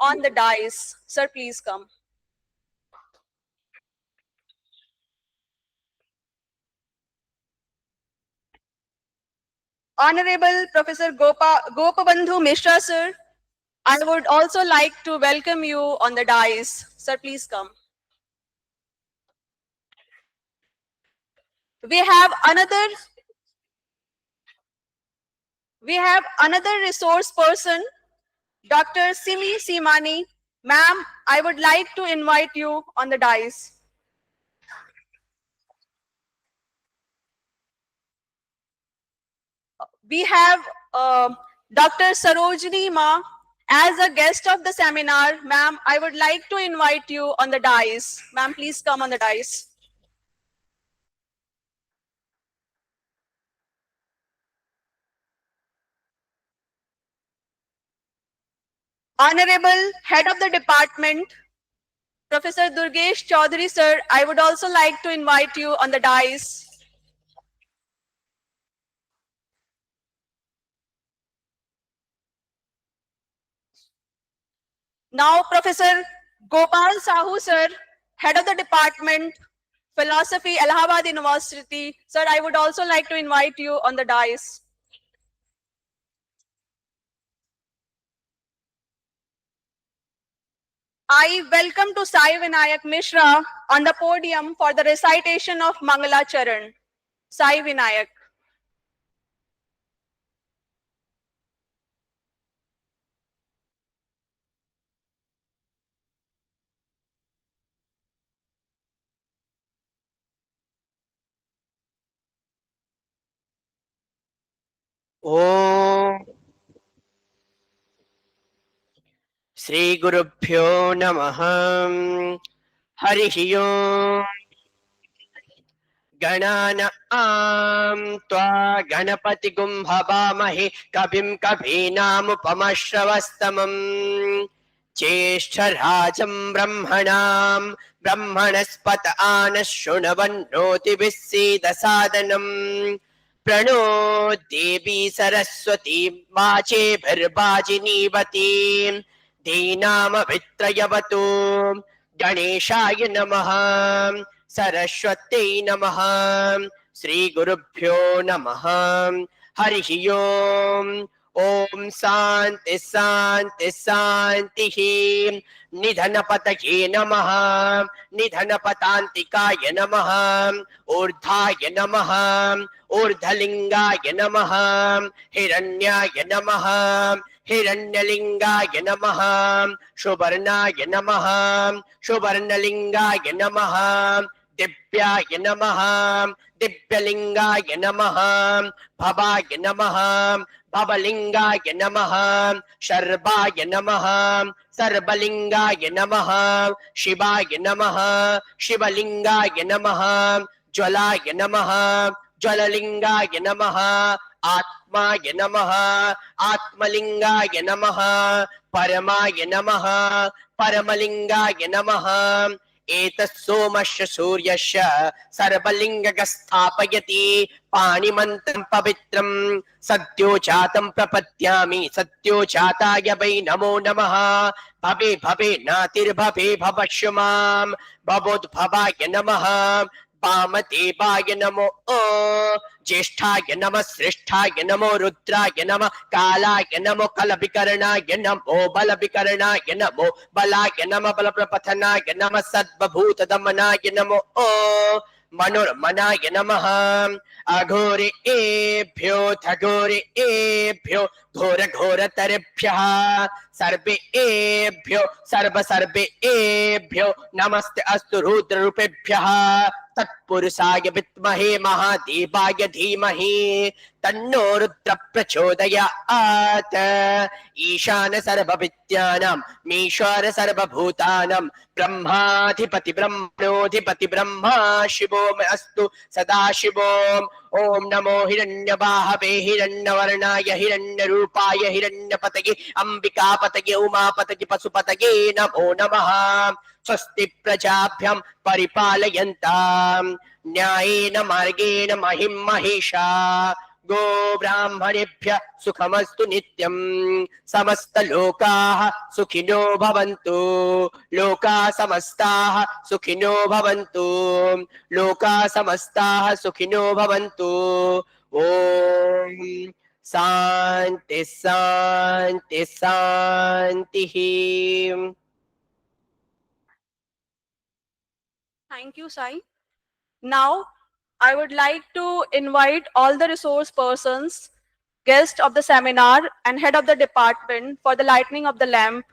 on the dais. Sir, please come. Honorable Professor Gopabandhu Mishra, sir, I would also like to welcome you on the dais. Sir, please come. We have another resource person, Dr. Simi Simani. Ma'am, I would like to invite you on the dais. We have Dr. Sarojini Ma as a guest of the seminar. Ma'am, I would like to invite you on the dais. Ma'am, please come on the dais. Honorable Head of the Department, Professor Durgesh Chaudhary, sir, I would also like to invite you on the dais. Now, Professor Gopal Sahu, sir, Head of the Department, Philosophy, Allahabad University. Sir, I would also like to invite you on the dais. I welcome to Sai Vinayak Mishra on the podium for the recitation of Mangala Charan. Sai Vinayak. ओम श्री गुरुभ्यो नमः। हरिः ओम्। गणानां त्वा गणपतिगुं हवामहे कविं कवीनामुपमश्रवस्तमम् ज्येष्ठराजं ब्रह्मणां ब्रह्मणस्पत आनः शृण्वन्नोतिभिः सीदसादनम् प्रणो देवी सरस्वती वाचेभिर्वाजिनीवतीं धीनामभित्रयवतु गणेशाय नमः सरस्वत्यै नमः श्री गुरुभ्यो नमः हरिः ओम्। ओम शांति शांति शांतिः। निधनपतये नमः निधनपतान्तिकाय नमः ऊर्ध्वाय नमः ऊर्ध्वलिंगाय नमः हिरण्याय नमः हिरण्यलिंगाय नमः सुवर्णाय नमः सुवर्णलिंगाय नमः दिव्याय नमः दिव्यलिंगाय नमः भवाय नमः भवलिंगाय नमः शर्वाय नमः सर्वलिंगाय नमः शिवाय नमः शिवलिंगाय नमः ज्वलाय नमः ज्वललिंगाय नमः आत्माय नमः आत्मलिंगाय नमः परमाय नमः परमलिंगाय नमः एतत्सोमस्य सूर्यस्य सर्वलिंगस्थापयति पाणिमन्त्रं पवित्रं सद्योजातं प्रपद्यामि सद्योजाताय वै नमो नमः भवे भवे नातिर्भवे भवश्य मां भवोद्भवाय नमः वामदेवाय नमो ज्येष्ठाय नमः श्रेष्ठाय नमो रुद्राय नमः कालाय नमो कलविकरणाय नमो बलविकरणाय नमो बलाय नमः बलप्रपथनाय नमः सद्भूतदमनाय नमो मनोरमनाय नमः अघोरेभ्यो थघोरेभ्यो घोर घोरतरेभ्यः सर्वेभ्यो सर्वेभ्यो नमस्ते अस्तु रुद्ररूपेभ्यः तत्पुरुषाय विद्महे महादेवाय धीमहि तन्नो रुद्र प्रचोदयात्। ईशान सर्वविद्यानां मीश्वर सर्वभूतानां ब्रह्माधिपति ब्रह्मणोऽधिपति ब्रह्मा शिवो मे अस्तु सदा शिवोम्। ओम नमो हिरण्यबाहवे हिरण्यवर्णाय हिरण्यरूपाय हिरण्यपतये अंबिकापतये उमापतये पशुपतये नमो नमः। स्वस्ति प्रजाभ्यां परिपालयन्तां न्यायेन मार्गेण महिं महिषा गो ब्राह्मणेभ्यः सुखमस्तु नित्यं समस्तलोकाः सुखिनो भवन्तु लोकाः समस्ताः सुखिनो भवन्तु लोकाः समस्ताः सुखिनो भवन्तु ॐ शान्ति शान्ति शान्तिः Thank you, Sai. Now, I would like to invite all the resource persons, guests of the seminar, and head of the department for the lighting of the lamp.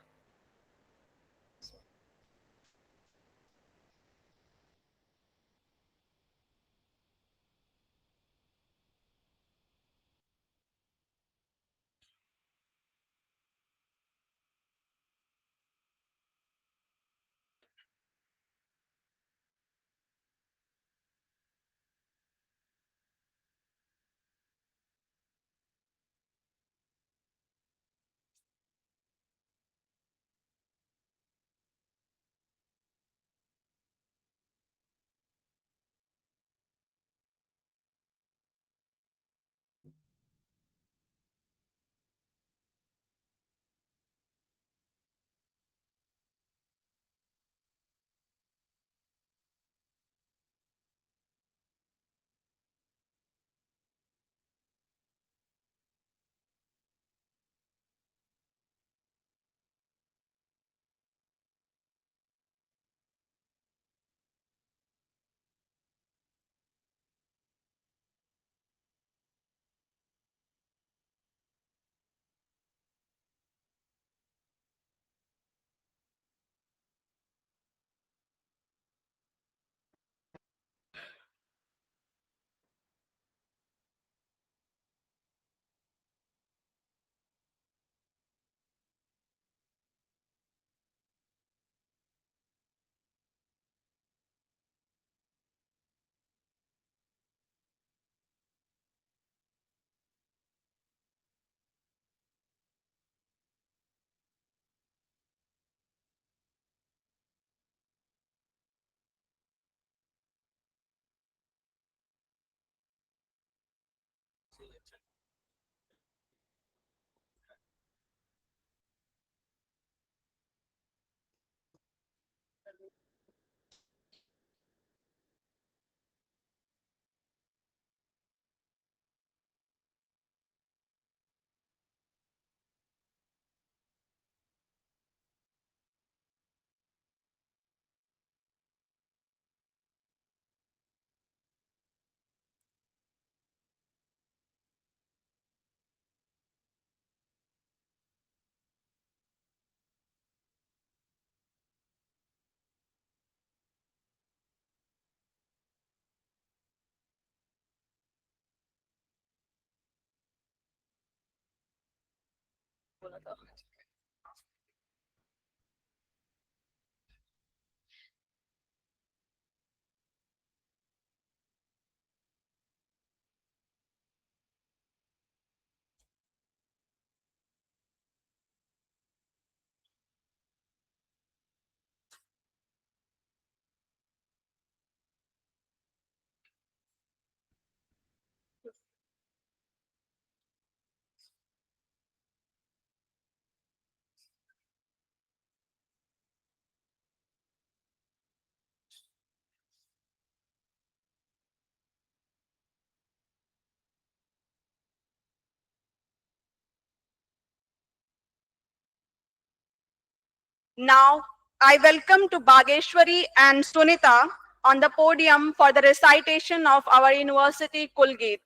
Now, I welcome to Bageshwari and Sunita on the podium for the recitation of our university Kulgeet.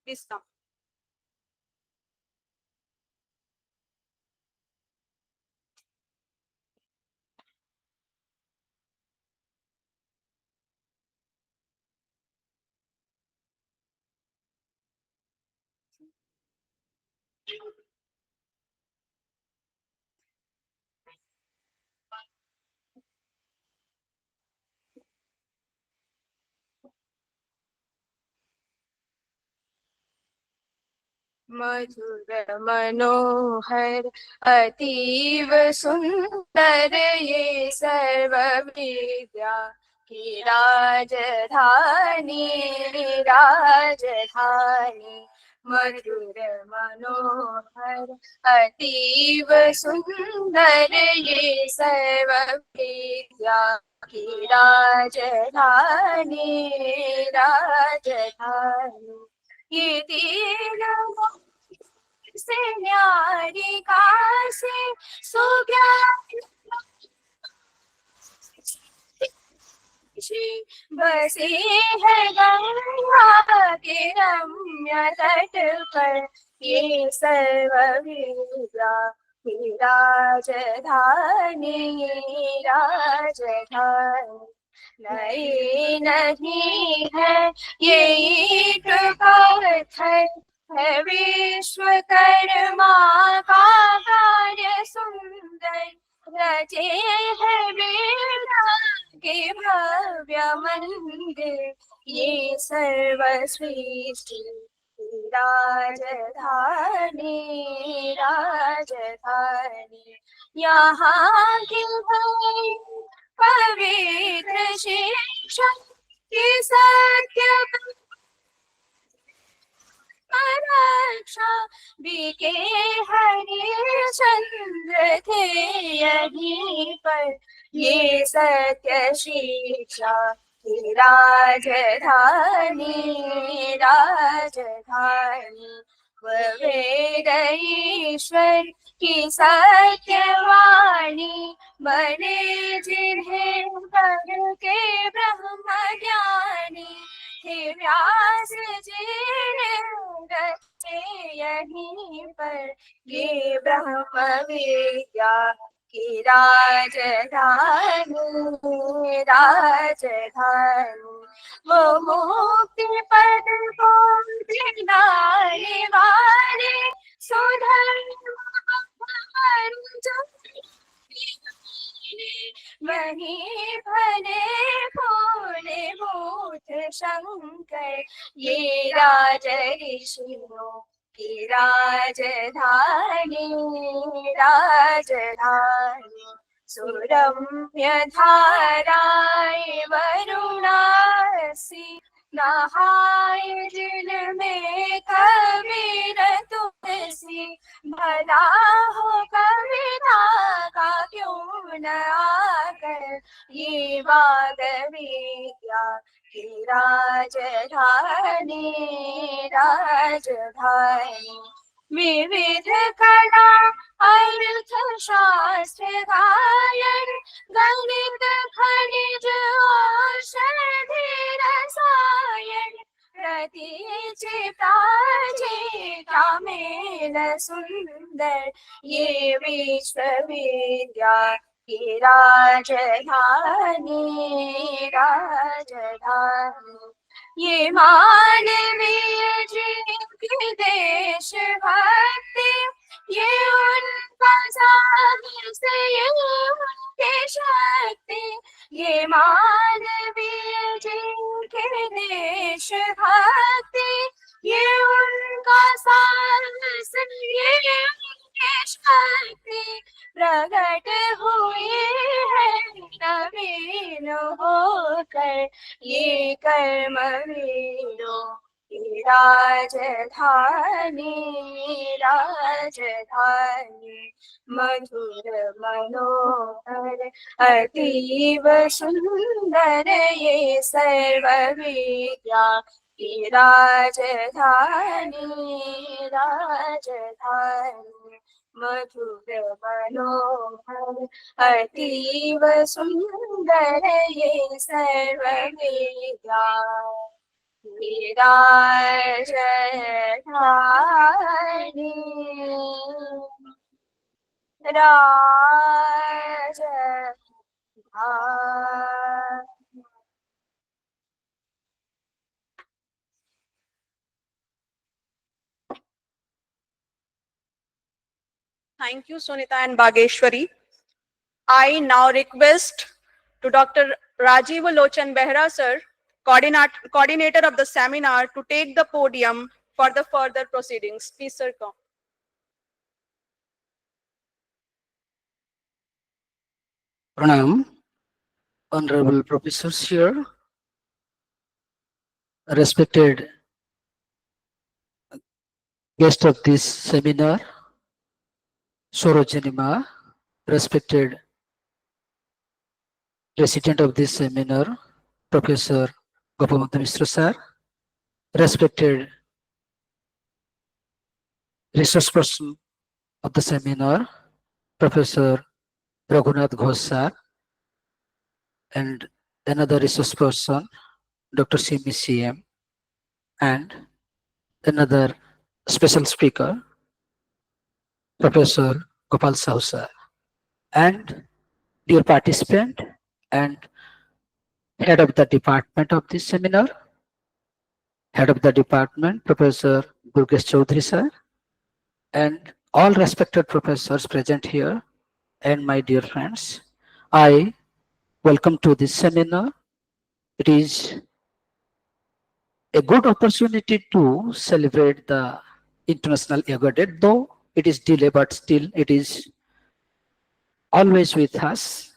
Please come. मधुर मनोहर अतीव सुंदर ये सर्व विद्या की राजधानी राजधानी मधुर मनोहर अतीव सुंदर ये सर्व विद्या की राजधानी राजधानी ये तीन से न्यारी काशी सुज्ञान बसे है गंगा के रम्य तट पर ये सर्व विद्या की राजधानी राजधानी नई नहीं है ये ईंट पत्थर है विश्वकर्मा का कार्य सुंदर रचे है वेदा के भव्य मंदिर ये सर्व सृष्टि राजधानी राजधानी यहाँ की है पवित्र शिक्षा की सत्य रक्षा बीके हरिश्चंद्र थे यहीं पर ये सत्य शिक्षा की राजधानी राजधानी वेद ईश्वर की सत्यवाणी बने जिन्हें पढ़ के ब्रह्म ज्ञानी थे व्यास जी ने रचे यहीं पर ये ब्रह्म विद्या की राजधानी राजधानी वो मुक्ति पद को दिलाने वाले सुधर्म वहीं भले भोले भूत शंकर ये राज ऋषियों की राजधानी राजधानी सुरम्य धाराएं वरुणासी नहाए दिल में कबीर तुलसी भला हो कविता का क्यों न आकर ये वाद विद्या की राजधानी राजधानी विविध कला अर्थ शास्त्र गायन गणित खनिज औषधि रसायन प्रतीचि प्राचीता मेल सुंदर ये विश्वविद्या की राजधानी राजधानी ये मानवीय जीवन देश भक्ति ये उनका सागर से ये उनके शक्ति ये मानवीय जीवन देश भक्ति ये उनका साहस ये उनके शक्ति प्रकट हुई है नवीन होकर ये कर्म वीरों की राजधानी राजधानी मधुर मनोहर अतीव सुंदर ये सर्व विद्या की राजधानी राजधानी मधुर मनोहर अतीव सुंदर ये सर्व विद्या की राजधानी राजधानी Thank you, Sunita and Bageshwari. I now request to Dr. Rajiv Lochan Behra, sir, coordinator of the seminar, to take the podium for the further proceedings. Please, sir, come. प्रणाम। honorable professors here, respected guest of this seminar, Sorojanima, respected president of this seminar, Professor Gopamanta Mishra sir, respected resource person of the seminar, Professor Raghunath Ghosh sir, and another resource person, Dr. Simi CM, and another special speaker, Professor Gopal Sahu sir, and dear participant and head of the department of this seminar, head of the department, Professor Durgesh Chaudhary sir, and all respected professors present here, and my dear friends, I welcome to this seminar. It is a good opportunity to celebrate the International Yoga Day, though it is delayed, but still it is always with us.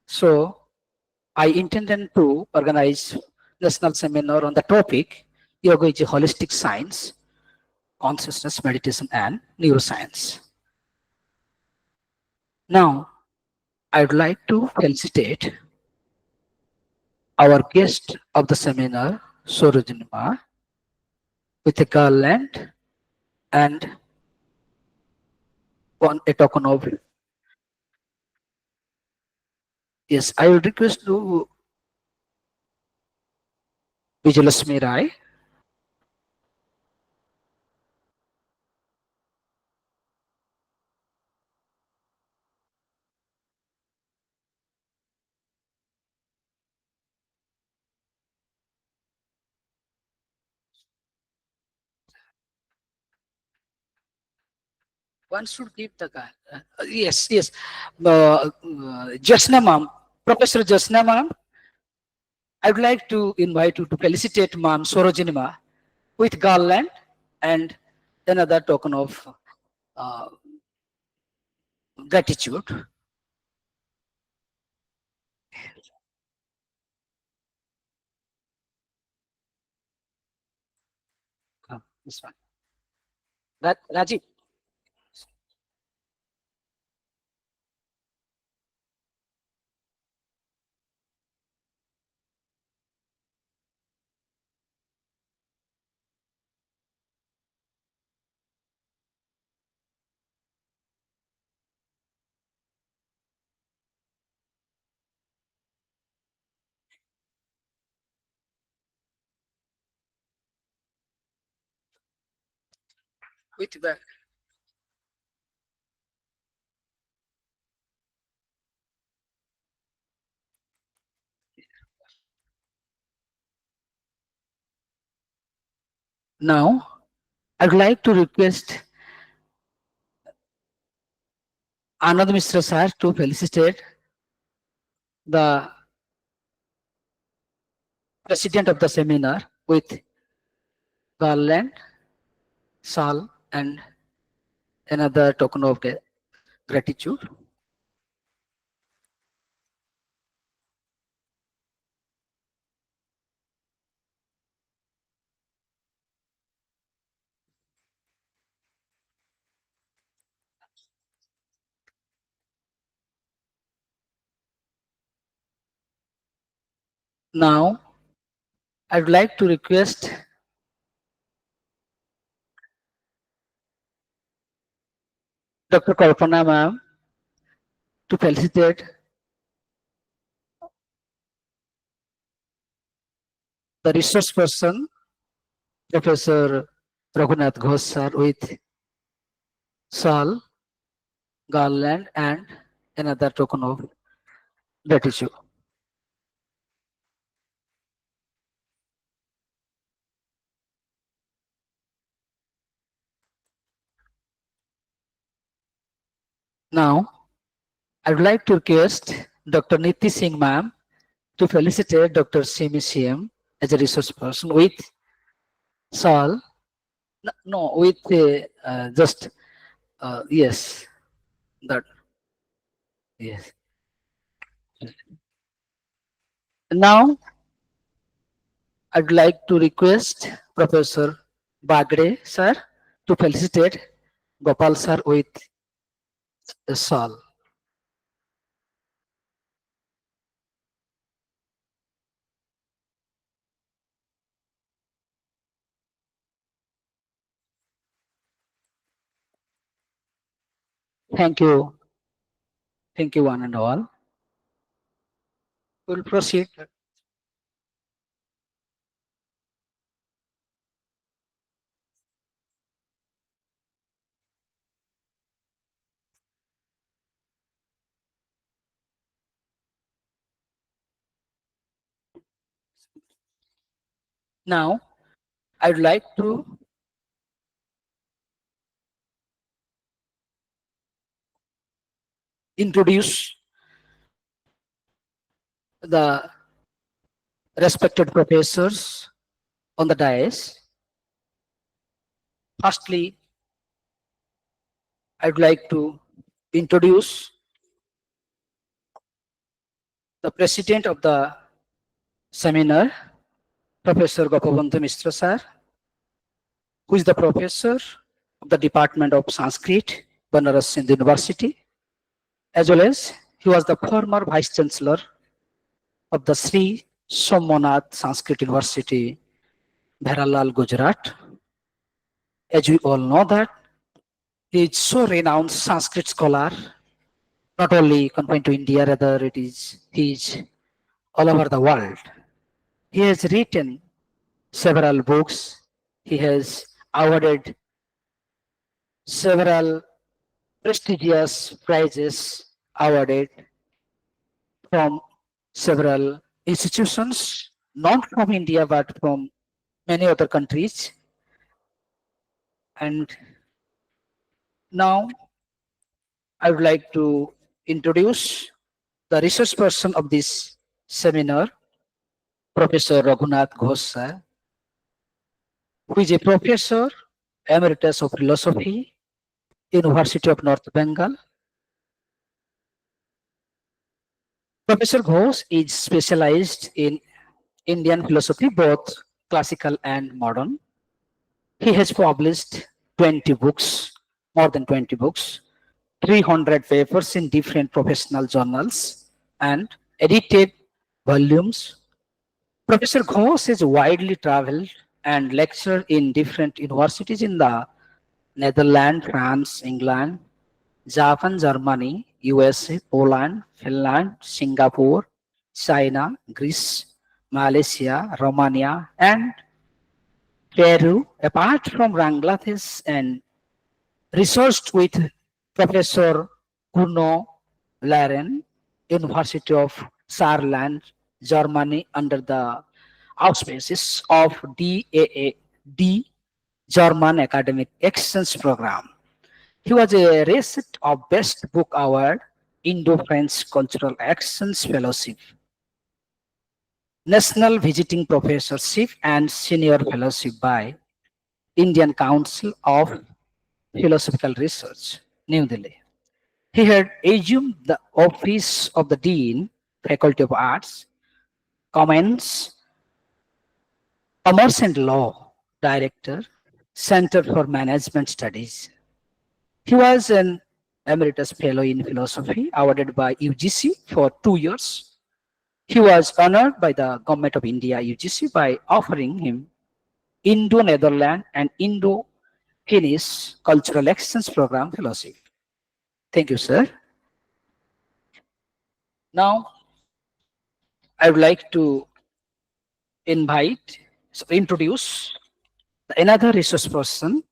So I intended to organize national seminar on the topic Yoga is a holistic science, consciousness, meditation, and neuroscience. Now, I would like to felicitate our guest of the seminar, Sorojinima, with a garland and a token of. Yes, I would request to Vijayalasmi Rai. One should give the guy. Yes, yes. Jasna ma'am, Professor Jasna ma'am, I would like to invite you to felicitate ma'am Sorojinima with garland and another token of uh, gratitude. This one. Rajiv. With the now, I'd like to request Anand Mishra sir to felicitate the president of the seminar with garland, shawl, and another token of gratitude. Now, I'd like to request Dr. Kalpana ma'am to felicitate the resource person, Professor Raghunath Ghosh sir, with shawl, garland, and another token of gratitude. Now, I would like to request Dr. Niti Singh ma'am to felicitate Dr. Simi CM as a resource person with shawl. No, with just yes, that yes. Now, I'd like to request Professor Bagre sir to felicitate Gopal sir with a shawl. Thank you. Thank you, one and all. We'll proceed. Now, I'd like to introduce the respected professors on the dais. Firstly, I'd like to introduce the president of the seminar, Professor Gopabandhu Mishra sir, who is the professor of the Department of Sanskrit, Banaras Hindu University, as well as he was the former Vice Chancellor of the Sri Somnath Sanskrit University, Bhairalal, Gujarat. As we all know that, he is so renowned Sanskrit scholar, not only confined to India, rather he is all over the world. He has written several books. He has awarded several prestigious prizes awarded from several institutions, not from India, but from many other countries. And now I would like to introduce the research person of this seminar, Professor Raghunath Ghosh sir, who is a professor emeritus of philosophy, University of North Bengal. Professor Ghosh is specialized in Indian philosophy, both classical and modern. He has published 20 books, more than 20 books, 300 papers in different professional journals, and edited volumes. Professor Ghosh has widely traveled and lectured in different universities in the Netherlands, France, England, Japan, Germany, USA, Poland, Finland, Singapore, China, Greece, Malaysia, Romania, and Peru. Apart from Bangladesh, and researched with Professor Kuno Laren, University of Saarland, Germany, under the auspices of DAAD, German Academic Exchange Program. He was a recipient of Best Book Award, Indo-French Cultural Exchange Fellowship, National Visiting Professorship, and Senior Fellowship by Indian Council of Philosophical Research, New Delhi. He had assumed the office of the Dean, Faculty of Arts, Commerce and Law Director, Center for Management Studies. He was an emeritus fellow in philosophy awarded by UGC for 2 years. He was honored by the Government of India UGC by offering him Indo-Netherlands and Indo-Finnish Cultural Exchange Program Fellowship. Thank you, sir. Now, I would like to introduce another resource person,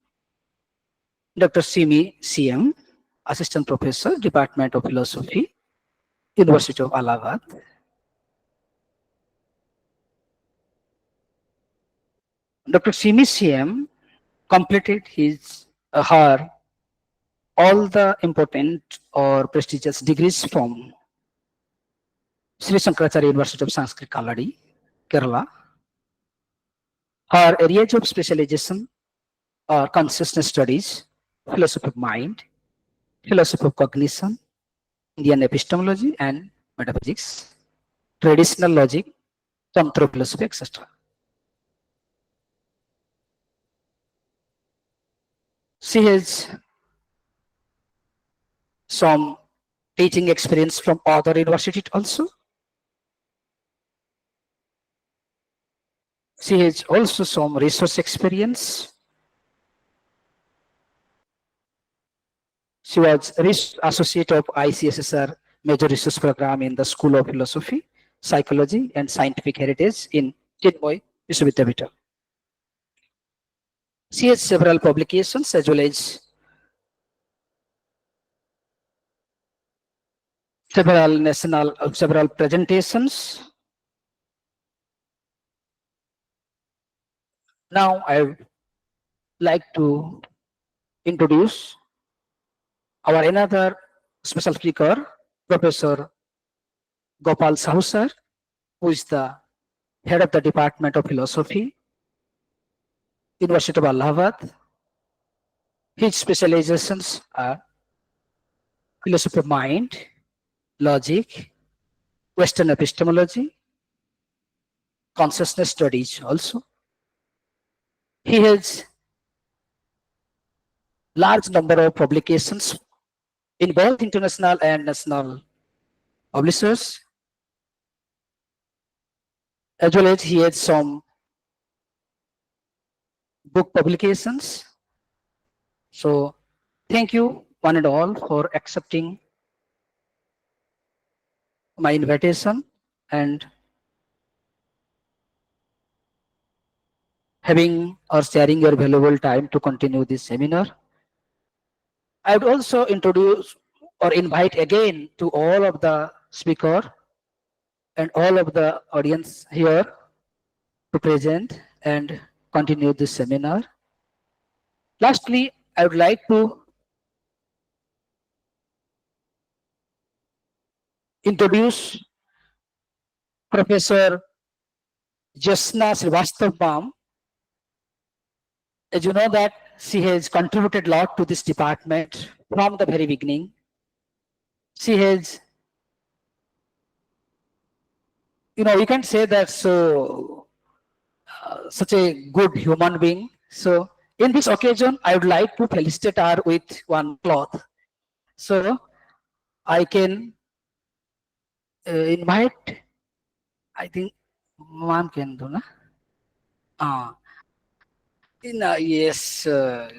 Dr. Simi CM, Assistant Professor, Department of Philosophy, University of Allahabad. Dr. Simi CM completed her all the important or prestigious degrees from Sri Shankaracharya University of Sanskrit, Kaladi, Kerala. Her areas of specialization are consciousness studies, philosophy of mind, philosophy of cognition, Indian epistemology and metaphysics, traditional logic, some through philosophy, etc. She has some teaching experience from other universities also. She has also some research experience. She was research associate of ICSSR major research program in the School of Philosophy, Psychology and Scientific Heritage in Chinmoy Vishwavidyapita. She has several publications as well as several presentations. Now I would like to introduce our another special speaker, Professor Gopal Sahu sir, who is the head of the Department of Philosophy, University of Allahabad. His specializations are philosophy of mind, logic, Western epistemology, consciousness studies also. He has large number of publications in both international and national publishers, as well as he has some book publications. So thank you one and all for accepting my invitation and having or sharing your valuable time to continue this seminar. I would also introduce or invite again to all of the speaker and all of the audience here to present and continue this seminar. Lastly, I would like to introduce Professor Jasna Srivastav ma'am. As you know that she has contributed a lot to this department from the very beginning. She has, you can say that such a good human being. So in this occasion, I would like to felicitate her with one cloth. So I can invite, I think, ma'am can do, na? Yes, Dr.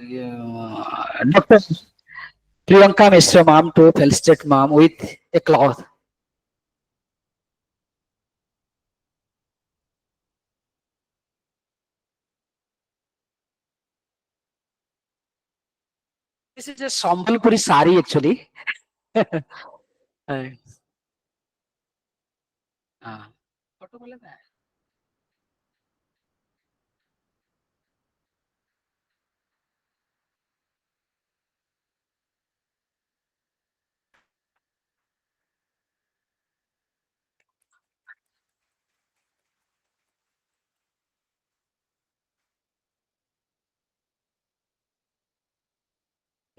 Priyanka Mishra ma'am to felicitate ma'am with a cloth. This is a Sambalpuri sari actually. Photo बोले ना?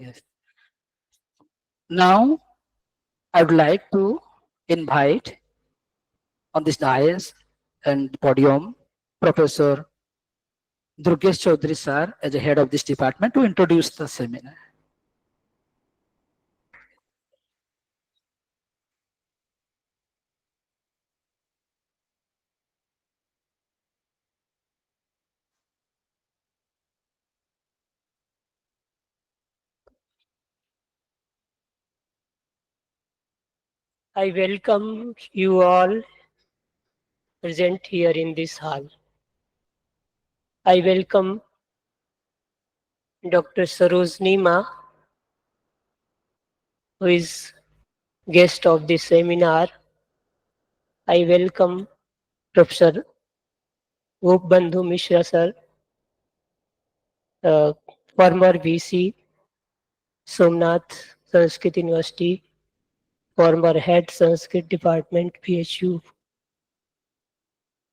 Yes. Now I would like to invite on this dais and podium Professor Durgesh Chaudhary sir as the head of this department to introduce the seminar. I welcome you all present here in this hall. I welcome Dr. Sarojini Ma, who is guest of this seminar. I welcome Professor Gopbandhu Mishra sir, former VC, Somnath Sanskrit University, former head Sanskrit Department, PHU.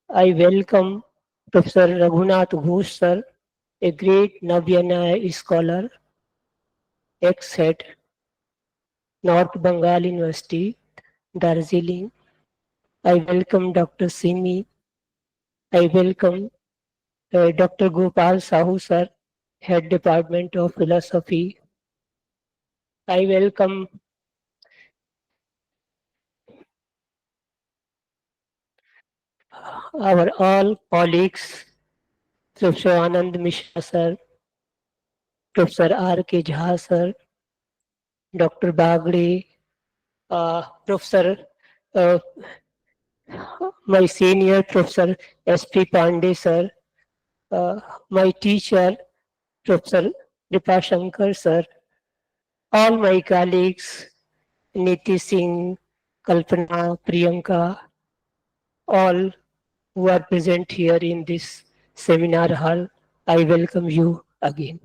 I welcome Professor Raghunath Ghosh sir, a great Navya scholar, ex-head, North Bengal University, Darjeeling. I welcome Dr. Simi I welcome Dr. Gopal Sahu sir, Head Department of Philosophy. I welcome our all colleagues, Professor Anand Mishra sir, Professor R.K. Jha sir, Dr. Bagre, Professor, uh, my senior Professor S.P. Pandey sir, uh, my teacher Professor Kripa Shankar sir, all my colleagues, Niti Singh, Kalpana, Priyanka, all who are present here in this seminar hall, I welcome you again.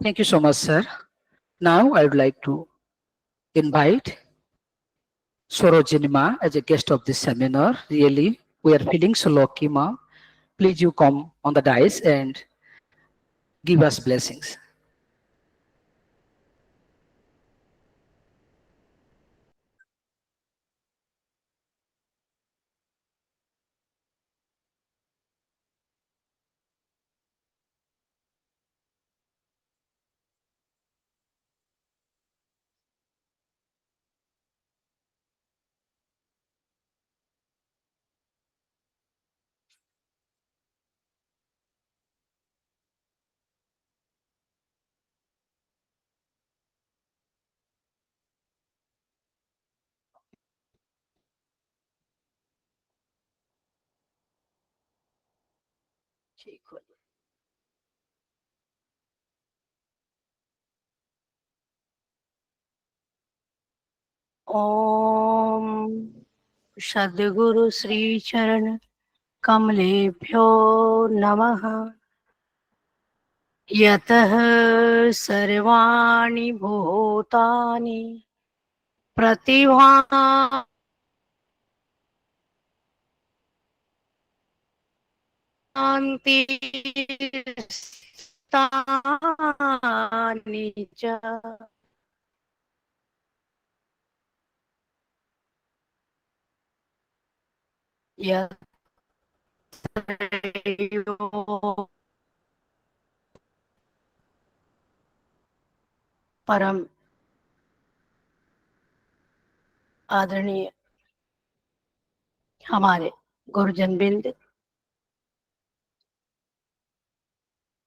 Thank you so much, sir. Now I would like to invite Sorojini Ma as a guest of this seminar. Really, we are feeling so lucky, Ma. Please you come on the dais and give us blessings. ओम सद्गुरु श्री चरण कमलेभ्यो नमः। यतः सर्वाणि भूतानि प्रतिभान्ति स्थानि च यत्रयो परम आदरणीय हमारे गुरुजन बिंद,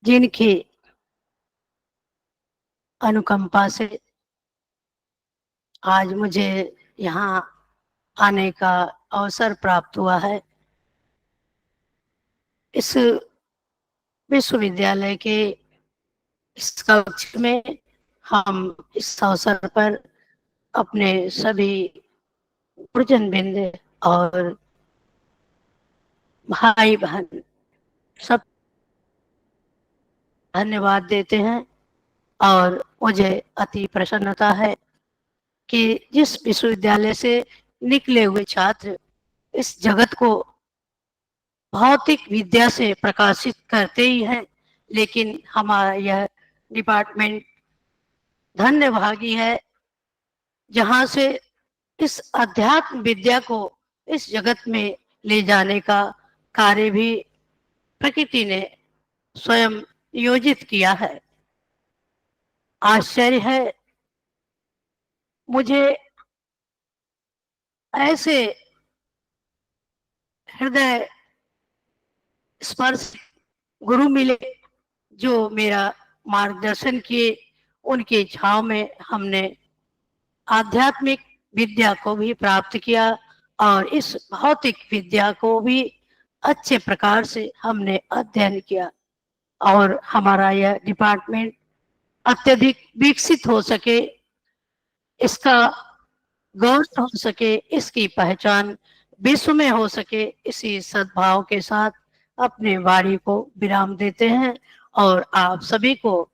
जिनकी अनुकंपा से आज मुझे यहाँ आने का अवसर प्राप्त हुआ है। इस विश्वविद्यालय के इस कक्ष में हम इस अवसर पर अपने सभी गुरुजन बिंद और भाई बहन सब धन्यवाद देते हैं। और मुझे अति प्रसन्नता है कि जिस विश्वविद्यालय से निकले हुए छात्र इस जगत को भौतिक विद्या से प्रकाशित करते ही हैं, लेकिन हमारा यह डिपार्टमेंट धन्यभागी है जहाँ से इस अध्यात्म विद्या को इस जगत में ले जाने का कार्य भी प्रकृति ने स्वयं योजित किया है। आश्चर्य है मुझे ऐसे हृदय स्पर्श गुरु मिले जो मेरा मार्गदर्शन किए। उनके छांव में हमने आध्यात्मिक विद्या को भी प्राप्त किया और इस भौतिक विद्या को भी अच्छे प्रकार से हमने अध्ययन किया और हमारा यह डिपार्टमेंट अत्यधिक विकसित हो सके, इसका गौरव हो सके, इसकी पहचान विश्व में हो सके, इसी सद्भाव के साथ अपने वाणी को विराम देते हैं। और आप सभी को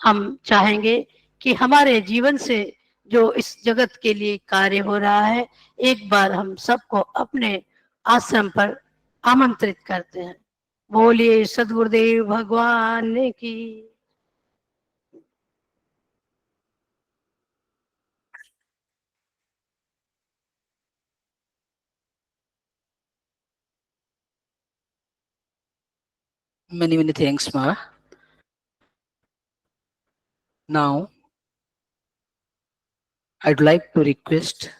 हम चाहेंगे कि हमारे जीवन से जो इस जगत के लिए कार्य हो रहा है, एक बार हम सबको अपने आश्रम पर आमंत्रित करते हैं। बोलिए सद्गुरुदेव भगवान की। Many, many thanks, Ma. Now, I'd like to request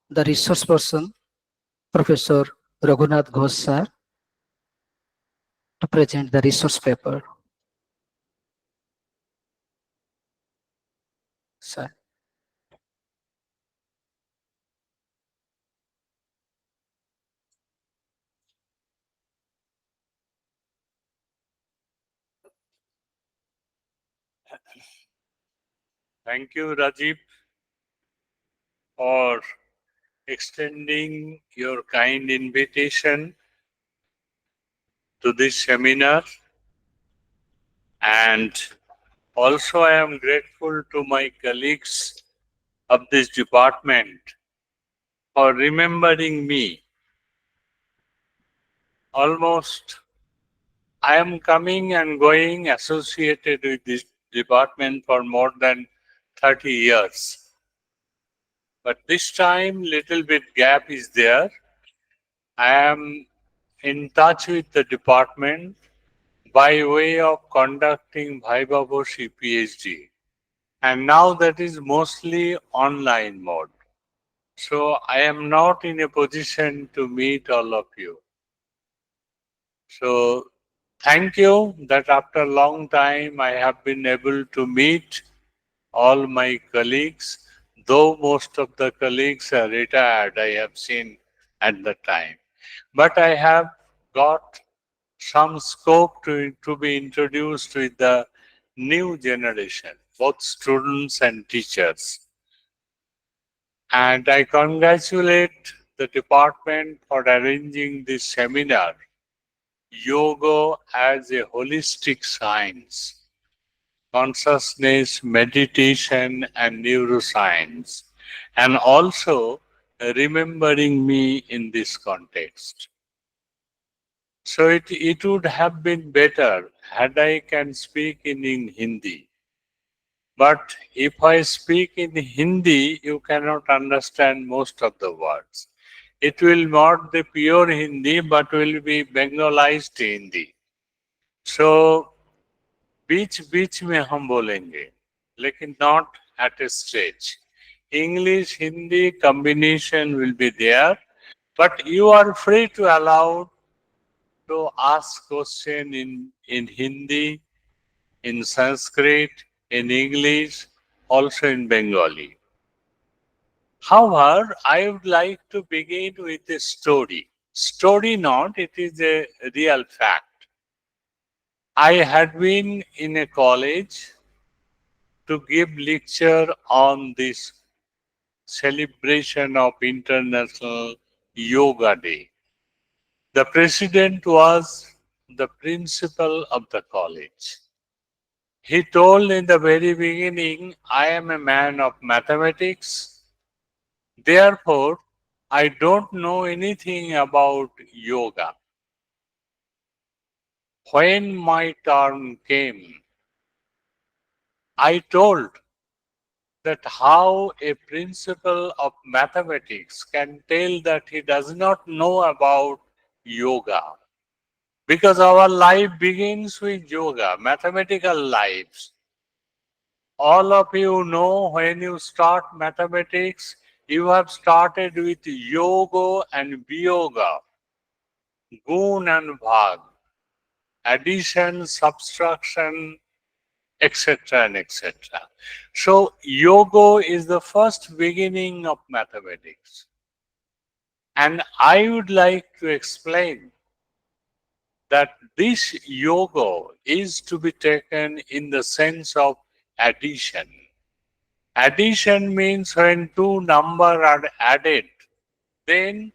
the resource person, Professor Raghunath Ghosh sir, to present the resource paper. Sir. Thank you, Rajiv, for extending your kind invitation to this seminar. And also, I am grateful to my colleagues of this department for remembering me. Almost, I am coming and going associated with this department for more than 30 years. But this time, little bit gap is there. I am in touch with the department by way of conducting Bhaibaboshi PhD. And now that is mostly online mode. So I am not in a position to meet all of you. So thank you that after a long time I have been able to meet all my colleagues, though most of the colleagues are retired, I have seen at the time. But I have got some scope to be introduced with the new generation, both students and teachers. And I congratulate the department for arranging this seminar, Yoga as a Holistic Science, Consciousness, Meditation, and Neuroscience, and also remembering me in this context. So it would have been better had I can speak in Hindi. But if I speak in Hindi, you cannot understand most of the words. It will not be pure Hindi, but will be Bengalized Hindi. So बीच बीच में हम बोलेंगे, लेकिन not at a stage. English Hindi combination will be there, but you are free to allow to ask question in Hindi, in Sanskrit, in English, also in Bengali. However, I would like to begin with a story. Story not, it is a real fact. I had been in a college to give lecture on this celebration of International Yoga Day. The president was the principal of the college. He told in the very beginning, I am a man of mathematics, therefore I don't know anything about yoga. When my turn came, I told that how a principal of mathematics can tell that he does not know about yoga. Because our life begins with yoga, mathematical lives. All of you know when you start mathematics, you have started with yoga and viyoga, gun and bhag, addition, subtraction, etc. and etc. So yoga is the first beginning of mathematics. And I would like to explain that this yoga is to be taken in the sense of addition. Addition means when two numbers are added, then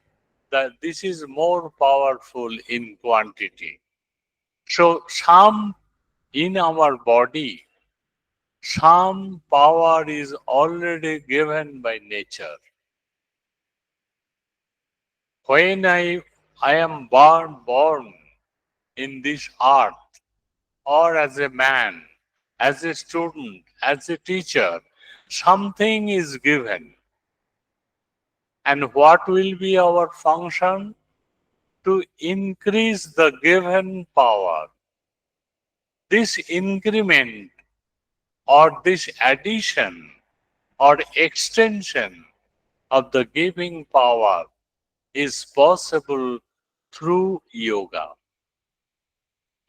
this is more powerful in quantity. So some in our body, some power is already given by nature. When I am born in this earth, or as a man, as a student, as a teacher, something is given. And what will be our function? to increase the given power. This increment or this addition or extension of the giving power is possible through yoga.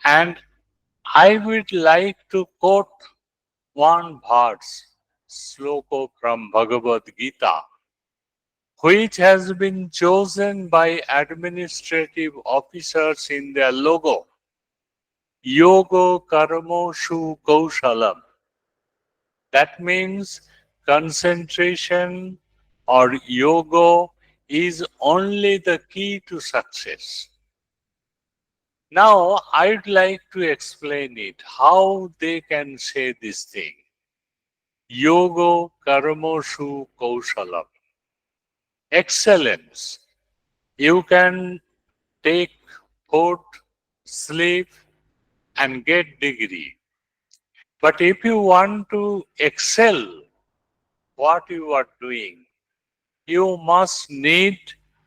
And I would like to quote one verse, sloka from Bhagavad Gita, which has been chosen by administrative officers in their logo. Yoga karmo shu kaushalam. That means concentration or yoga is only the key to success. Now, I'd like to explain it, how they can say this thing. Yoga karmoshu kaushalam. Excellence. You can take food, sleep, and get degree. But if you want to excel what you are doing, you must need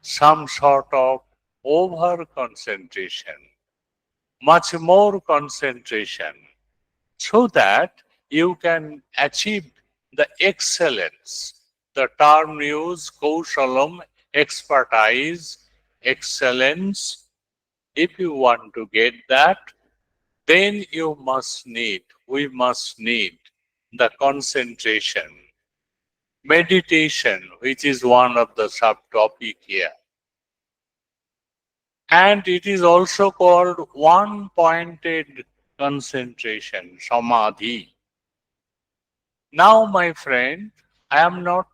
some sort of over concentration, much more concentration, so that you can achieve the excellence. The term used, kaushalam, expertise, excellence. If you want to get that, then we must need the concentration. Meditation, which is one of the subtopic here. And it is also called one-pointed concentration, samadhi. Now, my friend, I am not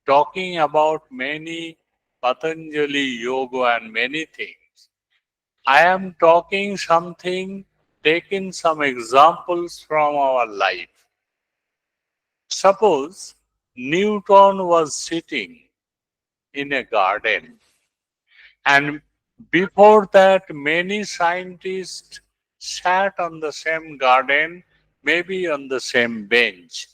talking about many Patanjali yoga and many things. I am talking something, taking some examples from our life. Suppose Newton was sitting in a garden, and before that many scientists sat on the same garden, maybe on the same bench,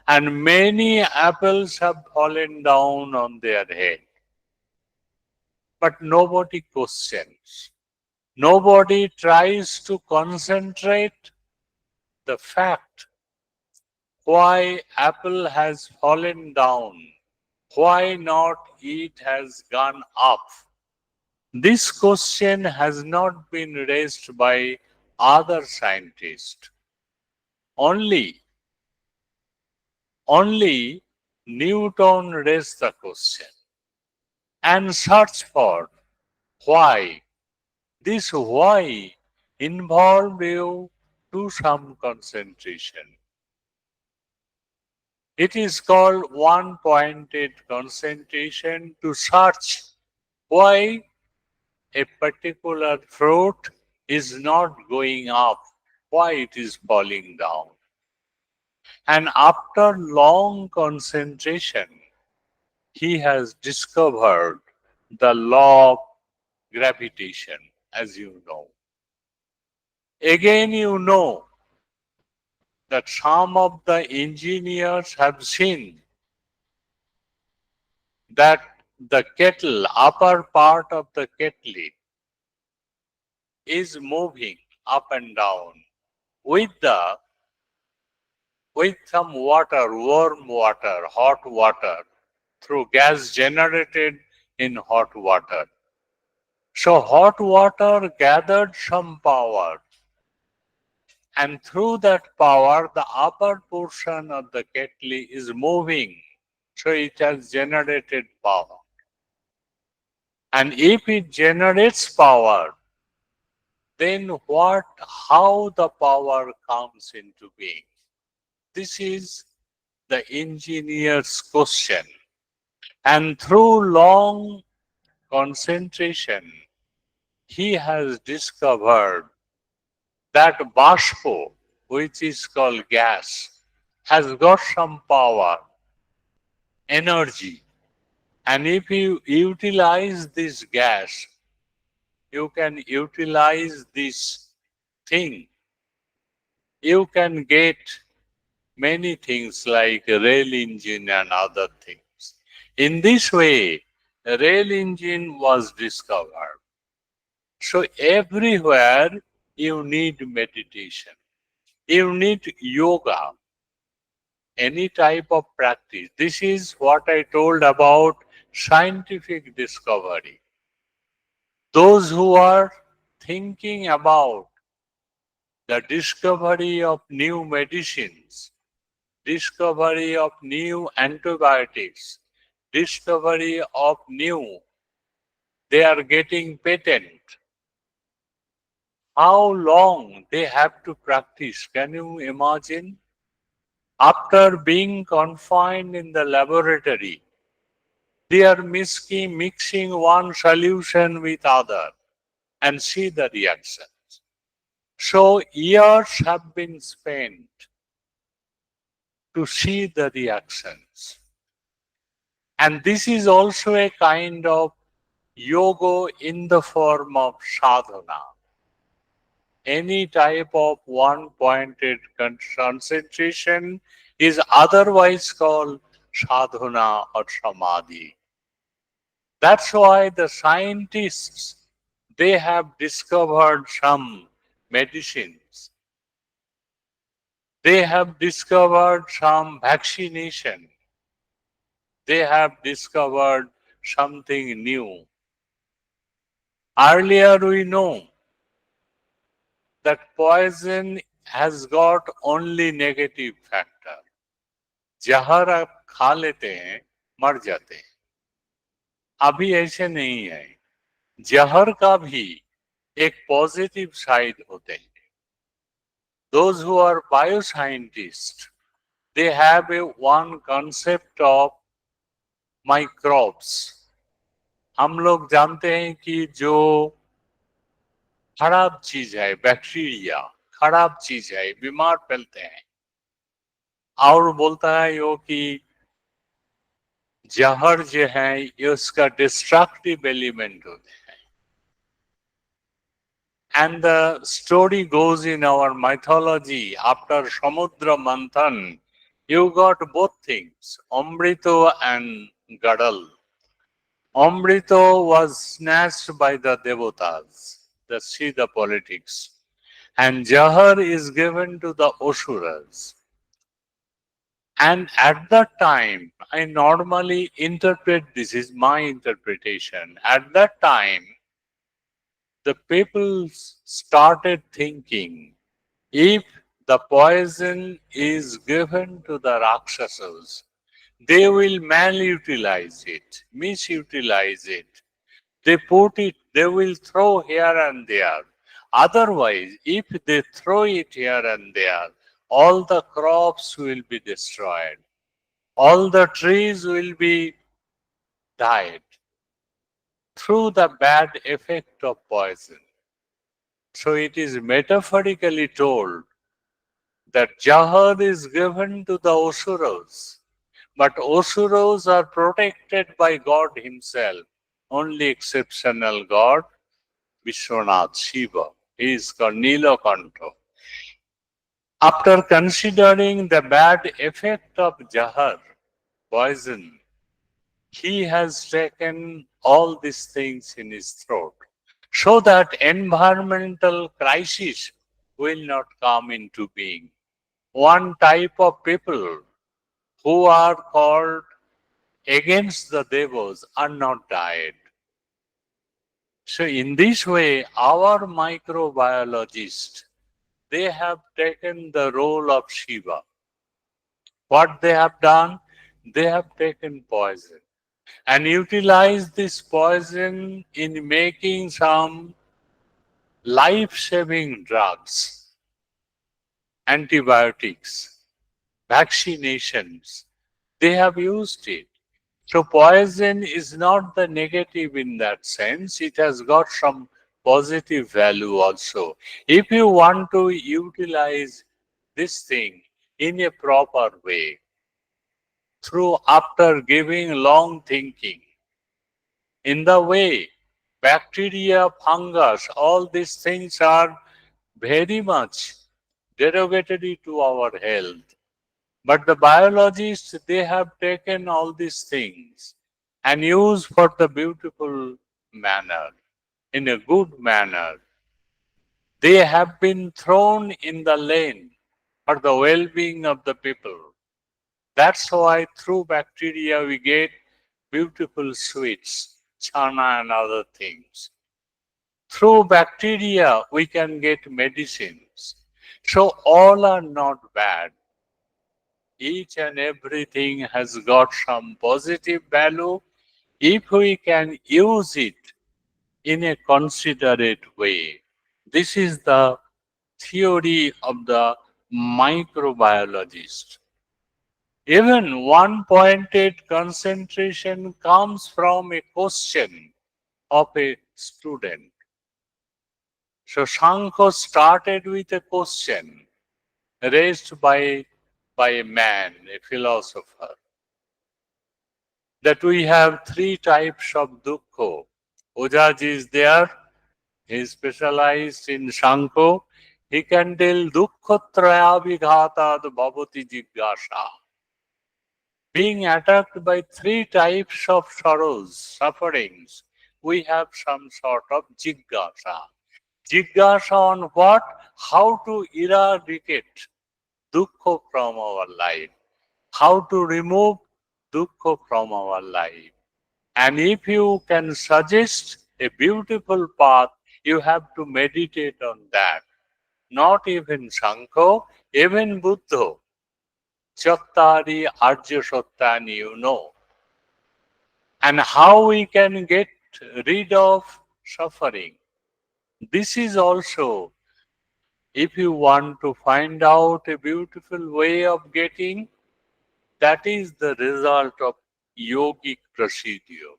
and many apples have fallen down on their head. But nobody questions. Nobody tries to concentrate the fact why apple has fallen down, why not it has gone up. This question has not been raised by other scientists. Only Newton raised the question and searched for why. This why involved you to some concentration. It is called one-pointed concentration, to search why a particular fruit is not going up, why it is falling down. And after long concentration, he has discovered the law of gravitation, as you know. Again, you know that some of the engineers have seen that the kettle, upper part of the kettle, is moving up and down with some water, warm water, hot water, through gas generated in hot water. So hot water gathered some power, and through that power, the upper portion of the kettle is moving. So it has generated power. And if it generates power, then how the power comes into being? This is the engineer's question. And through long concentration, he has discovered that bashpo, which is called gas, has got some power, energy. And if you utilize this gas, you can utilize this thing. You can get many things like a rail engine and other things. In this way, a rail engine was discovered. So everywhere you need meditation, you need yoga, any type of practice. This is what I told about scientific discovery. Those who are thinking about the discovery of new medicines, discovery of new antibiotics, discovery of new, they are getting patent. How long they have to practice? Can you imagine? After being confined in the laboratory, they are mixing one solution with other and see the reactions. So years have been spent to see the reactions. And this is also a kind of yoga in the form of sadhana. Any type of one-pointed concentration is otherwise called sadhana or samadhi. That's why the scientists, they have discovered some medicines. They have discovered some vaccination. They have discovered something new. Earlier we know that poison has got only negative factor. जहर आप खा लेते हैं मर जाते हैं. अभी ऐसे नहीं है. जहर का भी एक पॉजिटिव साइड होते हैं. Those who are bioscientists, they have a one concept of microbes. हम लोग जानते हैं कि जो खराब चीज है, बैक्टीरिया खराब चीज है, बीमार फैलते हैं. और बोलता है यो कि जहर जो है ये उसका डिस्ट्रक्टिव एलिमेंट होते हैं. And the story goes in our mythology, after Samudra Manthan, you got both things, Amrito and Gadal. Amrito was snatched by the Devatas, see the politics. And Jahar is given to the Asuras. And at that time, I normally interpret, this is my interpretation, at that time, the people started thinking, if the poison is given to the Rakshasas, they will malutilize it, misutilize it. They put it, they will throw here and there. Otherwise, if they throw it here and there, all the crops will be destroyed. All the trees will be died through the bad effect of poison. So it is metaphorically told that Jahar is given to the Asuras, but Asuras are protected by God Himself. Only exceptional God, Vishwanath Shiva. He is called Nilakantha. After considering the bad effect of Jahar, poison, he has taken all these things in his throat so that environmental crisis will not come into being. One type of people who are called against the devas are not died. So in this way, our microbiologists, they have taken the role of Shiva. What they have done? They have taken poison and utilized this poison in making some life-saving drugs, antibiotics, vaccinations. They have used it. So poison is not the negative in that sense. It has got some positive value also. If you want to utilize this thing in a proper way, through after giving long thinking, in the way bacteria, fungus, all these things are very much derogatory to our health. But the biologists, they have taken all these things and used for the beautiful manner. in a good manner. They have been thrown in the lane for the well-being of the people. That's why through bacteria we get beautiful sweets, chana and other things. Through bacteria we can get medicines. So all are not bad. Each and everything has got some positive value if we can use it in a considerate way. This is the theory of the microbiologist. Even one pointed concentration comes from a question of a student. So Shankha started with a question raised by a man, a philosopher, that we have three types of dukkha. Ojaj is there, he is specialized in Shankha. He can tell dukkhatraya vighatad bhavati jigyasa. Being attacked by three types of sorrows, sufferings, we have some sort of jigyasa. Jigyasa on what? How to eradicate dukkha from our life. How to remove dukkha from our life. And if you can suggest a beautiful path, you have to meditate on that. Not even Shankha, even Buddha. Chattari Arya Sattani, you know. And how we can get rid of suffering. This is also, if you want to find out a beautiful way of getting, that is the result of yogic procedure.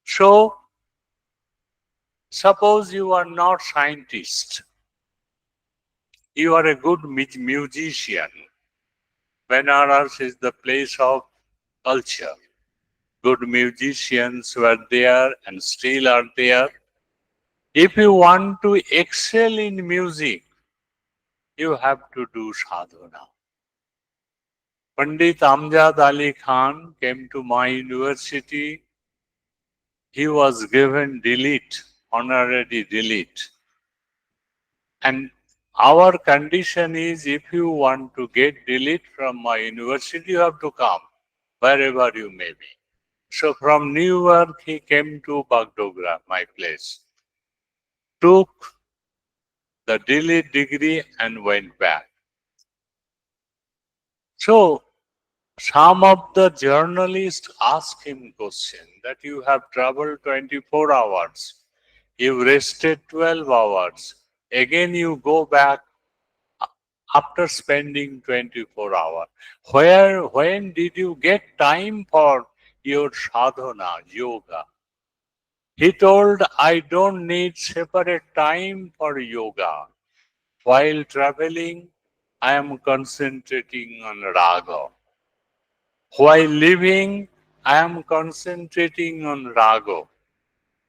So, suppose you are not scientist, you are a good musician. Benares is the place of culture. Good musicians were there and still are there. If you want to excel in music, you have to do sadhana. Pandit Amjad Ali Khan came to my university. He was given delete, honorary delete. And our condition is, if you want to get delete from my university, you have to come, wherever you may be. So from New York, he came to Bagdogra, my place, took the delete degree and went back. So some of the journalists asked him question that you have traveled 24 hours, you rested 12 hours, again you go back after spending 24 hours. When did you get time for your sadhana, yoga? He told, I don't need separate time for yoga. While traveling, I am concentrating on raga. While living, I am concentrating on raga.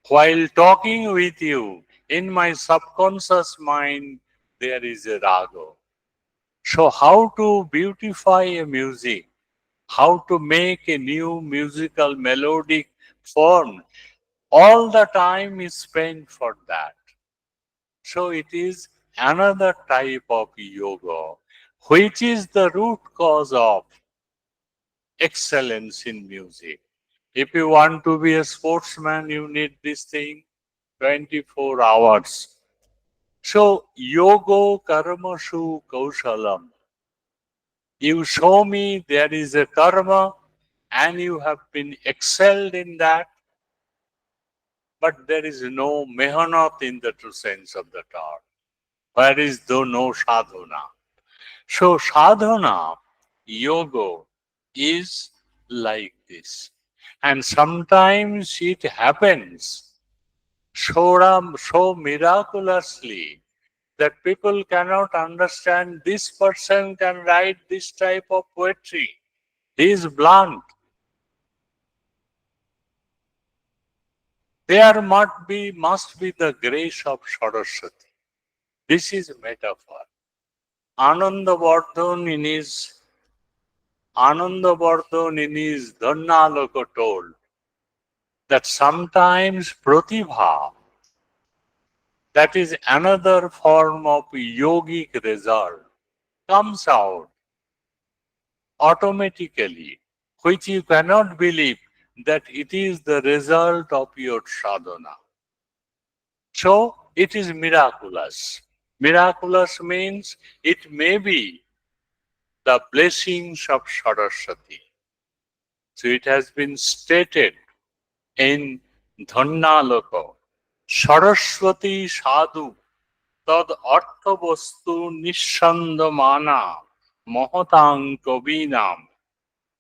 While talking with you, in my subconscious mind, there is a raga. So how to beautify a music, how to make a new musical melodic form, all the time is spent for that. So it is another type of yoga, which is the root cause of excellence in music. If you want to be a sportsman, you need this thing 24 hours. So, yoga karmashu kaushalam. You show me there is a karma and you have been excelled in that, but there is no mehanat in the true sense of the term. Where is though no sadhana? So sadhana, yoga, is like this. And sometimes it happens so miraculously that people cannot understand this person can write this type of poetry. He is blunt. There must be the grace of Saraswati. This is a metaphor. Anandavardhan in his Dhanalaka told that sometimes Pratibha That is another form of yogic result, comes out automatically, which you cannot believe that it is the result of your sadhana. So it is miraculous. Miraculous means it may be the blessings of Saraswati. So it has been stated in Dhannaloko, Saraswati sadhu tad arthavastu nishsandamana mahataং kavinam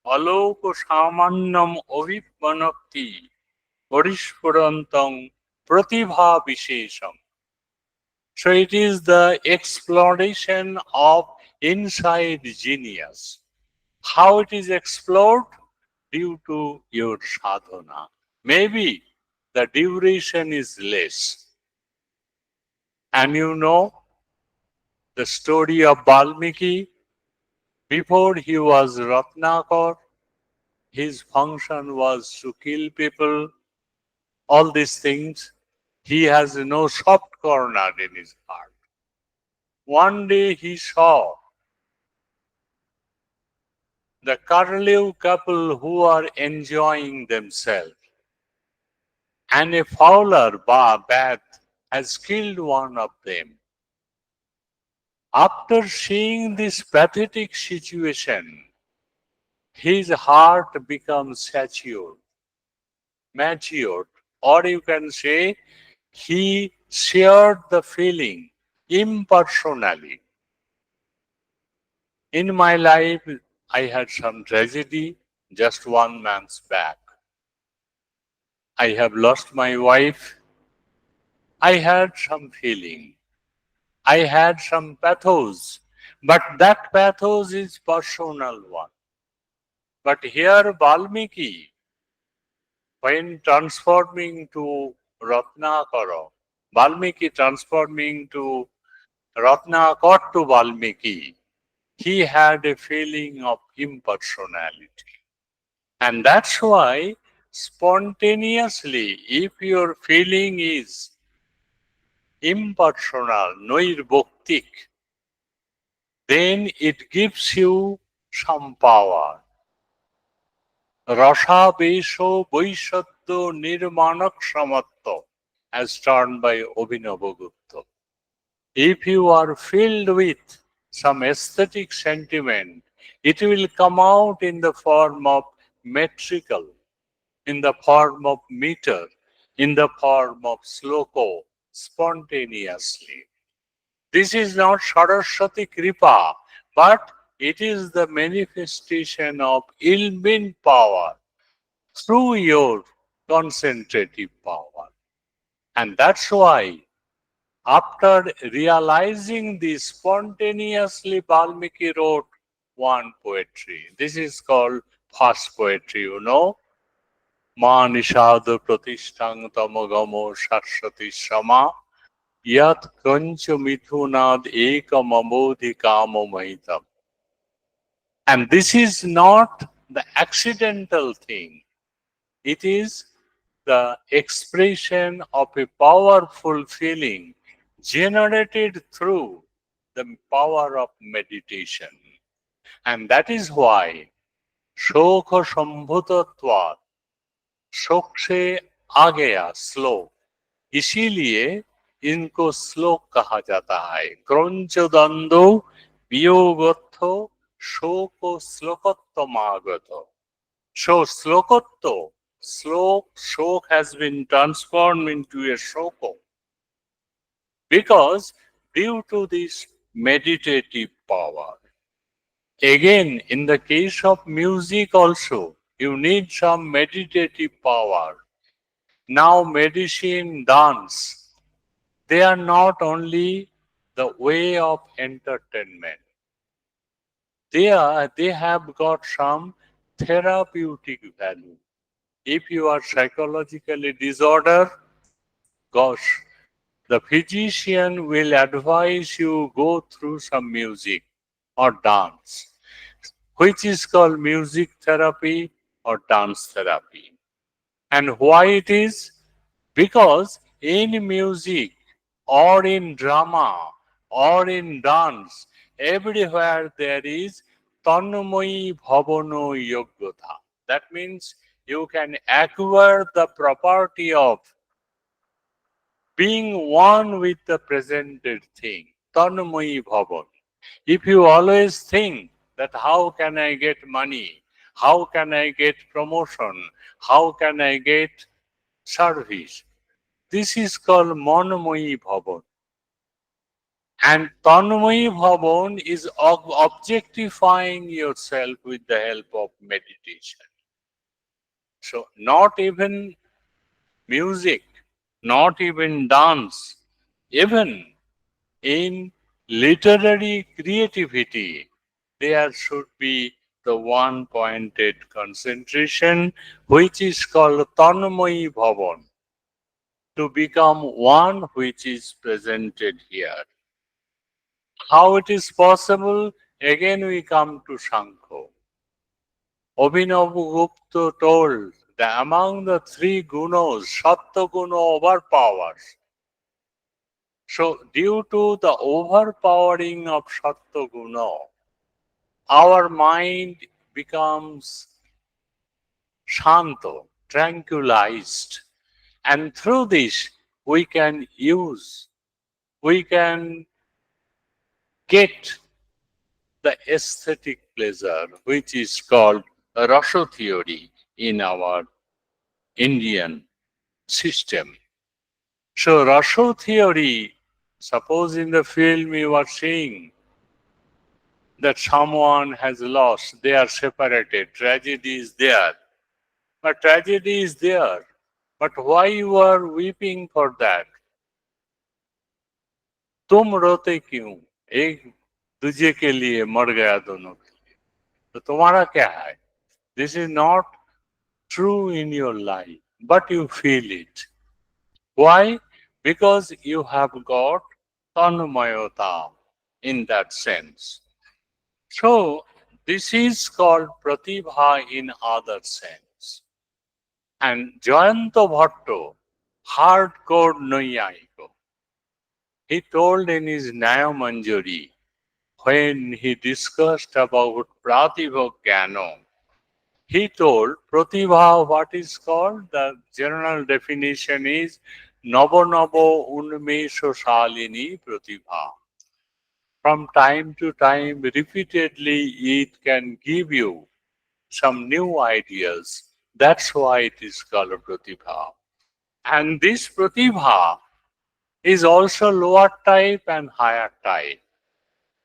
aloko samannam avipmanakti parishparantang pratibha vishesham. So it is the exploration of inside genius. How it is explored? Due to your sadhana. Maybe the duration is less. And you know the story of Valmiki. Before he was Ratnakar, his function was to kill people, all these things. He has no soft corner in his heart. One day he saw the Karlev couple who are enjoying themselves, and a fowler bat has killed one of them. After seeing this pathetic situation, his heart becomes matured, or you can say he shared the feeling impersonally. In my life, I had some tragedy just 1 month back. I have lost my wife. I had some feeling. I had some pathos, but that pathos is personal one. But here Valmiki, when transforming to Ratnakara, Valmiki transforming to Ratnakar to Valmiki, he had a feeling of impersonality. And that's why spontaneously, if your feeling is impersonal, noir-bhoktik, then it gives you some power. Rasa Besho Vaishadya Nirmanak Samatya, as turned by Abhinavagupta. If you are filled with some aesthetic sentiment, it will come out in the form of metrical, in the form of meter, in the form of sloko, spontaneously. This is not Saraswati Kripa, but it is the manifestation of ilmin power through your concentrative power. And that's why, after realizing this, spontaneously Valmiki wrote one poetry. This is called fast poetry, you know. Ma nishad pratishtang tamagamo saraswati sama yat kancha mithunad ekam amodhi kamo mahitam. And this is not the accidental thing. It is the expression of a powerful feeling generated through the power of meditation. And that is why Shokha Sambhutatvat, शोक से आ गया श्लोक, इसीलिए इनको श्लोक कहा जाता है. क्रंच द्वंद्व वियोगत्थो शोको श्लोकत्वमागतो. So slokotto, shok has been transformed into a shoko because due to this meditative power. Again, in the case of music also, you need some meditative power. Now medicine, dance, they are not only the way of entertainment. They have got some therapeutic value. If you are psychologically disordered, gosh, the physician will advise you go through some music or dance, which is called music therapy or dance therapy. And why it is? Because in music, or in drama, or in dance, everywhere there is Tanmayi Bhavano Yogyata. That means you can acquire the property of being one with the presented thing. Tanmayi Bhavan. If you always think that how can I get money, how can I get promotion, how can I get service, this is called Manamayi Bhavan. And Tanmayi Bhavan is objectifying yourself with the help of meditation. So not even music, not even dance, even in literary creativity, there should be the one-pointed concentration, which is called Tanmayi Bhavan, to become one which is presented here. How it is possible? Again we come to Shankho. Abhinavagupta told that among the three gunas, Sattva guna overpowers. So due to the overpowering of Sattva guna, our mind becomes shanto, tranquilized. And through this, we can get the aesthetic pleasure, which is called Rasa theory in our Indian system. So Rasa theory, suppose in the film you are seeing that someone has lost, they are separated, tragedy is there. But tragedy is there. But why you are weeping for that? तुम रोते क्यों? एक दूजे के लिए मर गया दोनों के लिए. तो तुम्हारा क्या है? This is not true in your life, but you feel it. Why? Because you have got tanmayata in that sense. So this is called pratibha in other sense. And Jayanta Bhatto, hardcore Naiyayiko, he told in his Nyaya Manjari, when he discussed about Pratibha Jnana, he told Pratibha, what is called, the general definition is Nava Nava Unmesha Shalini Pratibha. From time to time, repeatedly, it can give you some new ideas. That's why it is called Pratibha. And this Pratibha is also lower type and higher type.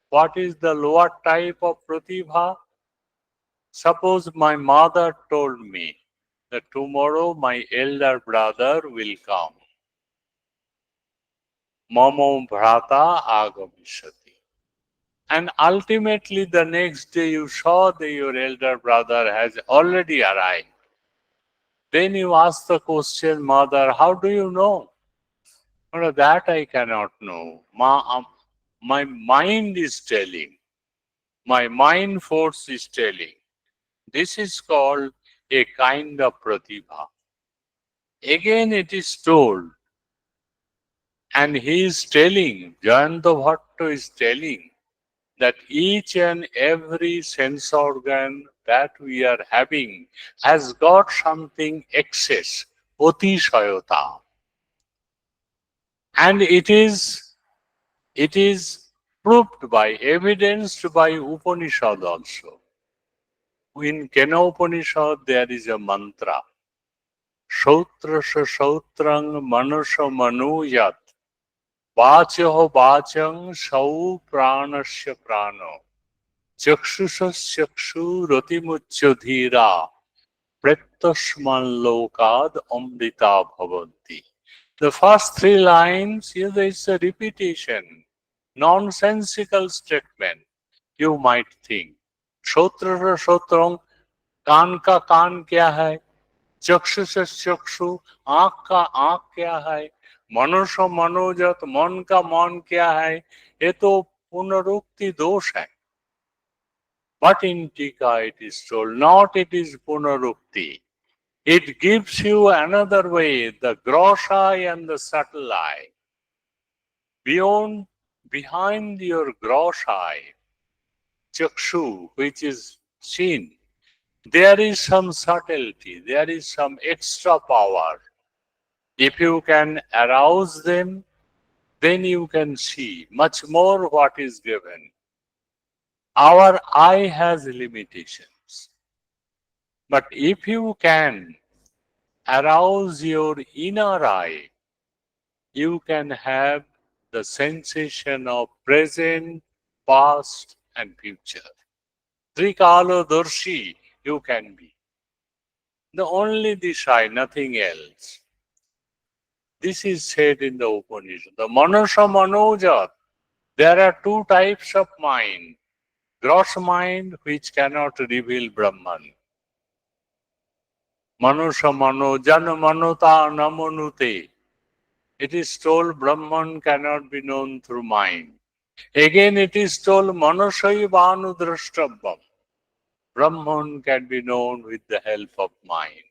What is the lower type of Pratibha? Suppose my mother told me that tomorrow my elder brother will come. Mamo bhrata agamishyati. And ultimately the next day you saw that your elder brother has already arrived. Then you ask the question, mother, how do you know? No, that I cannot know. My mind is telling. My mind force is telling. This is called a kind of pratibha. Again it is told, and he is telling, Jayanta Bhatto is telling, that each and every sense organ that we are having has got something excess, otishayata. And it is proved by, evidenced by Upanishad also. In Kena Upanishad there is a mantra, Shautrasya Shautrang Manusha Manuyat Vachaho Vachang Sau Pranasya Prano Chakshusha Chakshu Ratimuccha Dhira Pretasman Lokad Amrita Bhavanti. The first three lines, there is a repetition, nonsensical statement. You might think, Shotra Shotrang, कान का कान क्या है, चक्षु से चक्षु, आंख का आंख क्या है, मनुष्य मनोजत, मन का मन क्या है, ये तो पुनरुक्ति दोष है. But in Tika it is told, not it is punarukti. It gives you another way, the gross eye and the subtle eye. behind your gross eye, chakshu, which is seen, there is some subtlety, there is some extra power. If you can arouse them, then you can see much more what is given. Our eye has limitations. But if you can arouse your inner eye, you can have the sensation of present, past, and future. Trikalodarshi you can be. The only this eye, nothing else. This is said in the Upanishad. The Manasha Manojat. There are two types of mind. Gross mind which cannot reveal Brahman. Manusha mano jana manota namonute. It is told Brahman cannot be known through mind. Again it is told Manushaivanu drashtabham. Brahman can be known with the help of mind.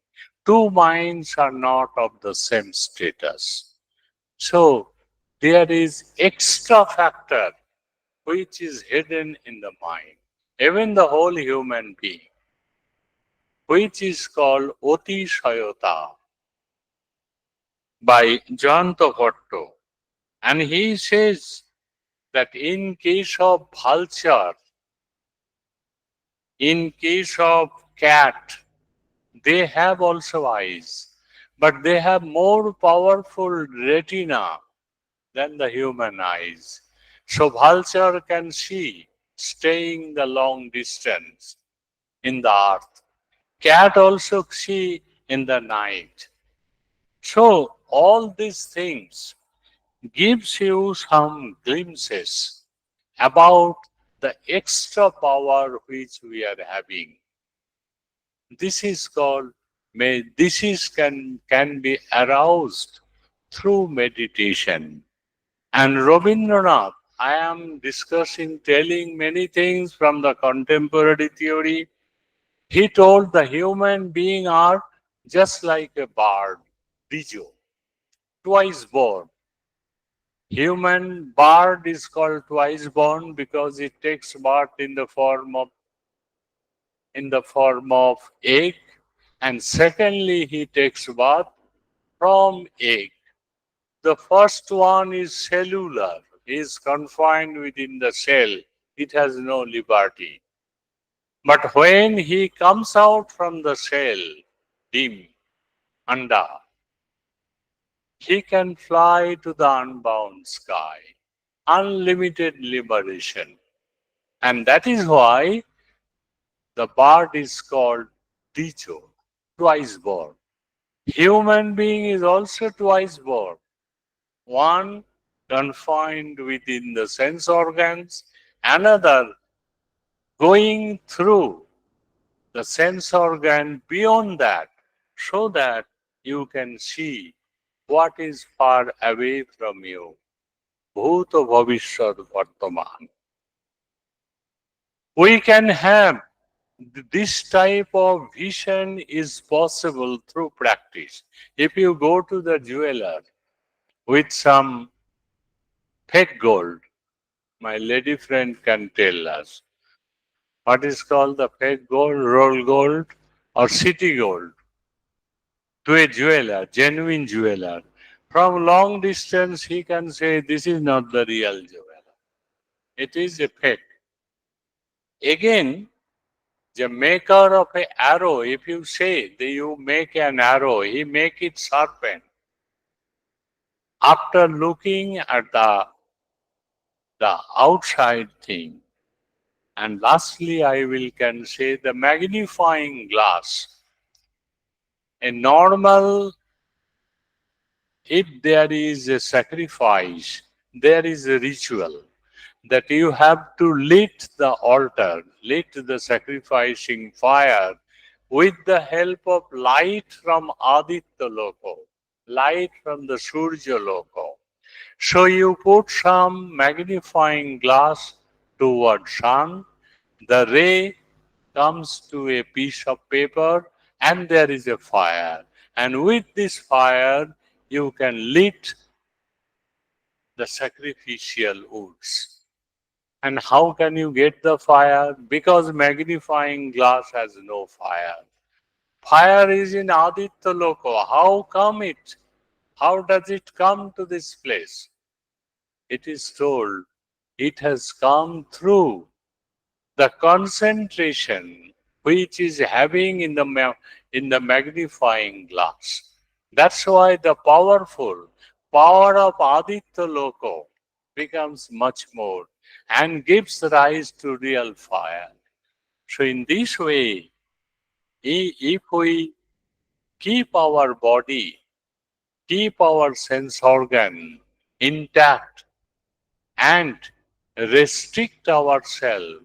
Two minds are not of the same status. So there is extra factor which is hidden in the mind. Even the whole human being, which is called Oti Shayota by Jayanta Bhatto. And he says that in case of vulture, in case of cat, they have also eyes, but they have more powerful retina than the human eyes. So vulture can see staying the long distance in the earth. Cat also see in the night. So all these things gives you some glimpses about the extra power which we are having. This is called, this is can be aroused through meditation. And Rabindranath, I am discussing, telling many things from the contemporary theory. He told the human being are just like a bird, Bijo, twice born. Human bird is called twice born because it takes birth in the form of egg, and secondly he takes birth from egg. The first one is cellular, is confined within the cell, it has no liberty. But when he comes out from the cell, dim, anda, he can fly to the unbound sky, unlimited liberation. And that is why the bird is called Dicho, twice born. Human being is also twice born. One confined within the sense organs, another going through the sense organ beyond that, so that you can see what is far away from you. Bhuta Bhavishya Vartaman. We can have this type of vision is possible through practice. If you go to the jeweler with some fake gold, my lady friend can tell us what is called the fake gold, roll gold, or city gold, to a jeweler, genuine jeweler. From long distance, he can say, this is not the real jeweler. It is a fake. Again, the maker of an arrow, if you say that you make an arrow, he make it sharpened. After looking at the outside thing, and lastly, I can say the magnifying glass. A normal, if there is a sacrifice, there is a ritual that you have to lit the altar, lit the sacrificing fire with the help of light from Aditya Loko, light from the Surya Loko. So you put some magnifying glass toward sun, the ray comes to a piece of paper and there is a fire. And with this fire, you can lit the sacrificial woods. And how can you get the fire? Because magnifying glass has no fire. Fire is in Aditya Loko. How come it? How does it come to this place? It is told it has come through the concentration which is having in the magnifying glass. That's why the powerful power of Aditya Loko becomes much more and gives rise to real fire. So in this way, if we keep our body, keep our sense organ intact and restrict ourselves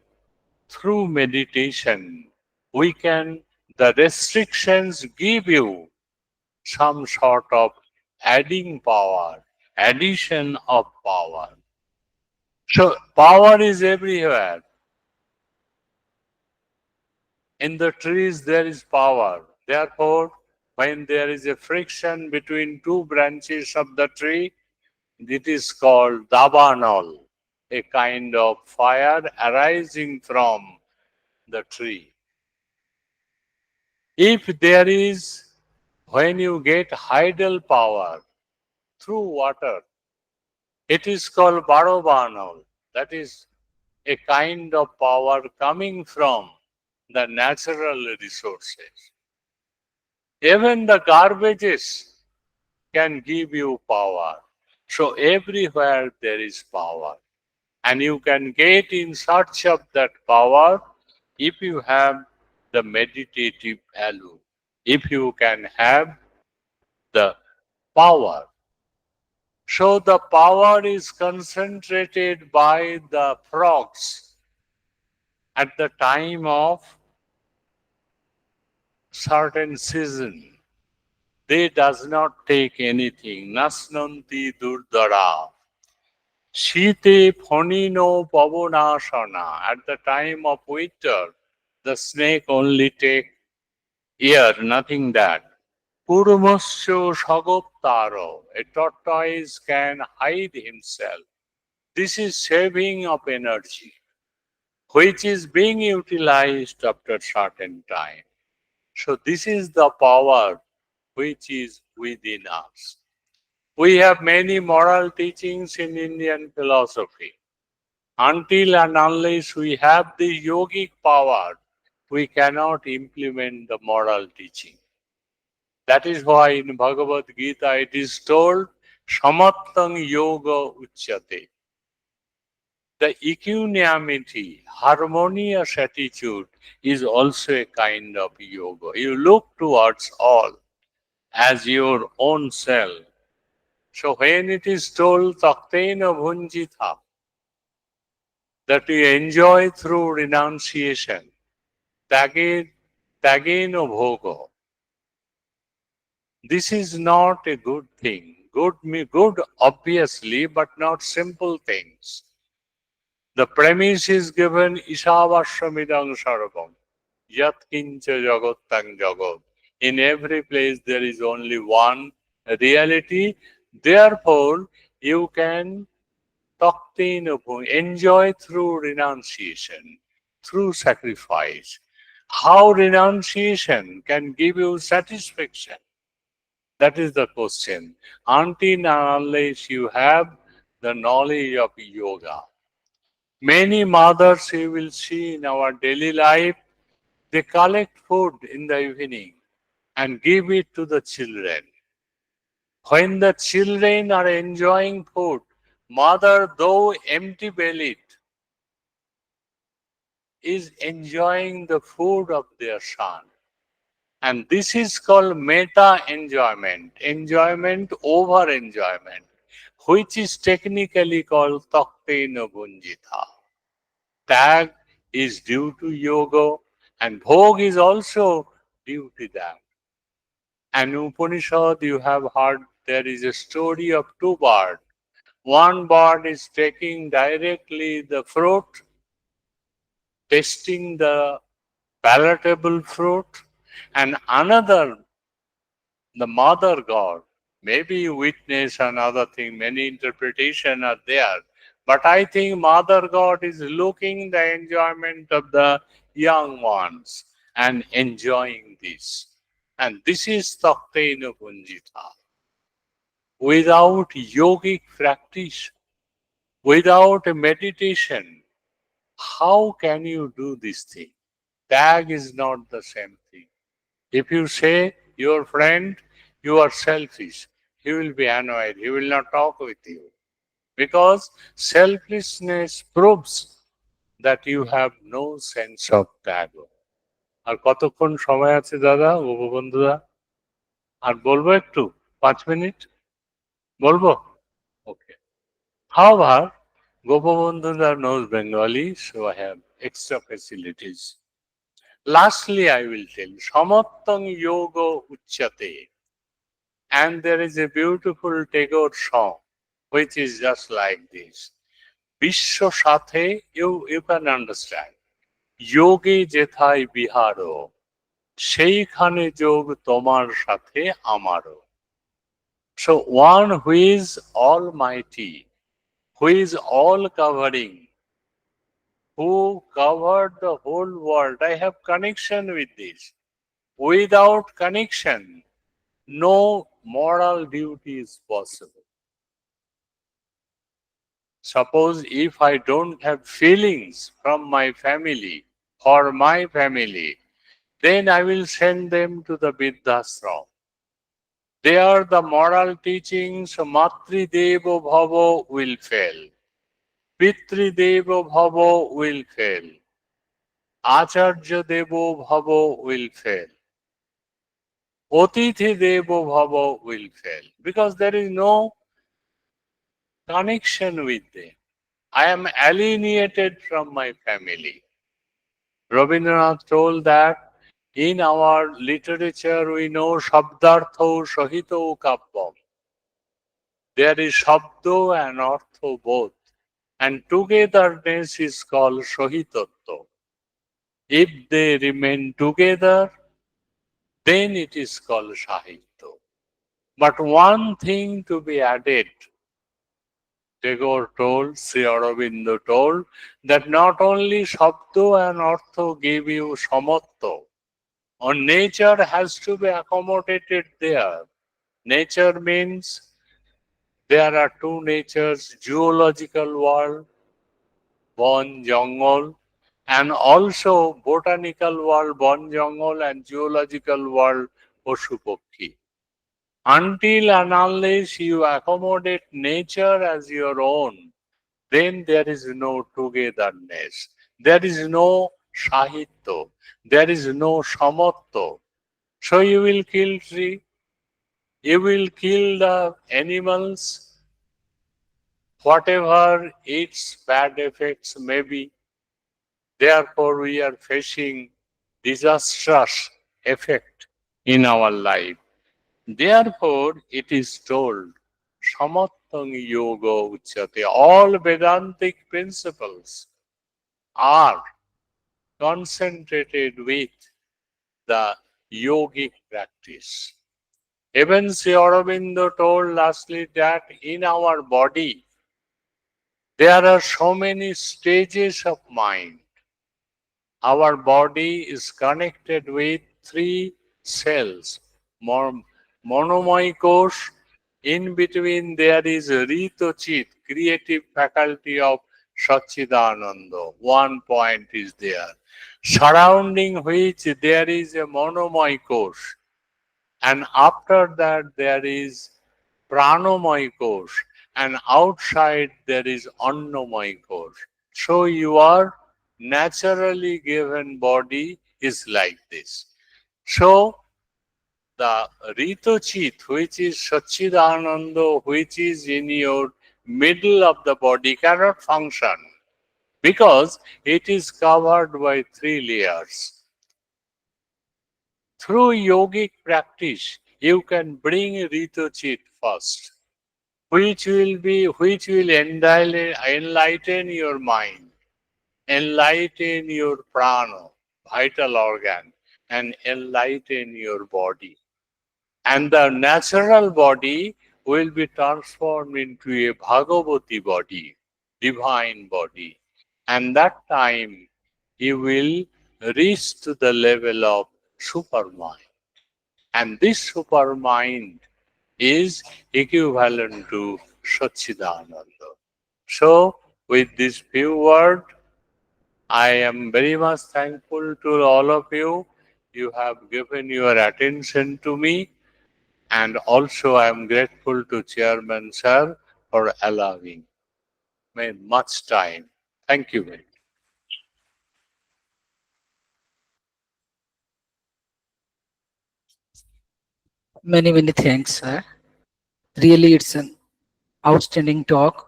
through meditation, we can, the restrictions give you some sort of adding power, addition of power. So power is everywhere. In the trees there is power. Therefore, when there is a friction between two branches of the tree, it is called dabanal, a kind of fire arising from the tree. If there is, when you get tidal power through water, it is called barobanal. That is a kind of power coming from the natural resources. Even the garbages can give you power. So everywhere there is power. And you can get in search of that power if you have the meditative value, if you can have the power. So the power is concentrated by the frogs at the time of certain season. They does not take anything. Nasnanti durdara. Shite phonino pavonasana. At the time of winter, the snake only take air, nothing that. Purmasyo sagoptaro. A tortoise can hide himself. This is saving of energy, which is being utilized after certain time. So this is the power which is within us. We have many moral teachings in Indian philosophy. Until and unless we have the yogic power, we cannot implement the moral teaching. That is why in Bhagavad Gita it is told, Samattang Yoga Uchyate. The equanimity, harmonious attitude is also a kind of yoga. You look towards all as your own self. So when it is told Taktena Bhunjita, that you enjoy through renunciation, Tageno Bhogo, this is not a good thing. Good obviously, but not simple things. The premise is given Ishavashamidang Sarvam. Yat kincha jagottang jagot. In every place there is only one reality. Therefore, you can enjoy through renunciation, through sacrifice. How renunciation can give you satisfaction? That is the question. Until and unless you have the knowledge of yoga. Many mothers you will see in our daily life, they collect food in the evening and give it to the children. When the children are enjoying food, mother, though empty-bellied, is enjoying the food of their son. And this is called meta enjoyment, enjoyment over enjoyment, which is technically called taktena bunjita. Tag is due to yoga and bhog is also due to that. And Upanishad, you have heard there is a story of two birds. One bird is taking directly the fruit, tasting the palatable fruit, and another, the mother god, Maybe witness and other thing, many interpretation are there. But I think Mother God is looking the enjoyment of the young ones and enjoying this. And this is Takteina Punjita. Without yogic practice, without meditation, how can you do this thing? Tag is not the same thing. If you say your friend, you are selfish, he will be annoyed, he will not talk with you. Because selfishness proves that you have no sense of tag. আর কতক্ষণ সময় আছে দাদা বন্ধুরা? আর বলবো একটু 5 minute বলবো? Okay. However, Gopabandhuda knows Bengali, so I have extra facilities. Lastly, I will tell Samattang Yoga Uchyate. And there is a beautiful Tagore song which is just like this. Vishwa Sathe, you can understand. Yogi Jethai Biharo. সেইখানে যোগ তোমার সাথে আমারও. So one who is almighty, who is all covering, who covered the whole world. I have connection with this. Without connection, no moral duty is possible. Suppose if I don't have feelings from my family, for my family, then I will send them to the Vidyashram. There the moral teachings, Matrideva Bhava will fail. Pitrideva Bhava will fail. Acharya Devo Bhava will fail. Otithi Devo Bhava will fail. Because there is no connection with them. I am alienated from my family. Rabindranath told that in our literature we know Shabdartho Sahito Kabbam. There is Shabdo and Artho both. And togetherness is called Sahitotto. If they remain together, then it is called Sahitya. But one thing to be added, Tagore told, Sri Aurobindo told, that not only Shabdo and Artho give you Samatto, or nature has to be accommodated there. Nature means there are two natures, zoological world, বন জঙ্গল, and also botanical world, বন জঙ্গল, and geological world, পশু পক্ষী. Until and unless you accommodate nature as your own, then there is no togetherness. There is no sahitya. There is no samatya. So you will kill tree, you will kill the animals, whatever its bad effects may be. Therefore, we are facing disastrous effect in our life. Therefore, it is told, Samattang Yoga Uchyate. All Vedantic principles are concentrated with the yogic practice. Even Sri Aurobindo told lastly that in our body, there are so many stages of mind. Our body is connected with 3 cells. Monomoy kosh, in between there is Ritochit, creative faculty of Satchidananda. One point is there. Surrounding which there is a monomoy kosh. And after that there is Pranomoy kosh. And outside there is Annamoy kosh. So your naturally given body is like this. So the Ritochit, which is Satchidananda, which is in your middle of the body, cannot function because it is covered by 3 layers. Through yogic practice, you can bring Ritochit first, which will enlighten your mind, enlighten your prana, vital organ, and enlighten your body. and the natural body will be transformed into a Bhagavati body, divine body. And that time he will reach to the level of supermind. And this supermind is equivalent to Satchidananda. So, with these few words, I am very much thankful to all of you. You have given your attention to me, and also I am grateful to Chairman Sir for allowing me much time. Thank you very much. Many, many thanks, sir. Really, it's an outstanding talk.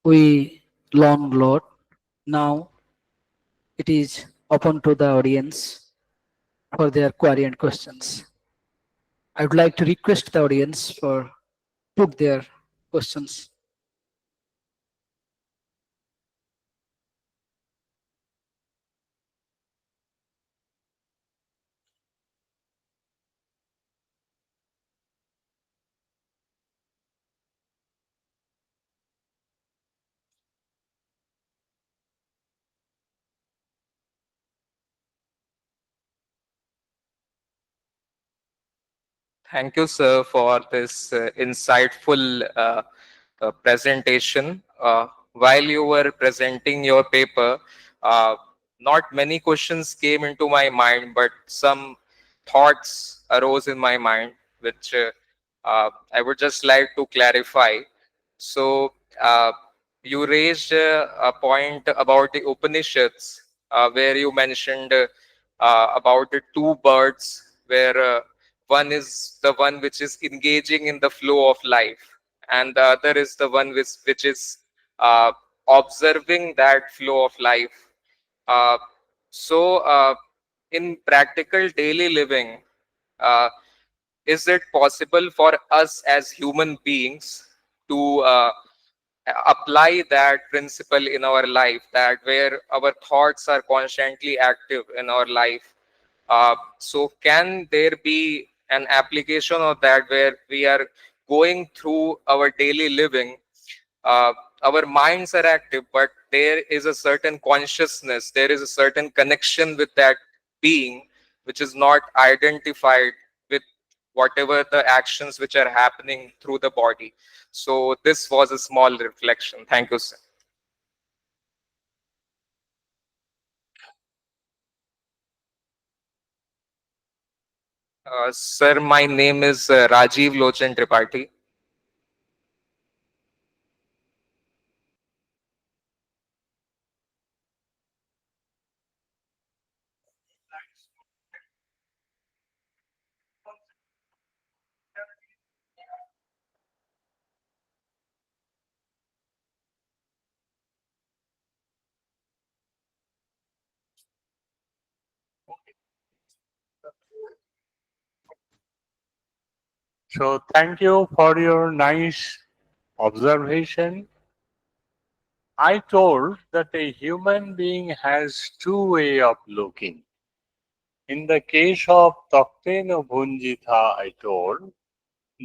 We learned a lot. Now it is open to the audience for their query and questions. I would like to request the audience for put their questions. Thank you, sir, for this insightful presentation. While you were presenting your paper, uh, not many questions came into my mind, but some thoughts arose in my mind, which I would just like to clarify. So, you raised a point about the Upanishads, where you mentioned about the two birds, where one is the one which is engaging in the flow of life, and the other is the one which is observing that flow of life. Uh, so, in practical daily living, uh, is it possible for us as human beings to apply that principle in our life, that where our thoughts are constantly active in our life? So can there be an application of that where we are going through our daily living, uh, our minds are active, but there is a certain consciousness, there is a certain connection with that being which is not identified with whatever the actions which are happening through the body. So this was a small reflection. Thank you, sir. Sir, my name is Rajiv Lochan Tripathi. So, thank you for your nice observation. I told that a human being has two ways of looking. In the case of Taktena Bhunjitha, I told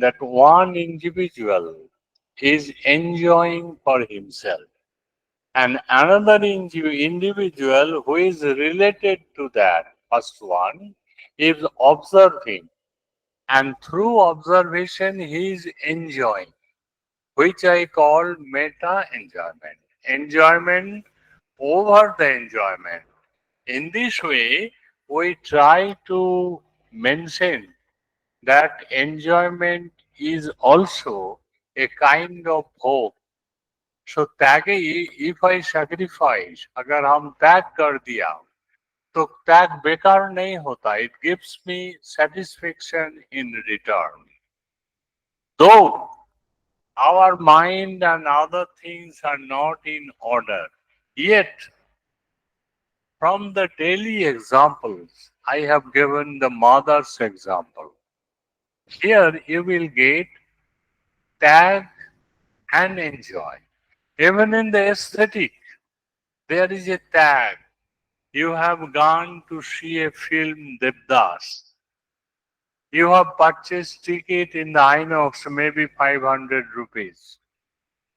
that one individual is enjoying for himself, and another individual who is related to that first one is observing, and through observation he is enjoying, which I call meta enjoyment. Enjoyment over the enjoyment. In this way, we try to mention that enjoyment is also a kind of hope. So त्याग, if I sacrifice, अगर हम त्याग कर दिया तो त्याग बेकार नहीं होता. It gives me satisfaction in return. Though our mind and other things are not in order, yet from the daily examples, I have given the mother's example. Here you will get tag and enjoy. Even in the aesthetic, there is a tag. You have gone to see a film Devdas. You have purchased ticket in the Inox, maybe 500 rupees.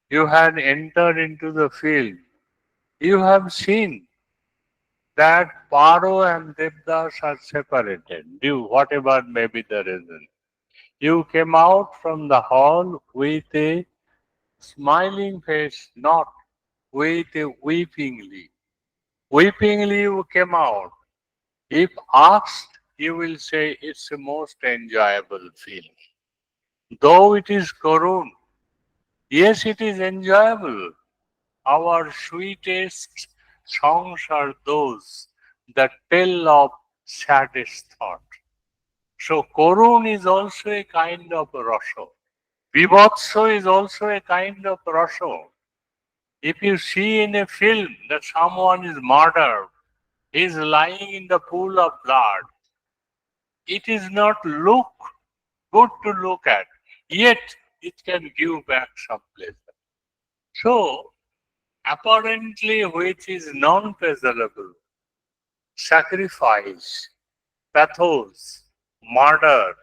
You had entered into the field. You have seen that Paro and Devdas are separated, due whatever may be the reason. You came out from the hall with a smiling face, not with a weepingly. Weepingly you came out. If asked, you will say it's the most enjoyable feeling. Though it is Karun, yes, it is enjoyable. Our sweetest songs are those that tell of saddest thought. So Korun is also a kind of Rasho. Vibhatso is also a kind of Rasho. If you see in a film that someone is murdered, he is lying in the pool of blood, it is not look good to look at, yet it can give back some pleasure. So, apparently, which is non-pleasurable, sacrifice, pathos, murder,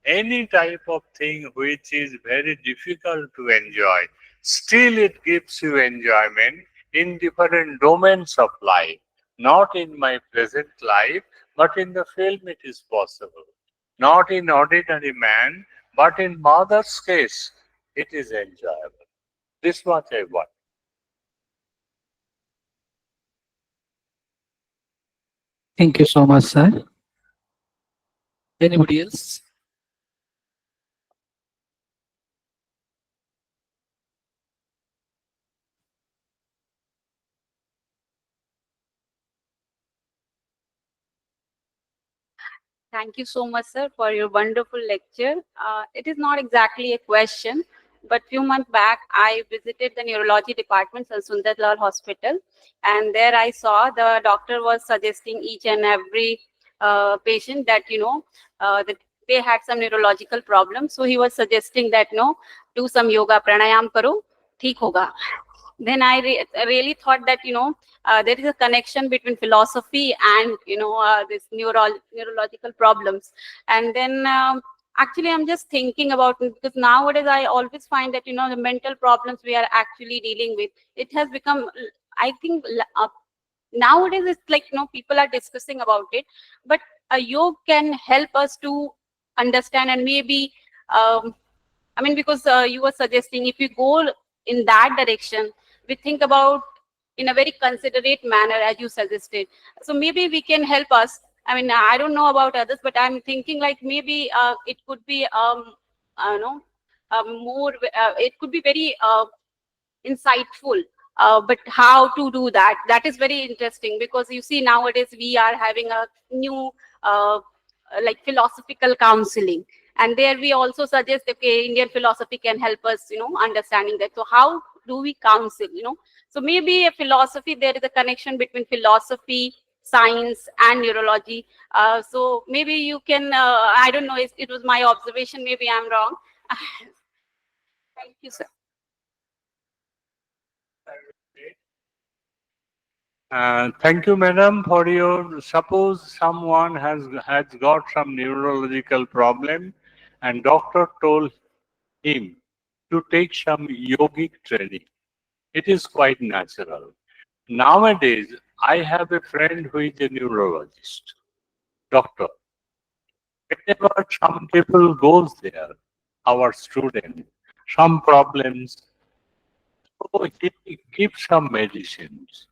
any type of thing which is very difficult to enjoy, still it gives you enjoyment in different domains of life. Not in my present life, but in the film it is possible. Not in ordinary man, but in mother's case, it is enjoyable. This much I want. Thank you so much, sir. Anybody else? Thank you so much, sir, for your wonderful lecture. It is not exactly a question, but few months back, I visited the neurology department at Sundarlal Hospital, and there I saw the doctor was suggesting each and every patient that, that they had some neurological problems. So he was suggesting that, do some yoga, pranayam karo, theek hoga. Then I really thought that, there is a connection between philosophy and, this neurological problems. And then actually I'm just thinking about it, because nowadays I always find that, the mental problems we are actually dealing with, it has become, I think, nowadays it's like, people are discussing about it, but a yoga can help us to understand. And maybe I mean, because you were suggesting if we go in that direction, we think about in a very considerate manner, as you suggested. So maybe we can help us. I mean, I don't know about others, but I'm thinking like maybe it could be, I don't know, more. It could be very insightful. But how to do that? That is very interesting, because you see nowadays we are having a new like philosophical counseling, and there we also suggest, okay, Indian philosophy can help us, understanding that. So how do we counsel? So maybe a philosophy, there is a connection between philosophy, science, and neurology. So maybe you can. I don't know. It was my observation. Maybe I'm wrong. Thank you, sir. Thank you, madam, for your. Suppose someone has got some neurological problem, and doctor told him to take some yogic training. It is quite natural. Nowadays, I have a friend who is a neurologist, doctor. Whenever some people goes there, our student, some problems, so he gives some medicines.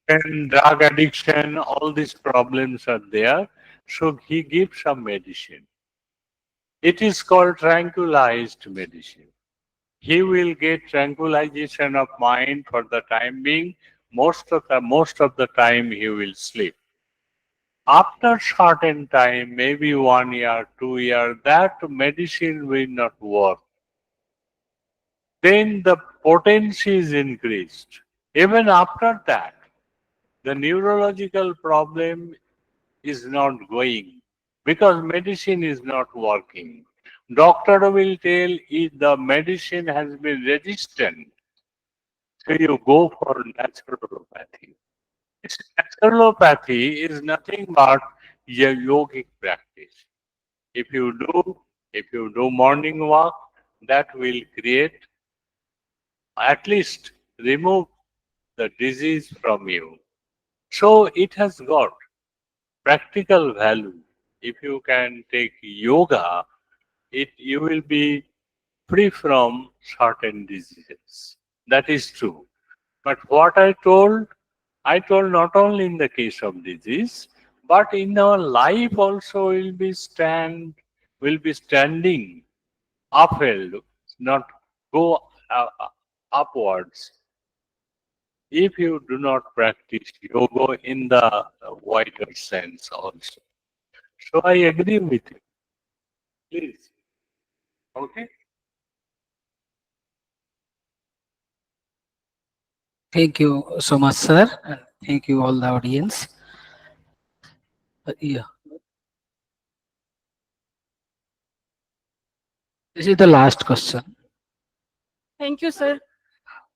And drug addiction, all these problems are there. So he gives some medicine. It is called tranquilized medicine. He will get tranquilization of mind for the time being. Most of the time he will sleep. After certain time, maybe 1 year, 2 years, that medicine will not work. Then the potency is increased. Even after that, the neurological problem is not going because medicine is not working. Doctor will tell if the medicine has been resistant, so you go for naturopathy. This naturopathy is nothing but yogic practice. If you do morning walk, that will create, at least remove the disease from you. So it has got practical value. If you can take yoga, you will be free from certain diseases. That is true. But what I told not only in the case of disease, but in our life also will be standing uphill, not go upwards. If you do not practice yoga in the wider sense also. So I agree with you. Please. Okay. Thank you so much, sir, and thank you all the audience. Yeah, this is the last question. Thank you sir.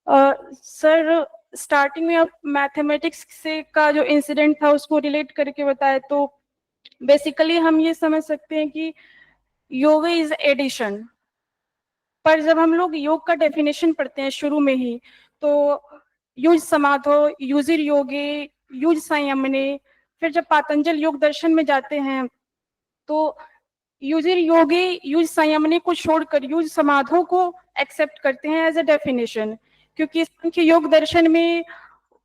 Sir, starting में आप mathematics से का जो incident था उसको relate करके बताए, तो बेसिकली हम ये समझ सकते हैं कि योग इज एडिशन। पर जब हम लोग योग का डेफिनेशन पढ़ते हैं शुरू में ही, तो युज समाधो, युजिर योगे, युज संयमने, फिर जब पातंजल योग दर्शन में जाते हैं तो युजिर योगे, युज संयमने को छोड़कर युज समाधो को एक्सेप्ट करते हैं एज ए डेफिनेशन, क्योंकि सांख्य योग दर्शन में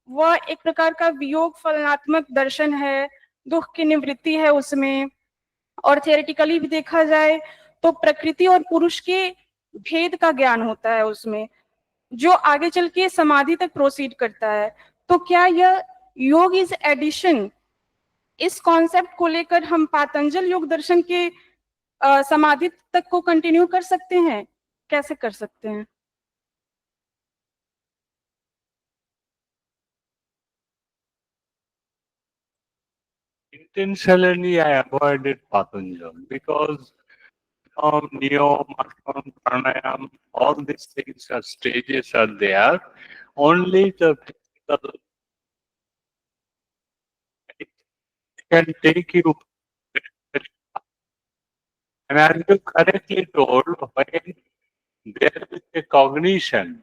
वह एक प्रकार का वियोग फलनात्मक दर्शन है, दुख की निवृत्ति है उसमें। और थियोरेटिकली भी देखा जाए तो प्रकृति और पुरुष के भेद का ज्ञान होता है उसमें, जो आगे चल के समाधि तक प्रोसीड करता है। तो क्या यह योग इज एडिशन, इस कॉन्सेप्ट को लेकर हम पातंजल योग दर्शन के समाधि तक को कंटिन्यू कर सकते हैं? कैसे कर सकते हैं? Intentionally, I avoided Patanjali because neo, Markan, pranayam, all these things are stages are there. Only the physical can take you. And as you correctly told, when there is a cognition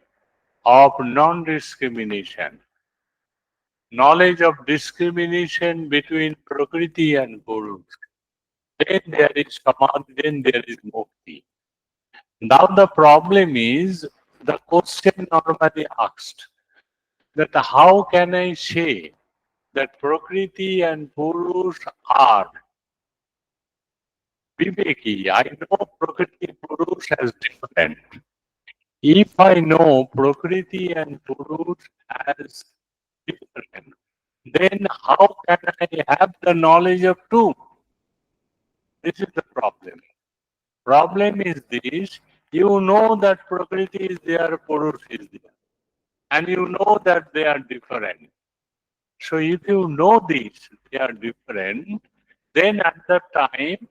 of non-discrimination, knowledge of discrimination between Prakriti and Purus, then there is Samadhi, then there is Mukti. Now the problem is the question normally asked that how can I say that Prakriti and Purus are Viveki? I know Prakriti Purus as different. If I know Prakriti and Purus as different, then how can I have the knowledge of two? This is the problem. Problem is this, you know that Prakriti is there, Purus is there. And you know that they are different. So if you know this, they are different, then at that time,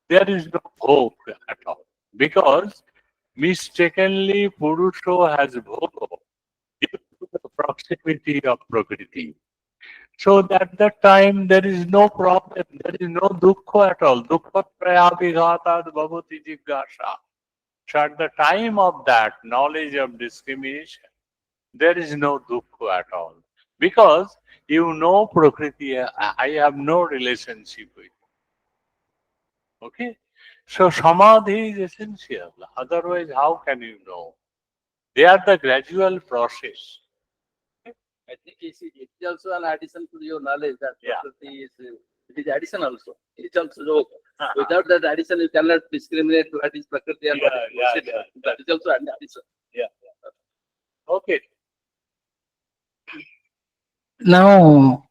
there is no hope at all. Because mistakenly Purusho has bhogo due to the proximity of Prakriti. So at that time, there is no problem, there is no dukkha at all. Dukkha prayabhighata bhavati jigyasa. So at the time of that knowledge of discrimination, there is no dukkha at all. Because you know Prakriti, I have no relationship with it. Okay? So Samadhi is essential. Otherwise, how can you know? They are the gradual process. I think it is also an addition to your knowledge that Prakriti is, it is addition also. It is also joke. Without that addition, you cannot discriminate what is Prakriti and what is Prakriti. That is also an addition. Yeah. Okay. Now,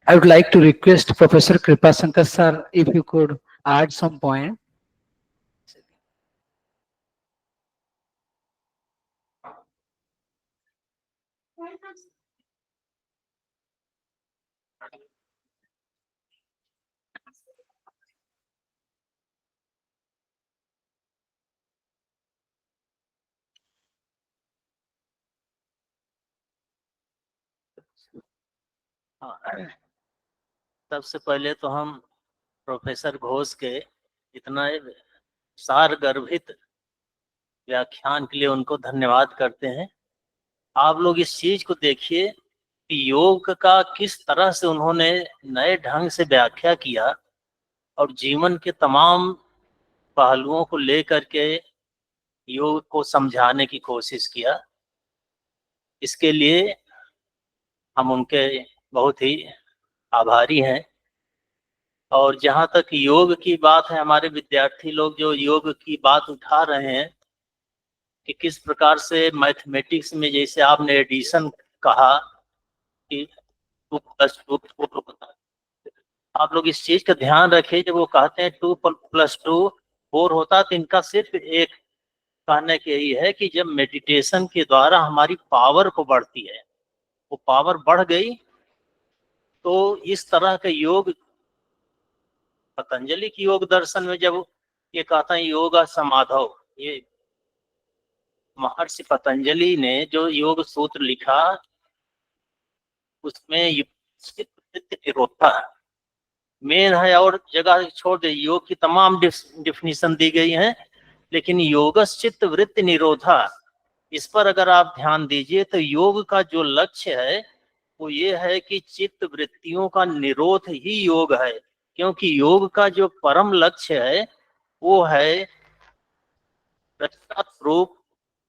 I would like to request Professor Kripasankar sir, if you could add some point. सबसे पहले तो हम professor Ghosh के इतना सारगर्भित व्याख्यान के लिए उनको धन्यवाद करते हैं। आप लोग इस चीज को देखिए कि योग का किस तरह से उन्होंने नए ढंग से व्याख्या किया और जीवन के तमाम पहलुओं को लेकर के योग को समझाने की कोशिश किया। इसके लिए हम उनके बहुत ही आभारी हैं। और जहाँ तक योग की बात है, हमारे विद्यार्थी लोग जो योग की बात उठा रहे हैं कि किस प्रकार से मैथमेटिक्स में जैसे आपने एडिशन कहा कि 2+2 होता है, आप लोग इस चीज का ध्यान रखें। जब वो कहते हैं 2+2 4 होता है, तो इनका सिर्फ एक कहने के यही है कि जब मेडिटेशन के द्वारा हमारी पावर को बढ़ती है, वो पावर बढ़ गई तो इस तरह का योग पतंजलि की योग दर्शन में जब ये कहता है योगा समाधव, ये महर्षि पतंजलि ने जो योग सूत्र लिखा उसमें निरोधा मेन है, और जगह छोड़ दे योग की तमाम डिफिनीशन दी गई है, लेकिन योगस चित्त वृत्ति निरोधा, इस पर अगर आप ध्यान दीजिए तो योग का जो लक्ष्य है वो ये है कि चित्त वृत्तियों का निरोध ही योग है। क्योंकि योग का जो परम लक्ष्य है वो है स्वरूप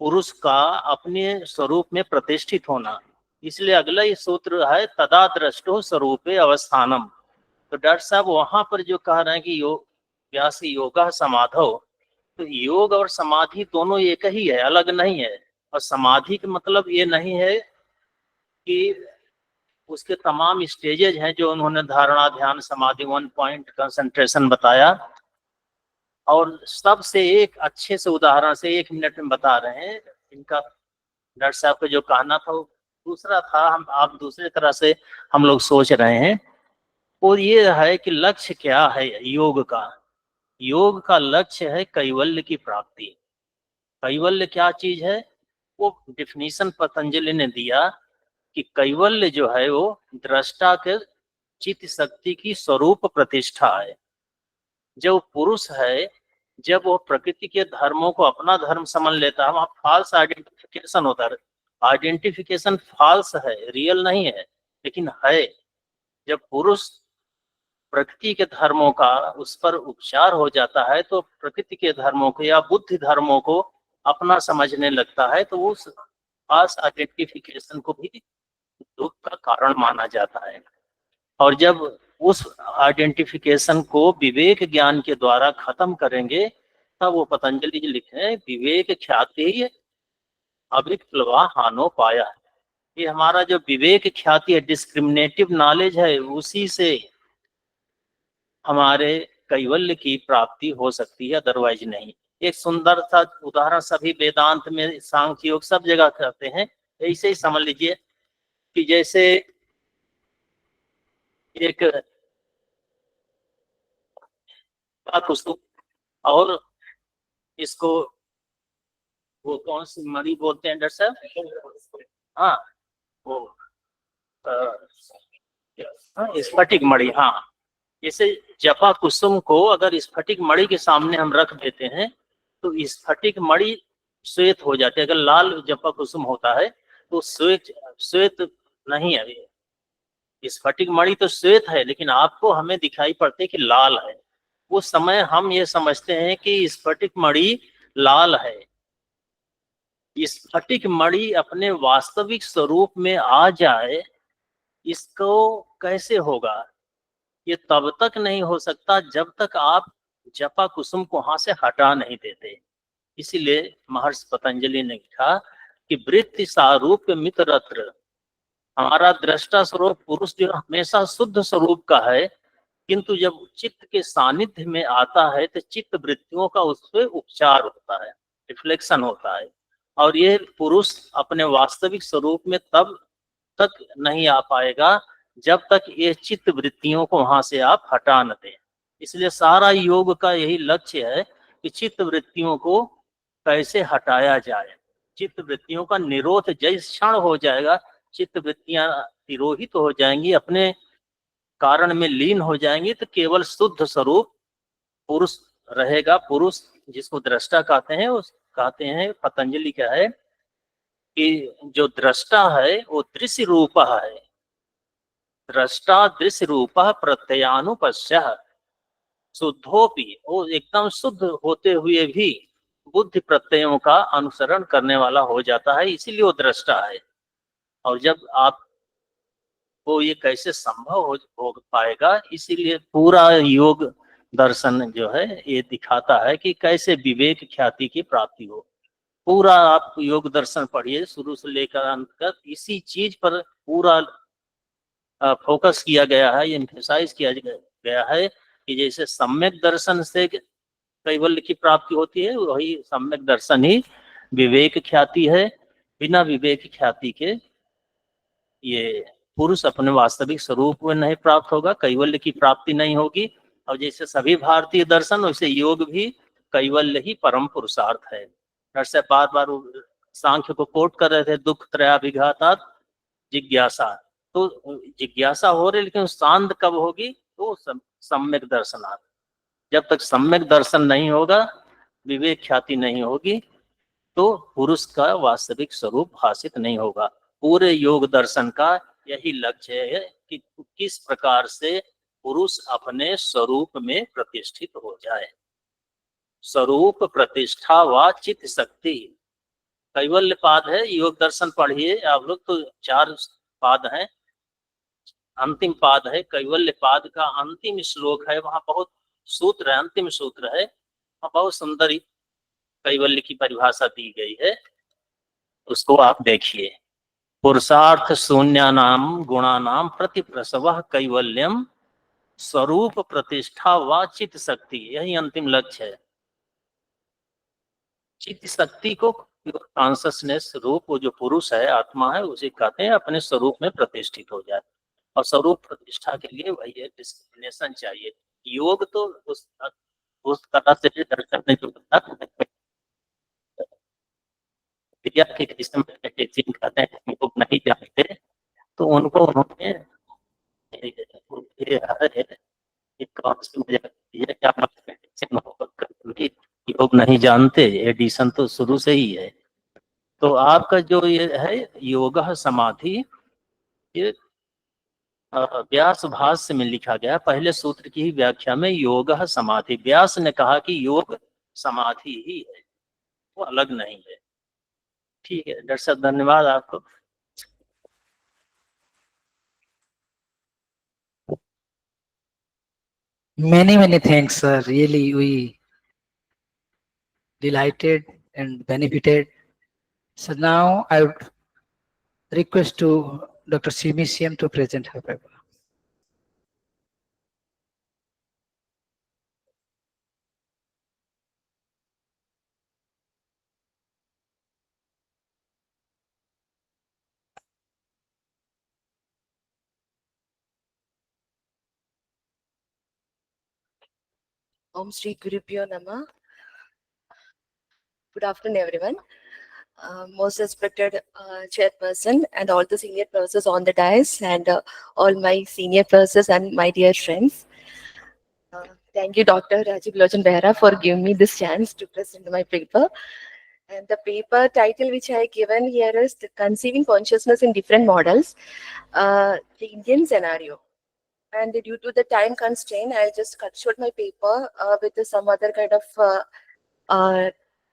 पुरुष का अपने स्वरूप में प्रतिष्ठित होना। इसलिए अगला ही सूत्र है तदा दृष्टो स्वरूपे अवस्थानम। तो डॉक्टर साहब वहां पर जो कह रहे हैं कि योग व्यास योगा समाधो, तो योग और समाधि दोनों एक ही है, अलग नहीं है। और समाधि का मतलब ये नहीं है कि उसके तमाम स्टेजेज हैं जो उन्होंने धारणा ध्यान समाधि 1 पॉइंट कंसंट्रेशन बताया, और सबसे एक अच्छे से उदाहरण से 1 मिनट में बता रहे हैं। इनका डॉक्टर साहब का जो कहना था वो दूसरा था, हम आप दूसरे तरह से हम लोग सोच रहे हैं। और ये है कि लक्ष्य क्या है योग का। योग का लक्ष्य है कैवल्य की प्राप्ति। कैवल्य क्या चीज है, वो डिफिनीशन पतंजलि ने दिया कि कैवल्य जो है वो दृष्टा के चित्त शक्ति की स्वरूप प्रतिष्ठा है। जो पुरुष है जब वो प्रकृति के धर्मों को अपना धर्म समझ लेता है, वहाँ फॉल्स आइडेंटिफिकेशन होता है। आइडेंटिफिकेशन फॉल्स है, रियल नहीं है, लेकिन है। जब पुरुष प्रकृति के धर्मों का उस पर उपचार हो जाता है तो प्रकृति के धर्मों को या बुद्धि धर्मों को अपना समझने लगता है, तो उस फॉल्स आइडेंटिफिकेशन को भी दुख का कारण माना जाता है। और जब उस आइडेंटिफिकेशन को विवेक ज्ञान के द्वारा खत्म करेंगे तब वो पतंजलि जी लिखे हैं विवेक ख्याति अभिप्लवा हानो पाया। ये हमारा जो विवेक ख्याति है, डिस्क्रिमिनेटिव नॉलेज है, उसी से हमारे कैवल्य की प्राप्ति हो सकती है, अदरवाइज नहीं। एक सुंदर सा उदाहरण सभी वेदांत में सांख्य योग सब जगह करते हैं, ऐसे ही समझ लीजिए कि जैसे एक बात उसको, और इसको वो कौन सी मणि बोलते हैं डॉक्टर साहब? हाँ, वो स्फटिक मणि। हाँ, जैसे जपा कुसुम को अगर स्फटिक मणि के सामने हम रख देते हैं तो स्फटिक मणि श्वेत हो जाते हैं। अगर लाल जपा कुसुम होता है तो श्वेत श्वेत नहीं है। स्फटिक मणि तो श्वेत है, लेकिन आपको हमें दिखाई पड़ते है कि लाल है। उस समय हम ये समझते हैं कि स्फटिक मणि लाल है। स्फटिक मणि अपने वास्तविक स्वरूप में आ जाए, इसको कैसे होगा? ये तब तक नहीं हो सकता जब तक आप जपा कुसुम को वहां से हटा नहीं देते। इसीलिए महर्षि पतंजलि ने लिखा कि वृत्ति सारूप मित्रत्र, हमारा दृष्टा स्वरूप पुरुष जो हमेशा शुद्ध स्वरूप का है, किंतु जब चित्त के सानिध्य में आता है तो चित्त वृत्तियों का उस पर उपचार होता है, रिफ्लेक्शन होता है। और ये पुरुष अपने वास्तविक स्वरूप में तब तक नहीं आ पाएगा जब तक ये चित्त वृत्तियों को वहां से आप हटा न दें। इसलिए सारा योग का यही लक्ष्य है कि चित्त वृत्तियों को कैसे हटाया जाए। चित्त वृत्तियों का निरोध जिस क्षण हो जाएगा, चित्त वृत्तियां तिरोहित हो जाएंगी, अपने कारण में लीन हो जाएंगे तो केवल शुद्ध स्वरूप पुरुष रहेगा। पुरुष जिसको दृष्टा कहते हैं, उस कहते हैं पतंजलि क्या है कि जो दृष्टा है वो दृश्य रूप है। दृष्टा दृश्य रूप प्रत्ययानुपश्य शुद्धोपि, वो एकदम शुद्ध होते हुए भी बुद्धि प्रत्ययों का अनुसरण करने वाला हो जाता है, इसीलिए वो दृष्टा है। और जब आप वो ये कैसे संभव हो पाएगा, इसीलिए पूरा योग दर्शन जो है ये दिखाता है कि कैसे विवेक ख्याति की प्राप्ति हो। पूरा आप योग दर्शन पढ़िए शुरू से लेकर अंत तक, इसी चीज पर पूरा फोकस किया गया है, एम्फेसाइज किया गया है कि जैसे सम्यक दर्शन से कैवल्य की प्राप्ति होती है, वही सम्यक दर्शन ही विवेक ख्याति है। बिना विवेक ख्याति के ये पुरुष अपने वास्तविक स्वरूप में नहीं प्राप्त होगा, कैवल्य की प्राप्ति नहीं होगी। और जैसे सभी भारतीय दर्शन, वैसे योग भी कैवल्य ही परम पुरुषार्थ है। जैसे बार बार सांख्य को कोट कर रहे थे, दुख त्रयाभिघातात् जिज्ञासा। तो जिज्ञासा हो रही, लेकिन शांत कब होगी? तो सम्यक दर्शनार्थ। जब तक सम्यक दर्शन नहीं होगा, विवेक ख्याति नहीं होगी, तो पुरुष का वास्तविक स्वरूप भाषित नहीं होगा। पूरे योग दर्शन का यही लक्ष्य है कि किस प्रकार से पुरुष अपने स्वरूप में प्रतिष्ठित हो जाए। स्वरूप प्रतिष्ठा व चित्त शक्ति कैवल्य पाद है। योग दर्शन पढ़िए आप लोग, तो 4 पाद हैं। अंतिम पाद है कैवल्य पाद का अंतिम श्लोक है, वहां बहुत सूत्र है, अंतिम सूत्र है, वहां बहुत सुंदर कैवल्य की परिभाषा दी गई है, उसको आप देखिए। पुरुषार्थ शून्यानाम गुणानाम प्रतिप्रसव कैवल्यम स्वरूप प्रतिष्ठा व चित्त शक्ति, यही अंतिम लक्ष्य है। चित्त शक्ति को कॉन्शसनेस रूप, वो जो पुरुष है, आत्मा है, उसे कहते हैं अपने स्वरूप में प्रतिष्ठित हो जाए। और स्वरूप प्रतिष्ठा के लिए वही है, डिस्क्रिमिनेशन चाहिए। योग तो उस तरह से दर्शन में जो क्रिया के जिसमें मेडिटेशन करते हैं, लोग नहीं जानते, तो उनको उन्होंने लोग नहीं जानते, एडिशन तो शुरू से ही है। तो आपका जो ये है योग समाधि, ये व्यास भाष्य में लिखा गया, पहले सूत्र की व्याख्या में योग समाधि, व्यास ने कहा कि योग समाधि ही है, वो अलग नहीं है। ठीक है डॉक्टर साहब, धन्यवाद आपको। Many thanks, sir. Really, we delighted and benefited. So now I would request to Dr. Simi CM to present her paper. Om Shri Gurubhyo Namah. Good afternoon, everyone. Most respected chairperson and all the senior professors on the dais, and all my senior professors and my dear friends. Thank you, Dr. Rajiv Lochan Behra, for giving me this chance to present my paper. And the paper title which I given here is the Conceiving Consciousness in Different Models, the Indian Scenario. And due to the time constraint, I'll just cut short my paper with some other kind of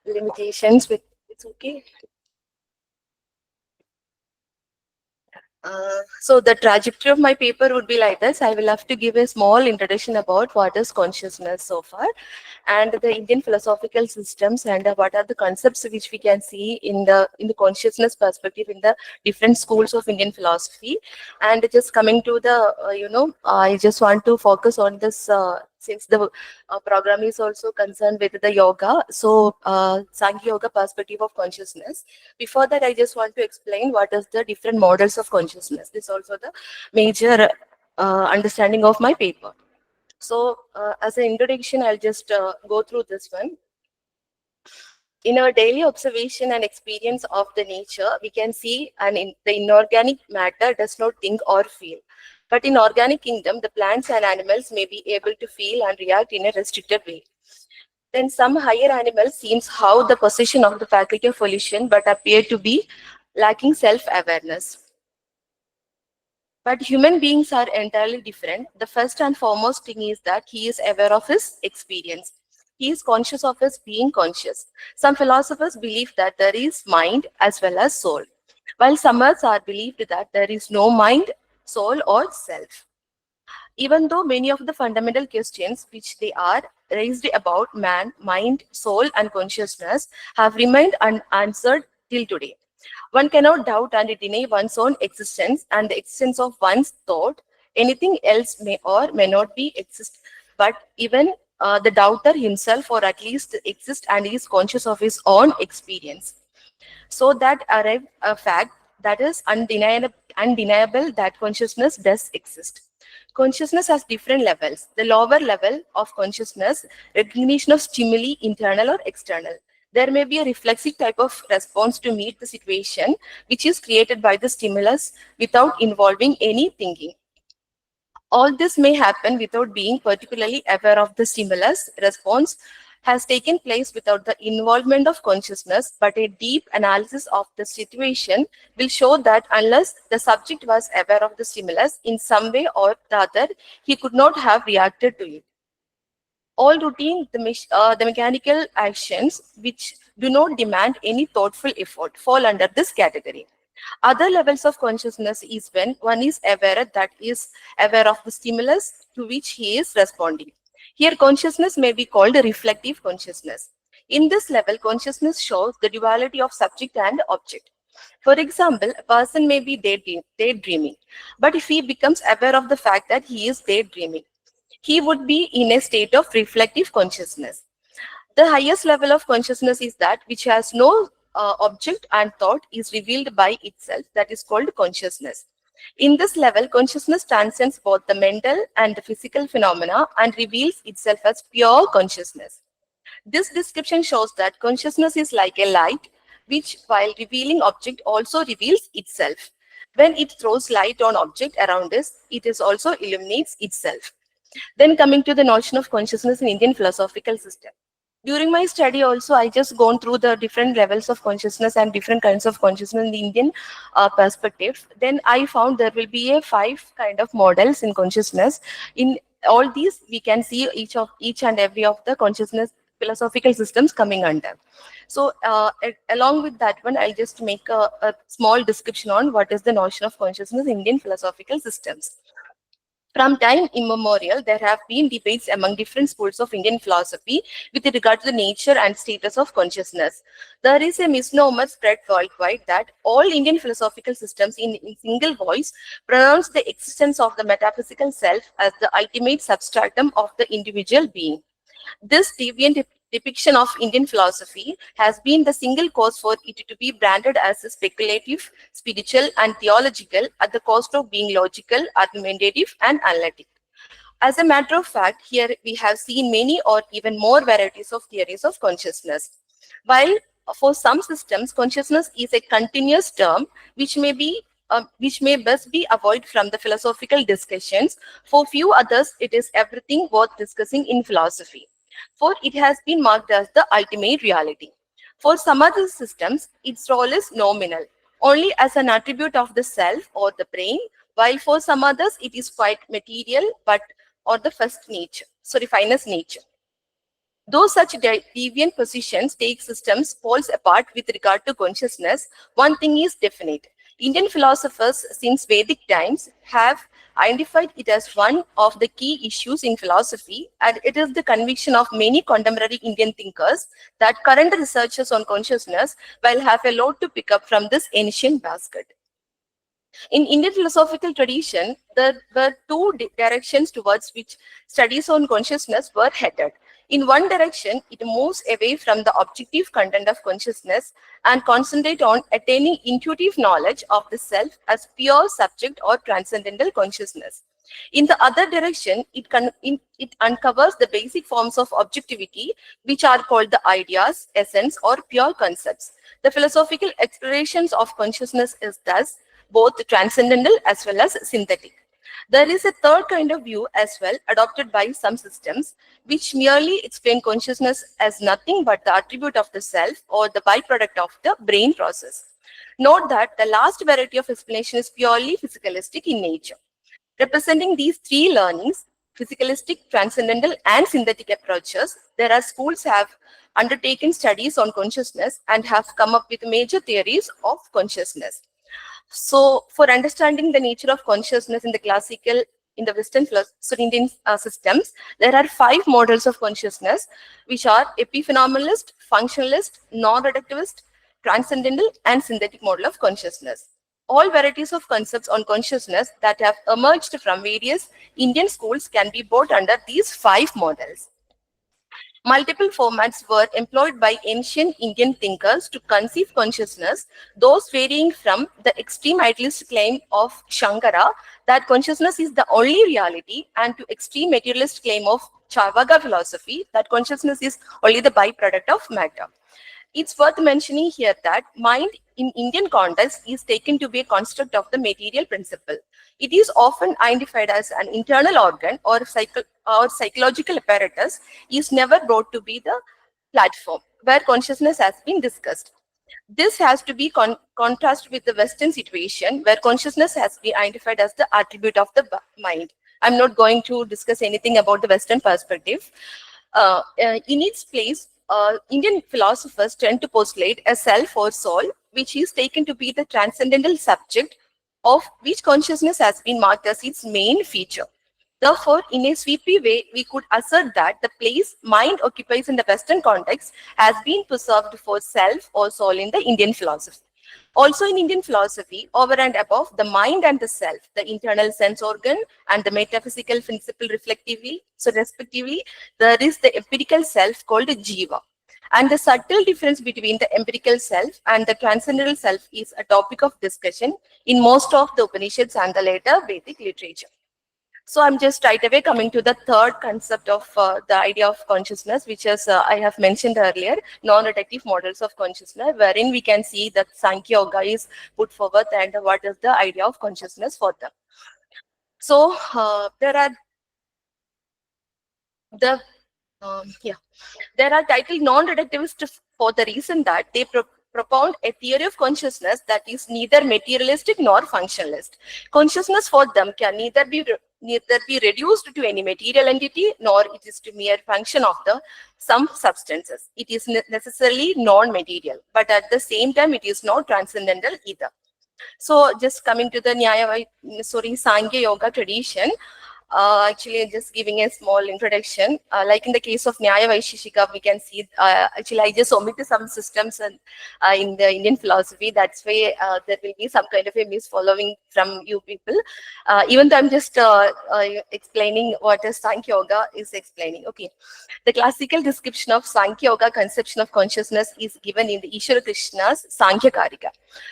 limitations. It's okay. So the trajectory of my paper would be like this. I will have to give a small introduction about what is consciousness so far, and the Indian philosophical systems, and what are the concepts which we can see in the consciousness perspective in the different schools of Indian philosophy. And just coming to the I just want to focus on this since the program is also concerned with the yoga, so Sankhya Yoga perspective of consciousness. Before that, I just want to explain what is the different models of consciousness. This is also the major understanding of my paper. So as an introduction, I'll just go through this one. In our daily observation and experience of the nature, we can see the inorganic matter does not think or feel. But in organic kingdom, the plants and animals may be able to feel and react in a restricted way. Then some higher animals seems how the possession of the faculty of volition but appear to be lacking self-awareness. But human beings are entirely different. The first and foremost thing is that he is aware of his experience. He is conscious of his being conscious. Some philosophers believe that there is mind as well as soul, while some others are believed that there is no mind, soul, or self. Even though many of the fundamental questions which they are raised about man, mind, soul, and consciousness have remained unanswered till today. One cannot doubt and deny one's own existence and the existence of one's thought. Anything else may or may not be exist, but even the doubter himself, or at least exists and is conscious of his own experience. So that arrive a fact that is undeniable that consciousness does exist. Consciousness has different levels. The lower level of consciousness, recognition of stimuli, internal or external. There may be a reflexive type of response to meet the situation, which is created by the stimulus without involving any thinking. All this may happen without being particularly aware of the stimulus. Response has taken place without the involvement of consciousness, but a deep analysis of the situation will show that unless the subject was aware of the stimulus in some way or the other, he could not have reacted to it. All routine, the mechanical actions which do not demand any thoughtful effort fall under this category. Other levels of consciousness is when one is aware of the stimulus to which he is responding. Here, consciousness may be called reflective consciousness. In this level, consciousness shows the duality of subject and object. For example, a person may be daydreaming, but if he becomes aware of the fact that he is daydreaming, he would be in a state of reflective consciousness. The highest level of consciousness is that which has no object and thought is revealed by itself, that is called consciousness. In this level, consciousness transcends both the mental and the physical phenomena and reveals itself as pure consciousness. This description shows that consciousness is like a light, which while revealing object also reveals itself. When it throws light on object around us, it is also illuminates itself. Then coming to the notion of consciousness in Indian philosophical system. During my study also, I just gone through the different levels of consciousness and different kinds of consciousness in the Indian perspective. Then I found there will be a 5 kind of models in consciousness. In all these, we can see each and every of the consciousness philosophical systems coming under. So along with that one, I'll just make a small description on what is the notion of consciousness in Indian philosophical systems. From time immemorial, there have been debates among different schools of Indian philosophy with regard to the nature and status of consciousness. There is a misnomer spread worldwide that all Indian philosophical systems in single voice pronounce the existence of the metaphysical self as the ultimate substratum of the individual being. This deviant depiction of Indian philosophy has been the single cause for it to be branded as a speculative, spiritual, and theological at the cost of being logical, argumentative, and analytic. As a matter of fact, here we have seen many or even more varieties of theories of consciousness. While for some systems, consciousness is a continuous term which may best be avoided from the philosophical discussions. For few others, it is everything worth discussing in philosophy, for it has been marked as the ultimate reality. For some other systems, its role is nominal, only as an attribute of the self or the brain, while for some others it is quite material, or the finest nature. Though such deviant positions take systems poles apart with regard to consciousness, one thing is definite. Indian philosophers since Vedic times have identified it as one of the key issues in philosophy, and it is the conviction of many contemporary Indian thinkers that current researchers on consciousness will have a lot to pick up from this ancient basket. In Indian philosophical tradition, there were 2 directions towards which studies on consciousness were headed. In one direction, it moves away from the objective content of consciousness and concentrate on attaining intuitive knowledge of the self as pure subject or transcendental consciousness. In the other direction, it uncovers the basic forms of objectivity, which are called the ideas, essence, or pure concepts. The philosophical explorations of consciousness is thus both transcendental as well as synthetic. There is a third kind of view as well, adopted by some systems, which merely explain consciousness as nothing but the attribute of the self or the byproduct of the brain process. Note that the last variety of explanation is purely physicalistic in nature. Representing these three learnings, physicalistic, transcendental, and synthetic approaches, there are schools have undertaken studies on consciousness and have come up with major theories of consciousness. So, for understanding the nature of consciousness in the classical, in the Western Indian systems, there are 5 models of consciousness, which are epiphenomenalist, functionalist, non-reductivist, transcendental, and synthetic model of consciousness. All varieties of concepts on consciousness that have emerged from various Indian schools can be brought under these 5 models. Multiple formats were employed by ancient Indian thinkers to conceive consciousness, those varying from the extreme idealist claim of Shankara that consciousness is the only reality, and to extreme materialist claim of Charvaka philosophy that consciousness is only the byproduct of matter. It's worth mentioning here that mind in Indian context is taken to be a construct of the material principle. It is often identified as an internal organ or psychological apparatus, is never brought to be the platform where consciousness has been discussed. This has to be contrasted with the Western situation where consciousness has been identified as the attribute of the mind. I'm not going to discuss anything about the Western perspective. In its place, Indian philosophers tend to postulate a self or soul, which is taken to be the transcendental subject of which consciousness has been marked as its main feature. Therefore, in a sweepy way, we could assert that the place mind occupies in the Western context has been preserved for self or soul in the Indian philosophy. Also in Indian philosophy, over and above the mind and the self, the internal sense organ and the metaphysical principle respectively, there is the empirical self called Jiva. And the subtle difference between the empirical self and the transcendental self is a topic of discussion in most of the Upanishads and the later Vedic literature. So I'm just right away coming to the third concept of the idea of consciousness, which is I have mentioned earlier, non-reductive models of consciousness, wherein we can see that Sankhya Yoga is put forward and what is the idea of consciousness for them. So there are titled non-reductivist for the reason that they propound a theory of consciousness that is neither materialistic nor functionalist. Consciousness for them can neither be reduced to any material entity, nor it is to mere function of some substances. It is necessarily non-material, but at the same time, it is not transcendental either. So just coming to the Sankhya Yoga tradition, actually just giving a small introduction. Like in the case of Nyaya Vaisheshika, we can see, actually I just omitted some systems in the Indian philosophy. That's why there will be some kind of a misfollowing from you people. Even though I'm just explaining what is Sankhya Yoga is explaining. Okay. The classical description of Sankhya Yoga conception of consciousness is given in the Ishvara Krishna's Sankhya Karika.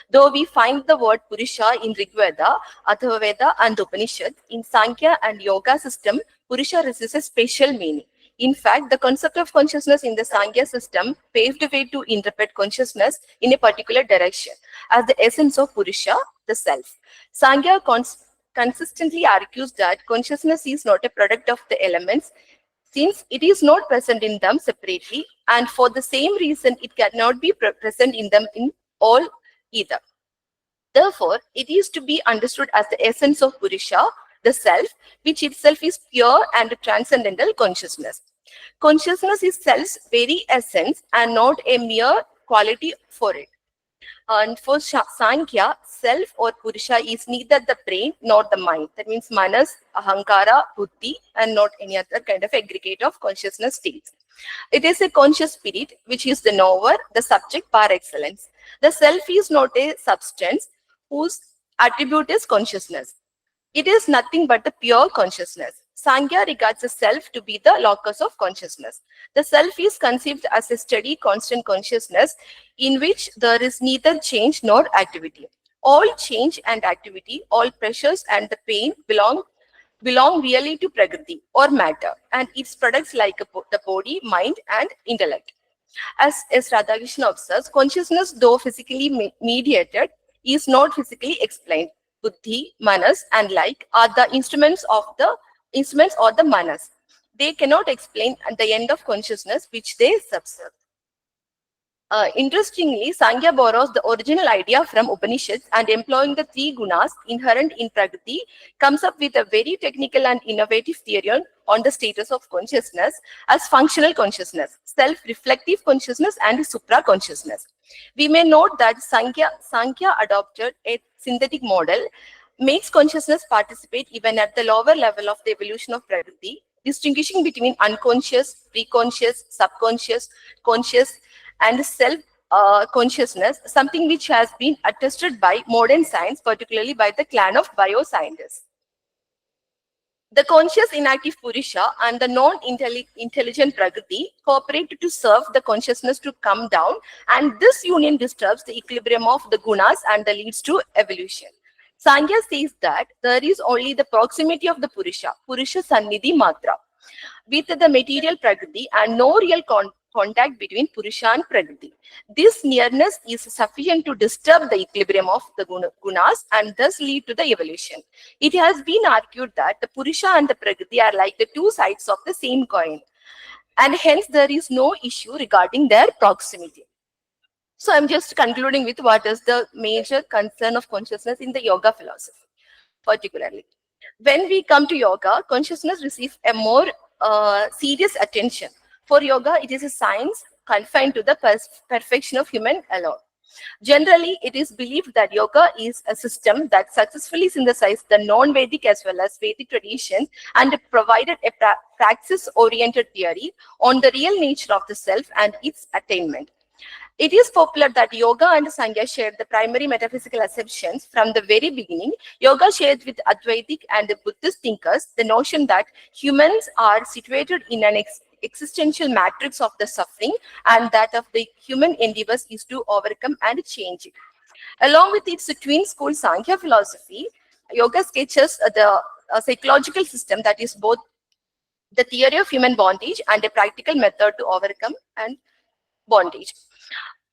Though we find the word Purusha in Rig Veda, Atharva Veda and Upanishad, in Sankhya and Yoga system, Purusha receives a special meaning. In fact, the concept of consciousness in the Sankhya system paved the way to interpret consciousness in a particular direction as the essence of Purusha, the self. Sankhya consistently argues that consciousness is not a product of the elements, since it is not present in them separately, and for the same reason, it cannot be present in them in all either. Therefore, it is to be understood as the essence of Purusha, the self, which itself is pure and transcendental consciousness. Consciousness is self's very essence and not a mere quality for it. And for Sankhya, self or Purusha is neither the brain nor the mind. That means manas, ahankara, buddhi, and not any other kind of aggregate of consciousness states. It is a conscious spirit, which is the knower, the subject par excellence. The self is not a substance whose attribute is consciousness. It is nothing but the pure consciousness. Sankhya regards the self to be the locus of consciousness. The self is conceived as a steady, constant consciousness in which there is neither change nor activity. All change and activity, all pressures and the pain belong really to Prakriti or matter and its products like the body, mind and intellect. As Radhakrishna observes, consciousness, though physically mediated, is not physically explained. buddhi, manas, and like are the instruments or the manas. They cannot explain at the end of consciousness which they subserve. Interestingly, Sankhya borrows the original idea from Upanishads and employing the three gunas inherent in Prakriti, comes up with a very technical and innovative theory on the status of consciousness as functional consciousness, self-reflective consciousness, and supra-consciousness. We may note that Sankhya adopted a synthetic model, makes consciousness participate even at the lower level of the evolution of Prakriti, distinguishing between unconscious, preconscious, subconscious, conscious, and self-consciousness, something which has been attested by modern science, particularly by the clan of bioscientists. The conscious inactive Purusha and the non-intelligent Prakriti cooperate to serve the consciousness to come down, and this union disturbs the equilibrium of the gunas and leads to evolution. Sankhya says that there is only the proximity of the Purusha Sannidhi Matra, with the material Prakriti and no real contact between Purusha and Prakriti. This nearness is sufficient to disturb the equilibrium of the gunas and thus lead to the evolution. It has been argued that the Purusha and the Prakriti are like the two sides of the same coin, and hence there is no issue regarding their proximity. So I'm just concluding with what is the major concern of consciousness in the yoga philosophy, particularly. When we come to yoga, consciousness receives a more serious attention. For yoga, it is a science confined to the perfection of human alone. Generally, it is believed that yoga is a system that successfully synthesized the non-Vedic as well as Vedic traditions and provided a praxis-oriented theory on the real nature of the self and its attainment. It is popular that yoga and Sankhya shared the primary metaphysical assumptions from the very beginning. Yoga shares with Advaitic and Buddhist thinkers the notion that humans are situated in an existential matrix of the suffering, and that of the human endeavors is to overcome and change it. Along with its twin school Sankhya philosophy, yoga sketches the psychological system that is both the theory of human bondage and a practical method to overcome and bondage.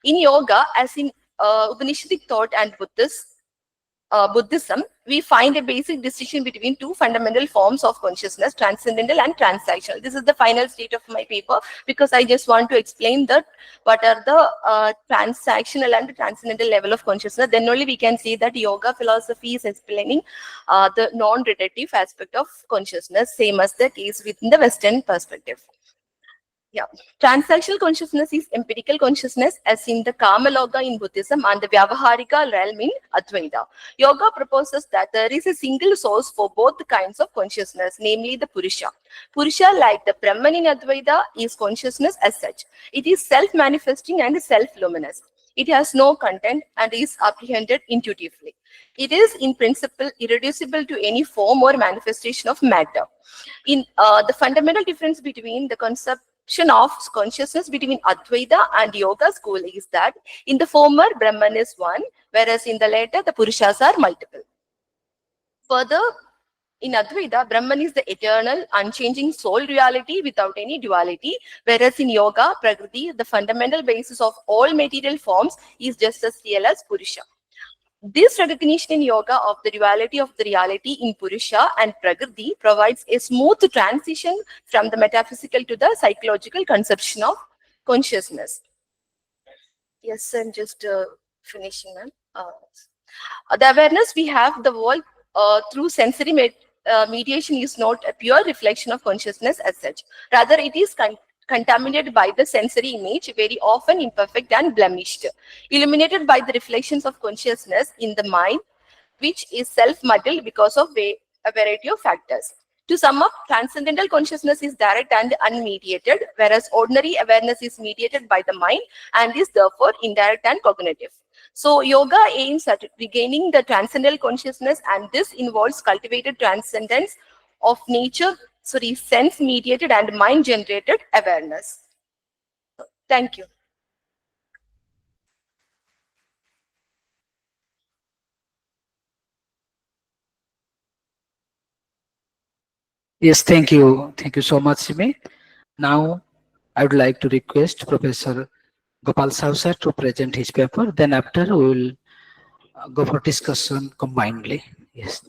In yoga, as in Upanishadic thought and Buddhism, we find a basic distinction between two fundamental forms of consciousness, transcendental and transactional. This is the final state of my paper because I just want to explain that what are the transactional and transcendental level of consciousness. Then only we can see that yoga philosophy is explaining the non-reductive aspect of consciousness, same as the case within the Western perspective. Yeah, transactional consciousness is empirical consciousness, as in the Kamaloka in Buddhism and the Vyavaharika realm in Advaita. Yoga proposes that there is a single source for both kinds of consciousness, namely the Purusha. Purusha, like the Brahman in Advaita, is consciousness as such. It is self-manifesting and self-luminous. It has no content and is apprehended intuitively. It is, in principle, irreducible to any form or manifestation of matter. In the fundamental difference between the conception of consciousness between Advaita and Yoga school is that in the former, Brahman is one, whereas in the latter, the Purushas are multiple. Further, in Advaita, Brahman is the eternal, unchanging soul reality without any duality, whereas in Yoga, Prakriti, the fundamental basis of all material forms, is just as real as Purusha. This recognition in yoga of the duality of the reality in Purusha and Prakriti provides a smooth transition from the metaphysical to the psychological conception of consciousness. Yes, I'm just finishing, ma'am. The awareness we have the world through sensory mediation is not a pure reflection of consciousness as such. Rather, it is contaminated by the sensory image, very often imperfect and blemished, illuminated by the reflections of consciousness in the mind, which is self-muddled because of a variety of factors. To sum up, transcendental consciousness is direct and unmediated, whereas ordinary awareness is mediated by the mind and is therefore indirect and cognitive. So yoga aims at regaining the transcendental consciousness, and this involves cultivated transcendence of nature, sense-mediated and mind-generated awareness. Thank you. Yes, thank you. Thank you so much, Simi. Now, I would like to request Professor Gopal Sahu sir to present his paper. Then after, we will go for discussion combinedly. Yes.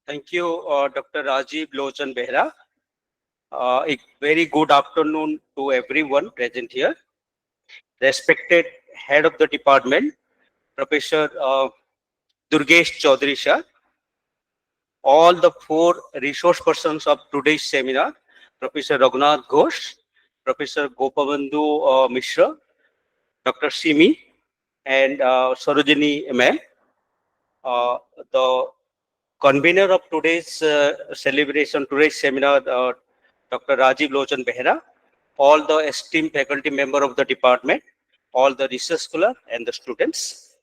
Thank you, Dr. Rajiv Lochan Behra. A very good afternoon to everyone present here. Respected Head of the Department, Professor Durgesh Chaudhary Shah, all the four resource persons of today's seminar, Professor Raghunath Ghosh, Professor Gopabandhu Mishra, Dr. Simi, and Sarojini ma'am. The convener of today's celebration, today's seminar, Dr. Rajiv Lochan Behra, all the esteemed faculty member of the department, all the research scholar and the students.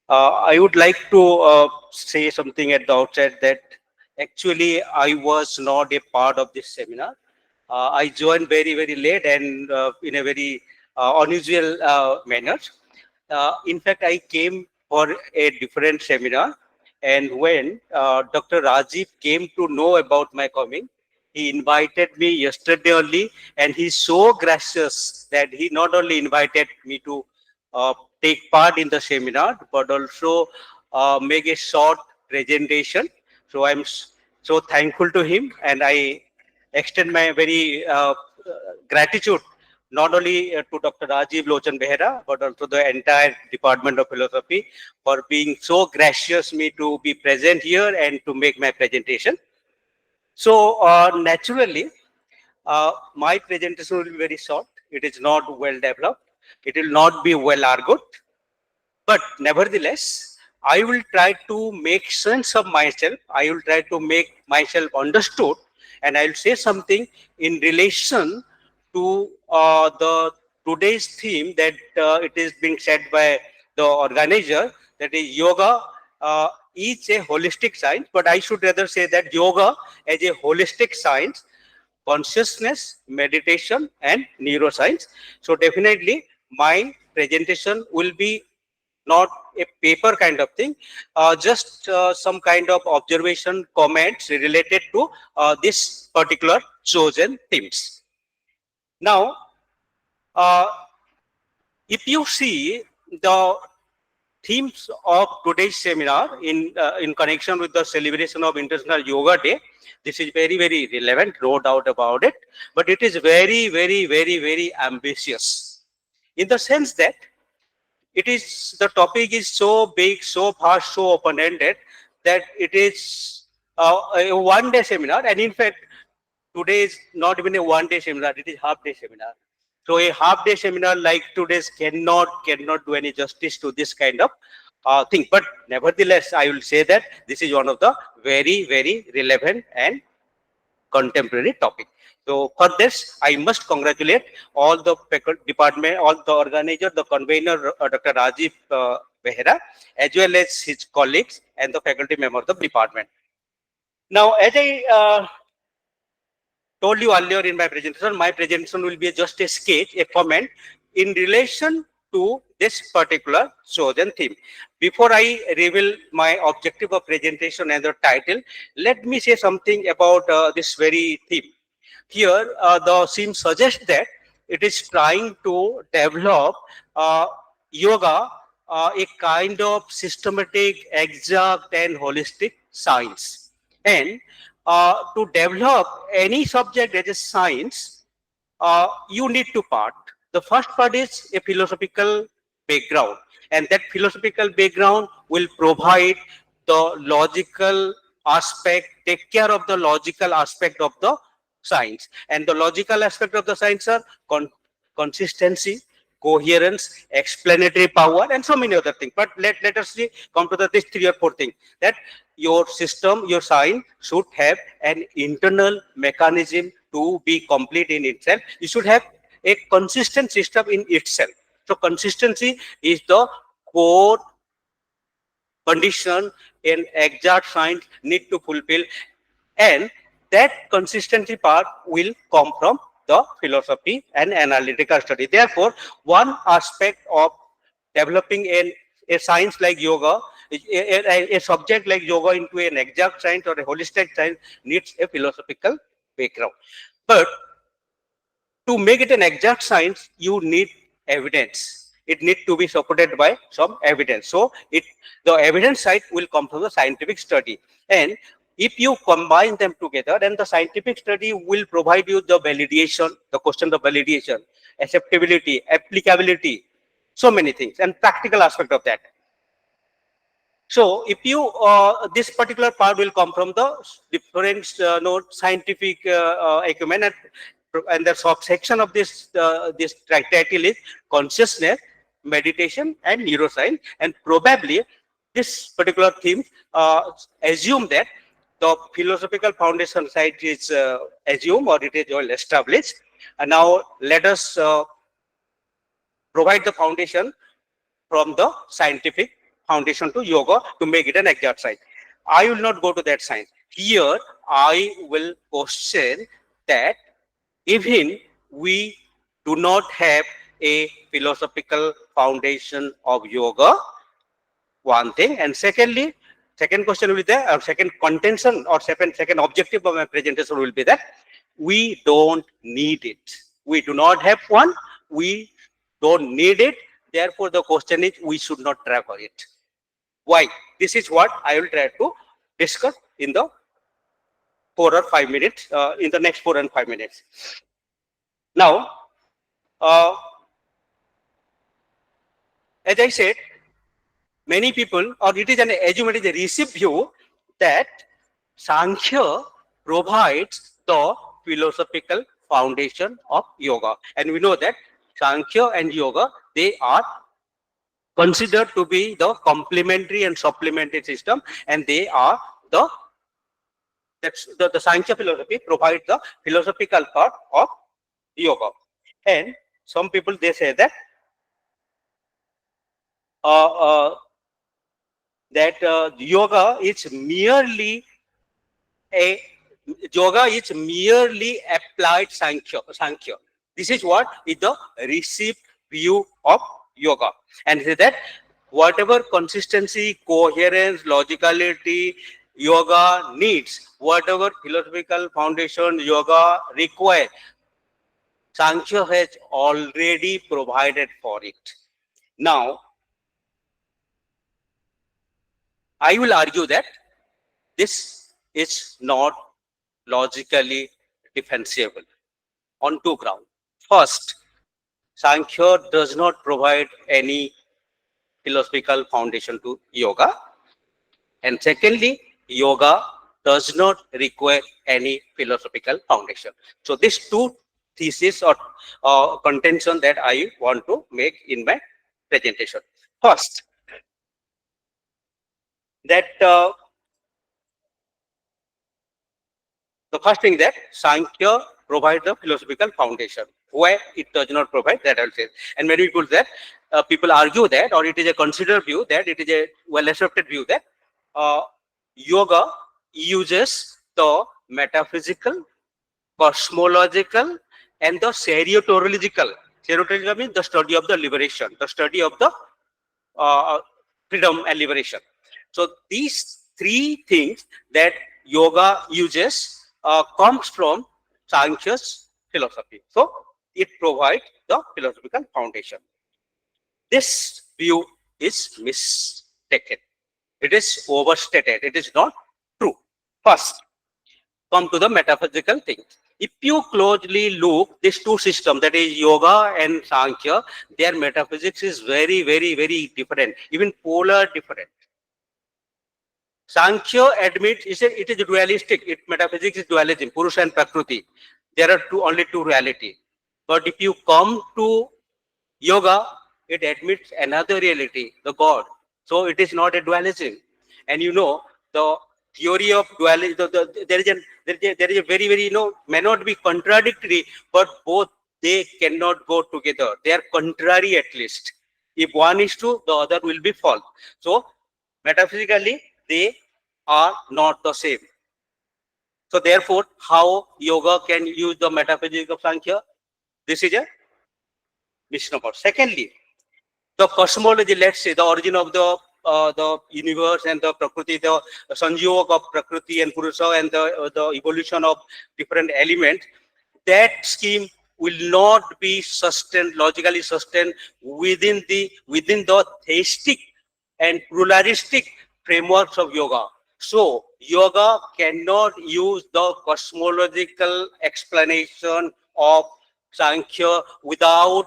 I would like to say something at the outset that actually I was not a part of this seminar. I joined very, very late and in a very unusual manner. In fact, I came for a different seminar, and when Dr. Rajiv came to know about my coming, he invited me yesterday only, and he's so gracious that he not only invited me to take part in the seminar, but also make a short presentation. So I'm so thankful to him, and I extend my very gratitude not only to Dr. Rajiv Lochan Behra, but also the entire Department of Philosophy for being so gracious me to be present here and to make my presentation. So naturally, my presentation will be very short. It is not well developed. It will not be well argued. But nevertheless, I will try to make sense of myself. I will try to make myself understood, and I will say something in relation to the today's theme that it is being said by the organizer, that is yoga is a holistic science, but I should rather say that yoga as a holistic science, consciousness, meditation, and neuroscience. So definitely my presentation will be not a paper kind of thing, just some kind of observation comments related to this particular chosen themes. Now, if you see the themes of today's seminar in connection with the celebration of International Yoga Day, this is very, very relevant, no doubt about it, but it is very, very, very, very ambitious in the sense that it is, the topic is so big, so vast, so open-ended that it is a one-day seminar, and in fact, today is not even a one-day seminar, it is half-day seminar. So a half-day seminar like today's cannot do any justice to this kind of thing. But nevertheless, I will say that this is one of the very, very relevant and contemporary topic. So for this, I must congratulate all the department, all the organizer, the convener, Dr. Rajiv Behra, as well as his colleagues and the faculty members of the department. Now, as I told you earlier in my presentation will be just a sketch, a comment in relation to this particular chosen theme. Before I reveal my objective of presentation and the title, let me say something about this very theme. Here, the theme suggests that it is trying to develop yoga, a kind of systematic, exact, and holistic science. And to develop any subject as a science, you need two parts. The first part is a philosophical background, and that philosophical background will provide the logical aspect, take care of the logical aspect of the science. And the logical aspect of the science are consistency, coherence, explanatory power, and so many other things. But let us see, come to these 3 or 4 things, that your system, your science should have an internal mechanism to be complete in itself. You should have a consistent system in itself. So consistency is the core condition an exact science need to fulfill, and that consistency part will come from the philosophy and analytical study. Therefore, one aspect of developing a science like yoga, a subject like yoga into an exact science or a holistic science needs a philosophical background. But To make it an exact science, you need evidence. It needs to be supported by some evidence. So the evidence side will come from the scientific study. And if you combine them together, then the scientific study will provide you the validation, the question of validation, acceptability, applicability, so many things, and practical aspect of that. So if you, this particular part will come from the different scientific acumen, and the subsection of this title is consciousness, meditation, and neuroscience. And probably this particular theme assume that the philosophical foundation side is assumed, or it is well established. And now let us provide the foundation from the scientific foundation to yoga to make it an exact science. I will not go to that science. Here, I will question that even we do not have a philosophical foundation of yoga, one thing, and secondly, second question will be there, or second contention, or second objective of my presentation will be that we don't need it. We do not have one. We don't need it. Therefore, the question is we should not try for it. Why? This is what I will try to discuss in the 4 or 5 minutes, in the next 4 and 5 minutes. Now, as I said, many people, or it is an assumed, it is a received view that Sankhya provides the philosophical foundation of yoga. And we know that Sankhya and yoga, they are considered to be the complementary and supplementary system, and they are the Sankhya philosophy provides the philosophical part of yoga. And some people, they say that yoga is merely applied Sankhya. This is what is the received view of yoga. And say that whatever consistency, coherence, logicality yoga needs, whatever philosophical foundation yoga requires, Sankhya has already provided for it. Now, I will argue that this is not logically defensible on two grounds. First, Sankhya does not provide any philosophical foundation to yoga. And secondly, yoga does not require any philosophical foundation. So these two theses or contention that I want to make in my presentation. First, that the first thing that Sankhya provides the philosophical foundation. Why it does not provide, that I will say. And many people that people argue that, or it is a considered view that, it is a well accepted view that yoga uses the metaphysical, cosmological, and the seriatorological. Seriatorological means the study of the liberation, the study of the freedom and liberation. So these three things that yoga uses comes from Sankhya's philosophy. So it provides the philosophical foundation. This view is mistaken. It is overstated. It is not true. First, come to the metaphysical thing. If you closely look these two systems, that is yoga and Sankhya, their metaphysics is very, very, very different, even polar different. Sankhya admits it is dualistic. Metaphysics is dualism, Purusha and Prakriti. There are only two reality. But if you come to yoga, it admits another reality, the God. So it is not a dualism. And you know, the theory of dualism, there is a very, very, may not be contradictory, but both, they cannot go together. They are contrary at least. If one is true, the other will be false. So metaphysically, they are not the same. So therefore, how yoga can use the metaphysics of Sankhya? This is a misnomer. Secondly, the cosmology, let's say the origin of the universe and the Prakriti, the Sanjog of Prakriti and Purusha, and the evolution of different elements, that scheme will not be sustained, logically sustained within the theistic and pluralistic frameworks of yoga. So yoga cannot use the cosmological explanation of Sankhya without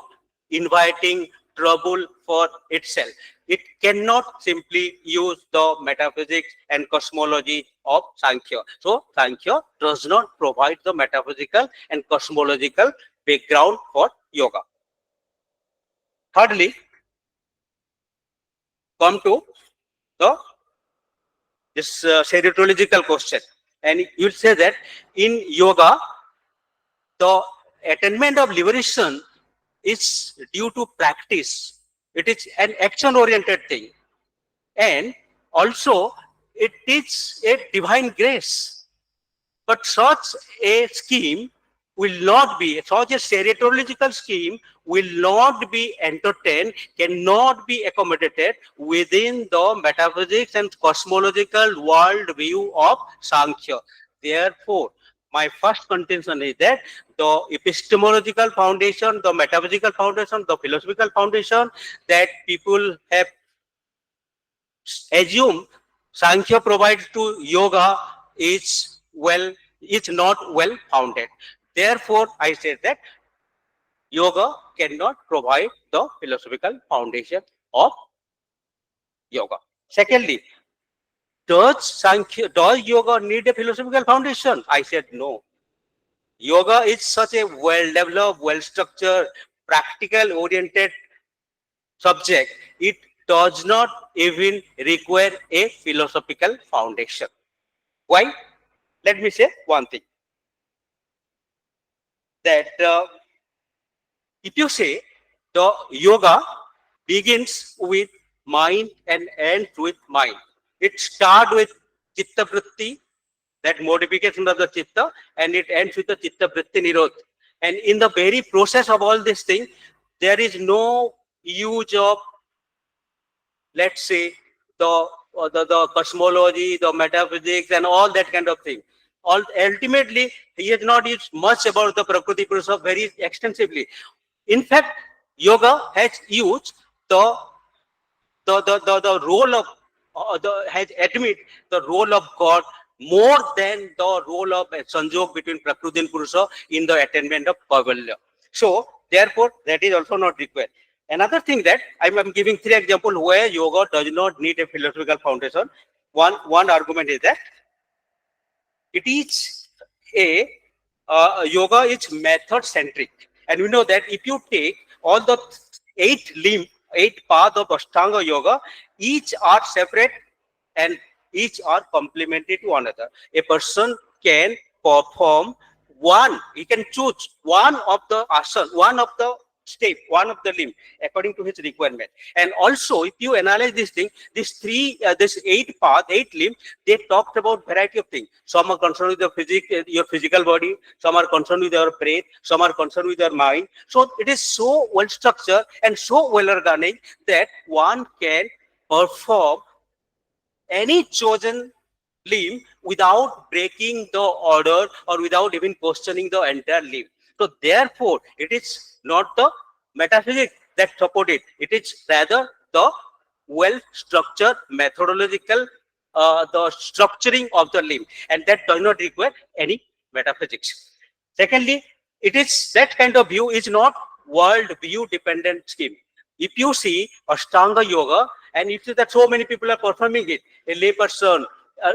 inviting trouble for itself. It cannot simply use the metaphysics and cosmology of Sankhya. So Sankhya does not provide the metaphysical and cosmological background for yoga. Thirdly, come to the this seriological question, and you will say that in yoga the attainment of liberation is due to practice. It is an action oriented thing, and also it is a divine grace. But such a scheme will not be, such a seriological scheme will not be entertained, cannot be accommodated within the metaphysics and cosmological world view of Sankhya. Therefore, my first contention is that the epistemological foundation, the metaphysical foundation, the philosophical foundation that people have assumed Sankhya provides to yoga is not well founded. Therefore, I said that yoga cannot provide the philosophical foundation of yoga. Secondly, does yoga need a philosophical foundation? I said no. Yoga is such a well-developed, well-structured, practical-oriented subject. It does not even require a philosophical foundation. Why? Let me say one thing. That if you say the yoga begins with mind and ends with mind. It starts with chitta vritti, that modification of the chitta, and it ends with the chitta vritti nirodh. And in the very process of all this thing, there is no use of, let's say, the cosmology, the metaphysics, and all that kind of thing. Ultimately, he has not used much about the Prakriti Purusha very extensively. In fact, yoga has used the role of has admit the role of God more than the role of sanjog between Prakriti and Purusha in the attainment of Kaivalya. So therefore, that is also not required. Another thing that I'm giving 3 examples where yoga does not need a philosophical foundation. One argument is that it is a yoga is method centric, and we know that if you take all the 8 paths of Ashtanga yoga, each are separate and each are complementary to one another. A person can perform one, he can choose one of the asana, one of the step, one of the limb according to his requirement. And also, if you analyze this thing, this 8 path, 8 limb, they talked about variety of things. Some are concerned with your physical body, some are concerned with your breath, some are concerned with your mind. So it is so well structured and so well organized that one can perform any chosen limb without breaking the order or without even questioning the entire limb. So therefore, it is not the metaphysics that support it. It is rather the well-structured methodological, the structuring of the limb, and that does not require any metaphysics. Secondly, it is that kind of view is not world view dependent scheme. If you see Ashtanga yoga, and you see that so many people are performing it, a lay person,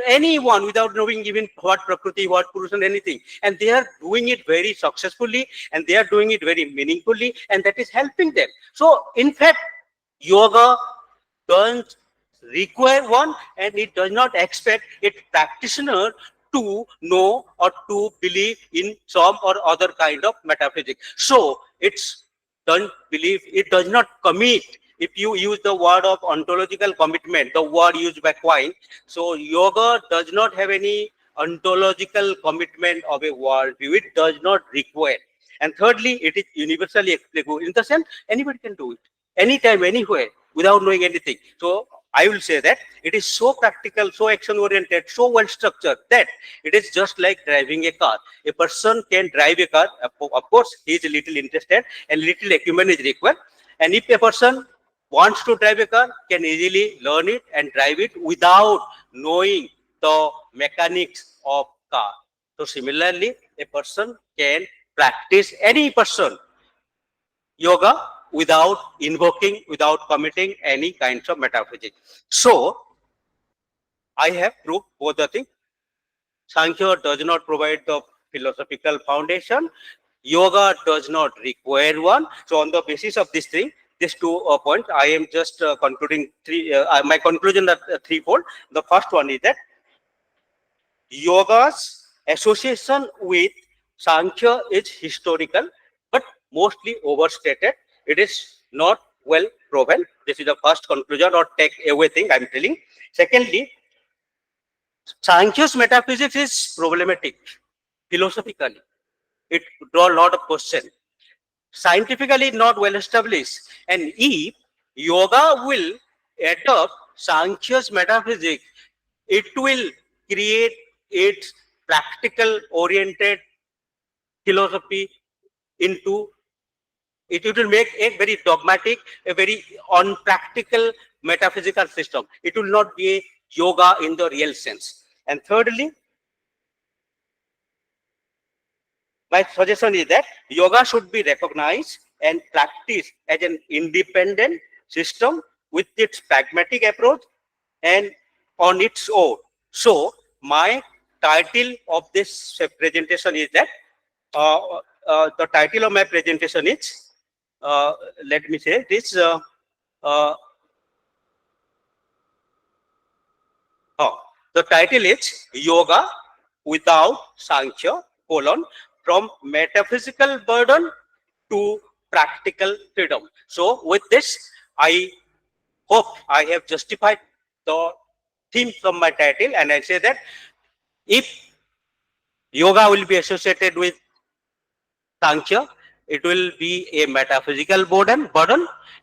anyone without knowing even what Prakriti, what Purusha, and anything, and they are doing it very successfully, and they are doing it very meaningfully, and that is helping them. So in fact, yoga doesn't require one, and it does not expect its practitioner to know or to believe in some or other kind of metaphysics. So it's don't believe, it does not commit. If you use the word of ontological commitment, the word used by Quine, so yoga does not have any ontological commitment of a worldview. It does not require. And thirdly, it is universally applicable. In the sense, anybody can do it anytime, anywhere, without knowing anything. So I will say that it is so practical, so action oriented, so well structured that it is just like driving a car. A person can drive a car. Of course, he is a little interested and little acumen is required. And if a person wants to drive a car, can easily learn it and drive it without knowing the mechanics of car. So similarly, a person can practice, any person, yoga without invoking, without committing any kinds of metaphysics. So I have proved both the things. Sankhya does not provide the philosophical foundation. Yoga does not require one. So on the basis of this thing, these 2 points, I am just concluding my conclusion are threefold. The first one is that yoga's association with Sankhya is historical, but mostly overstated. It is not well proven. This is the first conclusion or take away thing I'm telling. Secondly, Sankhya's metaphysics is problematic philosophically. It draws a lot of questions. Scientifically not well established. And if yoga will adopt Sankhya's metaphysics, it will create its practical oriented philosophy into it will make a very dogmatic, a very unpractical metaphysical system. It will not be a yoga in the real sense. And thirdly, my suggestion is that yoga should be recognized and practiced as an independent system with its pragmatic approach and on its own. So my title of this presentation is that the title of my presentation is let me say this the title is Yoga without Sankhya, from metaphysical burden to practical freedom. So with this, I hope I have justified the theme from my title, and I say that if yoga will be associated with Sankhya, it will be a metaphysical burden,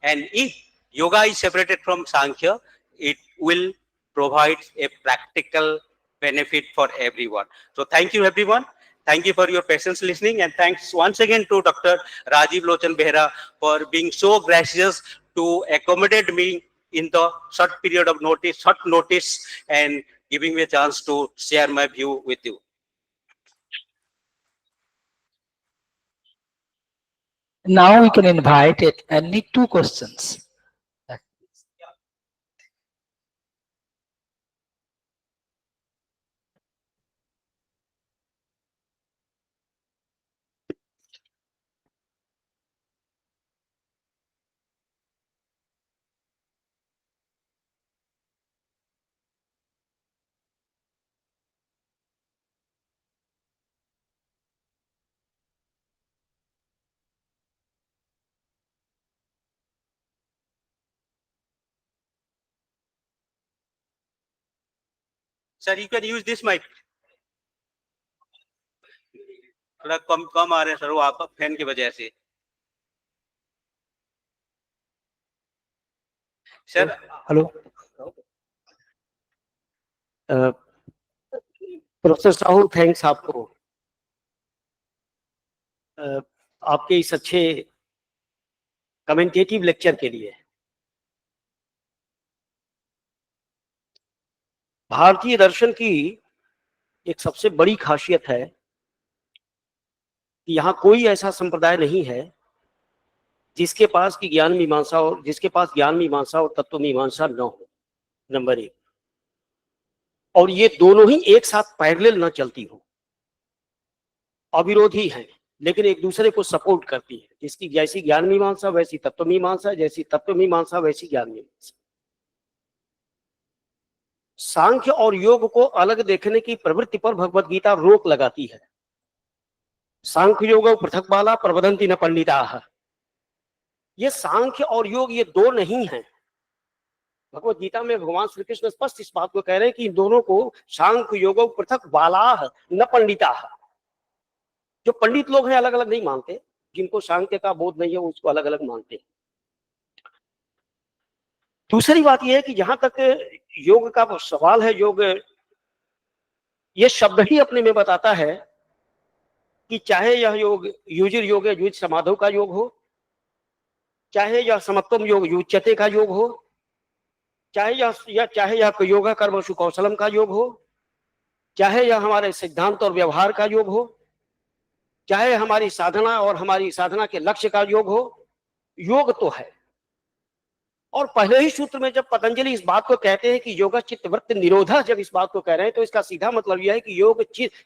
and if yoga is separated from Sankhya, it will provide a practical benefit for everyone. So thank you everyone. Thank you for your patience listening, and thanks once again to Dr. Rajiv Lochan Behra for being so gracious to accommodate me in the short notice, and giving me a chance to share my view with you. Now we can invite it and need 2 questions. Sir, you can use this mic. थोड़ा कम आ रहे हैं sir, वो आपका fan की वजह से. Sir hello professor Sahu, thanks आपको आपके इस अच्छे कमेंटेटिव लेक्चर के लिए. भारतीय दर्शन की एक सबसे बड़ी खासियत है कि यहाँ कोई ऐसा संप्रदाय नहीं है जिसके पास ज्ञान मीमांसा और तत्व मीमांसा न हो, नंबर 1. और ये दोनों ही एक साथ पैरेलल न चलती हो, अविरोधी हैं, लेकिन एक दूसरे को सपोर्ट करती है. जिसकी जैसी ज्ञान मीमांसा वैसी तत्व मीमांसा, जैसी तत्व मीमांसा वैसी ज्ञान मीमांसा. सांख्य और योग को अलग देखने की प्रवृत्ति पर भगवत गीता रोक लगाती है. सांख्य योग पृथक बाला प्रवदंती न पंडिता. ये सांख्य और योग ये दो नहीं हैं. भगवत गीता में भगवान श्री कृष्ण स्पष्ट इस बात को कह रहे हैं कि इन दोनों को सांख्य योग पृथक बाला न पंडिता. जो पंडित लोग हैं अलग अलग नहीं मानते, जिनको सांख्य का बोध नहीं है उसको अलग अलग मानते हैं. दूसरी बात यह है कि जहां तक योग का सवाल है, योग ये शब्द ही अपने में बताता है कि चाहे यह योग युजिर योग युज समाधो का योग हो, चाहे यह समत्वम योग युच्यते का योग हो, चाहे यह योगा कर्म सुकौशलम का योग हो, चाहे यह हमारे सिद्धांत और व्यवहार का योग हो, चाहे हमारी साधना और हमारी साधना के लक्ष्य का योग हो, योग तो है। और पहले ही सूत्र में जब पतंजलि इस बात को कहते हैं कि योगा चित्त वृत्ति निरोधा, जब इस बात को कह रहे हैं तो इसका सीधा मतलब यह है कि योग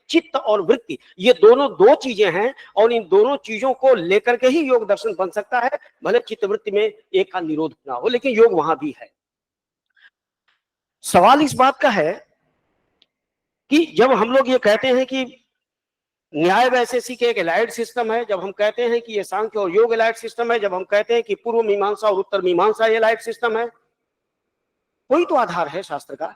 चित्त और वृत्ति ये दोनों दो चीजें हैं, और इन दोनों चीजों को लेकर के ही योग दर्शन बन सकता है। भले चित्त वृत्ति में एक का निरोध ना हो, लेकिन योग वहां भी है। सवाल इस बात का है कि जब हम लोग ये कहते हैं कि न्याय वैशेषिक के एक एलाइड सिस्टम है, जब हम कहते हैं कि ये सांख्य और योग एलाइड सिस्टम है, जब हम कहते हैं कि पूर्व मीमांसा और उत्तर मीमांसा एलाइड सिस्टम है, कोई तो आधार है शास्त्र का।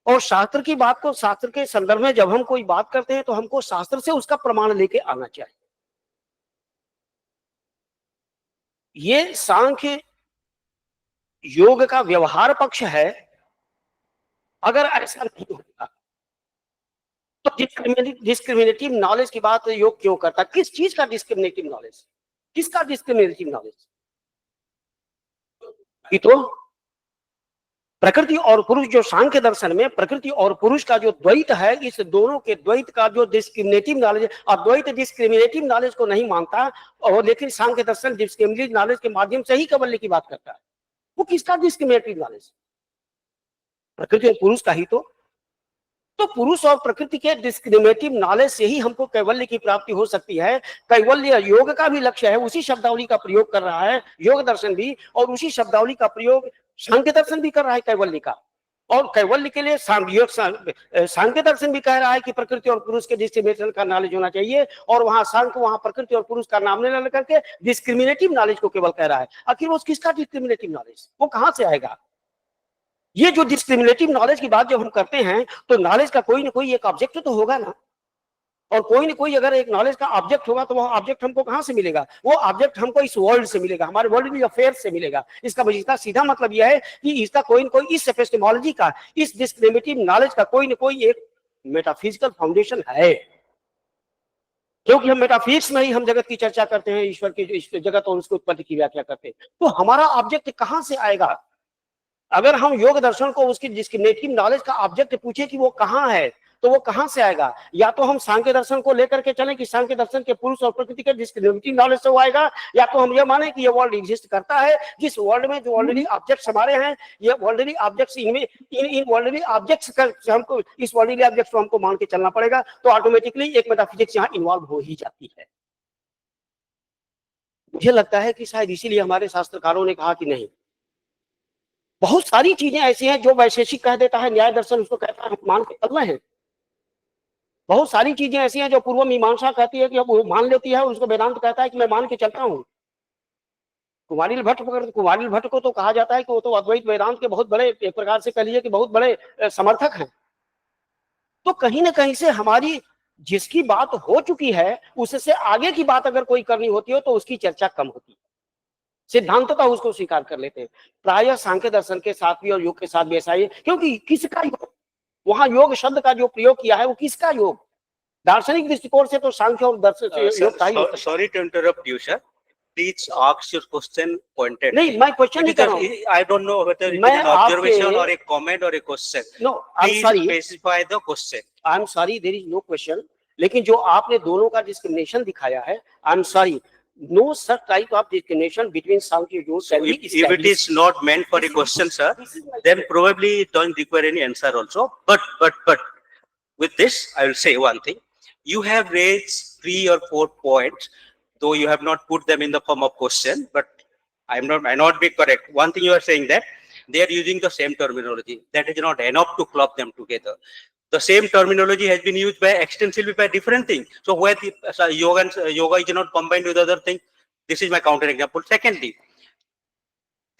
और शास्त्र की बात को, शास्त्र के संदर्भ में जब हम कोई बात करते हैं तो हमको शास्त्र से उसका प्रमाण लेके आना चाहिए। ये सांख्य योग का व्यवहार पक्ष है। अगर ऐसा नहीं होता तो डिस्क्रिमिनेटिव नॉलेज की बात योग क्यों करता? किस चीज का डिस्क्रिमिनेटिव नॉलेज? किसका डिस्क्रिमिनेटिव नॉलेज? तो प्रकृति और पुरुष, जो सांख्य दर्शन में प्रकृति और पुरुष का जो द्वैत है, इस दोनों के द्वैत का जो डिस्क्रिमिनेटिव नॉलेज है, अद्वैत डिस्क्रिमिनेटिव नॉलेज को नहीं मानता, और लेकिन सांख्य दर्शन डिस्क्रिमिनेटिव नॉलेज के माध्यम से ही कैवल्य की बात करता है। वो किसका डिस्क्रिमिनेटिव नॉलेज? प्रकृति और पुरुष का ही तो पुरुष और प्रकृति के डिस्क्रिमिनेटिव नॉलेज से ही हमको कैवल्य की प्राप्ति हो सकती है। कैवल्य योग का भी लक्ष्य है, उसी शब्दावली का प्रयोग कर रहा है योग दर्शन भी, और उसी शब्दावली का प्रयोग सांख्य दर्शन भी कर रहा है कैवल्य का। और कैवल्य के लिए सांख्य दर्शन भी कह रहा है कि प्रकृति और पुरुष के डिस्क्रिमिनेशन का नॉलेज होना चाहिए, और वहां सांख्य वहां प्रकृति और पुरुष का नाम ले करके डिस्क्रिमिनेटिव नॉलेज को केवल कह रहा है। आखिर वो किसका डिस्क्रिमिनेटिव नॉलेज? वो कहां से आएगा? ये जो डिस्क्रिमिनेटिव नॉलेज की बात जब हम करते हैं तो नॉलेज का कोई ना कोई एक ऑब्जेक्ट तो होगा ना, और कोई ना कोई अगर एक नॉलेज का ऑब्जेक्ट होगा तो वो ऑब्जेक्ट हमको कहां से मिलेगा? वो ऑब्जेक्ट हमको इस वर्ल्ड से मिलेगा, हमारे वर्ल्डली अफेयर से मिलेगा। इसका सीधा मतलब यह है कि इसका कोई ना कोई, इस एपिस्टेमोलॉजी का, इस डिस्क्रिमिनेटिव नॉलेज का कोई ना कोई एक मेटाफिजिकल फाउंडेशन है। क्योंकि हम मेटाफिजिक्स में ही हम जगत की चर्चा करते हैं, ईश्वर की जगत और उसकी उत्पत्ति की व्याख्या करते हैं, तो हमारा ऑब्जेक्ट कहां से आएगा? अगर हम योग दर्शन को उसकी डिस्क्रिमिनेटिव नॉलेज का ऑब्जेक्ट पूछे कि वो कहाँ है, तो वो कहां से आएगा? या तो हम सांख्य दर्शन को लेकर के चलें कि सांख्य दर्शन के पुरुष और प्रकृति के डिस्क्रिमिनेटिव नॉलेज से वो आएगा, या तो हम ये माने कि ये वर्ल्ड एग्जिस्ट करता है, जिस वर्ल्ड में जो ऑलरेडी ऑब्जेक्ट्स हमारे हैं, ये ऑलरेडी ऑब्जेक्ट्स, इनमें इन वर्ल्डली ऑब्जेक्ट्स का हमको, इस वर्ल्डली ऑब्जेक्ट्स को हमको मान के चलना पड़ेगा। तो ऑटोमेटिकली एक मेटाफिजिक्स यहाँ इन्वॉल्व हो ही जाती है। मुझे लगता है कि शायद इसीलिए हमारे शास्त्रकारों ने कहा कि नहीं, बहुत सारी चीजें ऐसी हैं जो वैशेषिक कह देता है, न्याय दर्शन उसको कहता है हम मान के चल रहे हैं। बहुत सारी चीजें ऐसी हैं जो पूर्व मीमांसा कहती है कि अब मान लेती है, उसको वेदांत कहता है कि मैं मान के चलता हूँ। कुमारिल भट्ट को तो कहा जाता है कि वो तो अद्वैत वेदांत के बहुत बड़े, एक प्रकार से कह लीजिए कि बहुत बड़े समर्थक हैं। तो कहीं ना कहीं से हमारी जिसकी बात हो चुकी है उससे आगे की बात अगर कोई करनी होती हो तो उसकी चर्चा कम होती है, सिद्धांतता उसको स्वीकार कर लेते हैं। प्रायः सांख्य दर्शन के साथ भी और योग के साथ भी ऐसा ही है, क्योंकि किसका योग, वहां योग शब्द का जो प्रयोग किया है वो किसका योग? दार्शनिक दृष्टिकोण से तो सांख्य और दर्शन। Sorry to interrupt you sir, please ask your question pointed. नहीं, मैं क्वेश्चन नहीं कर रहा हूं। I don't know whether it is an observation और ए कमेंट और a question. No, I am sorry, specify the question. I am sorry, there is no question. लेकिन जो आपने दोनों का डिस्क्रिमिनेशन दिखाया है, I am sorry, no such type of discrimination between Sankhya Yoga. So if it is not meant for a question, sir, then probably it don't require any answer also. But with this, I will say one thing. You have raised 3 or 4 points, though you have not put them in the form of question. But I might not be correct. One thing you are saying that they are using the same terminology. That is not enough to club them together. The same terminology has been used by extensively by different things. So where the yoga is not combined with other things, this is my counter example. Secondly,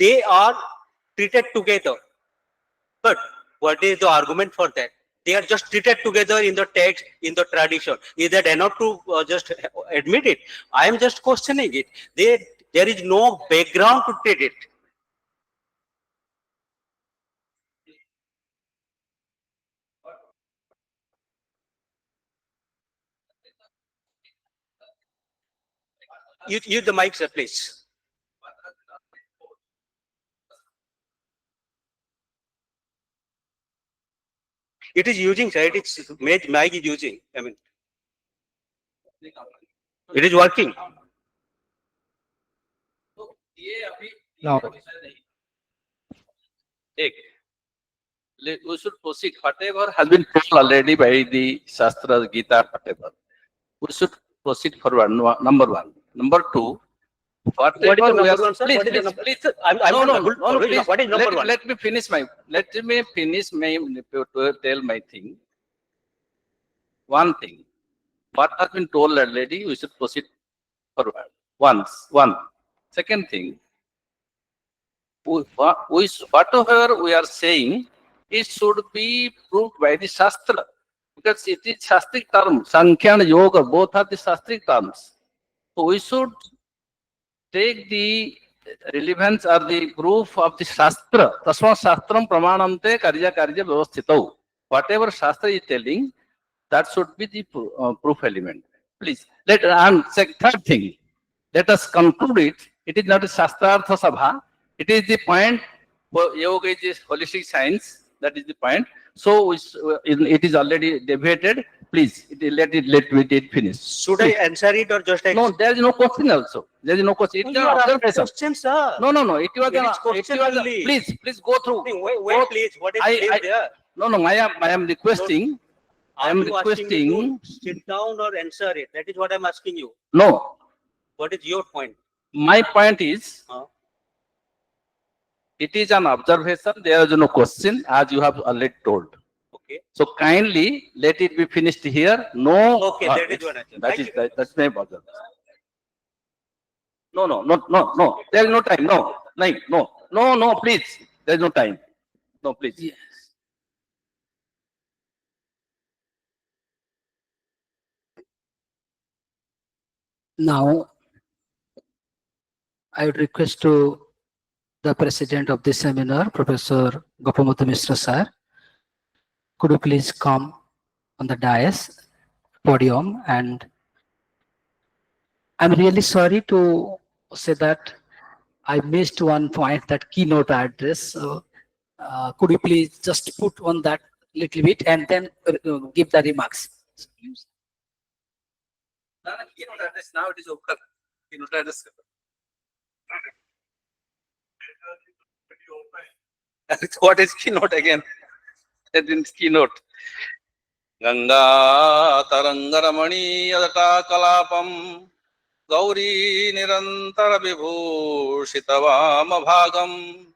they are treated together. But what is the argument for that? They are just treated together in the text, in the tradition. Is that enough to just admit it? I am just questioning it. There is no background to treat it. use the mic, sir, please. It is using, sir. It is mic is using. I mean, it is working. Now, We should proceed. Whatever has been told already by the Shastra, Gita, whatever. We should proceed forward. Number one. Number two. What is the Whatever we number are. one, sir? Please, What is the please, number? please. I'm No, not able to follow you. please. What is number one? Let me finish my. Let me finish my to tell my thing. One thing. What has been told already, we should proceed forward. One. Second thing. Whatever we are saying, it should be proved by the Shastra. Because it is Shastric term. Sankhya and Yoga, both are the Shastric terms. So we should take the relevance or the proof of the Shastra. Tasma Shastram Pramanamte Karya Vyavasthitau. Whatever Shastra is telling, that should be the proof element. Please. Third thing, let us conclude it. It is not a Shastrartha Sabha. It is the point. Yoga is holistic science. That is the point. So it is already debated. Please, let it finish. Should I answer it or just? No, there is no question also. There is no question. It is an observation. Question, sir. No. It was It is question only. Please go through. Wait, please. What is there? No. I am requesting. I am requesting. Sit down or answer it. That is what I'm asking you. No. What is your point? My point is, it is an observation. There is no question, as you have already told. Okay. So kindly let it be finished here. No. Okay, that is what I said. That's my observation. No. There is no time. No. Please. There is no time. No, please. Yes. Now, I would request to the president of this seminar, Professor Gopamata Mishra sir, could you please come on the dais, podium, and I'm really sorry to say that I missed one point, that keynote address. So, could you please just put on that little bit and then give the remarks? Keynote address, now it is over. Keynote address. What is keynote again? That is keynote. Ganga Tarangaramani Yadata Kalapam Gauri Nirantara Vibhushitavama Bhagam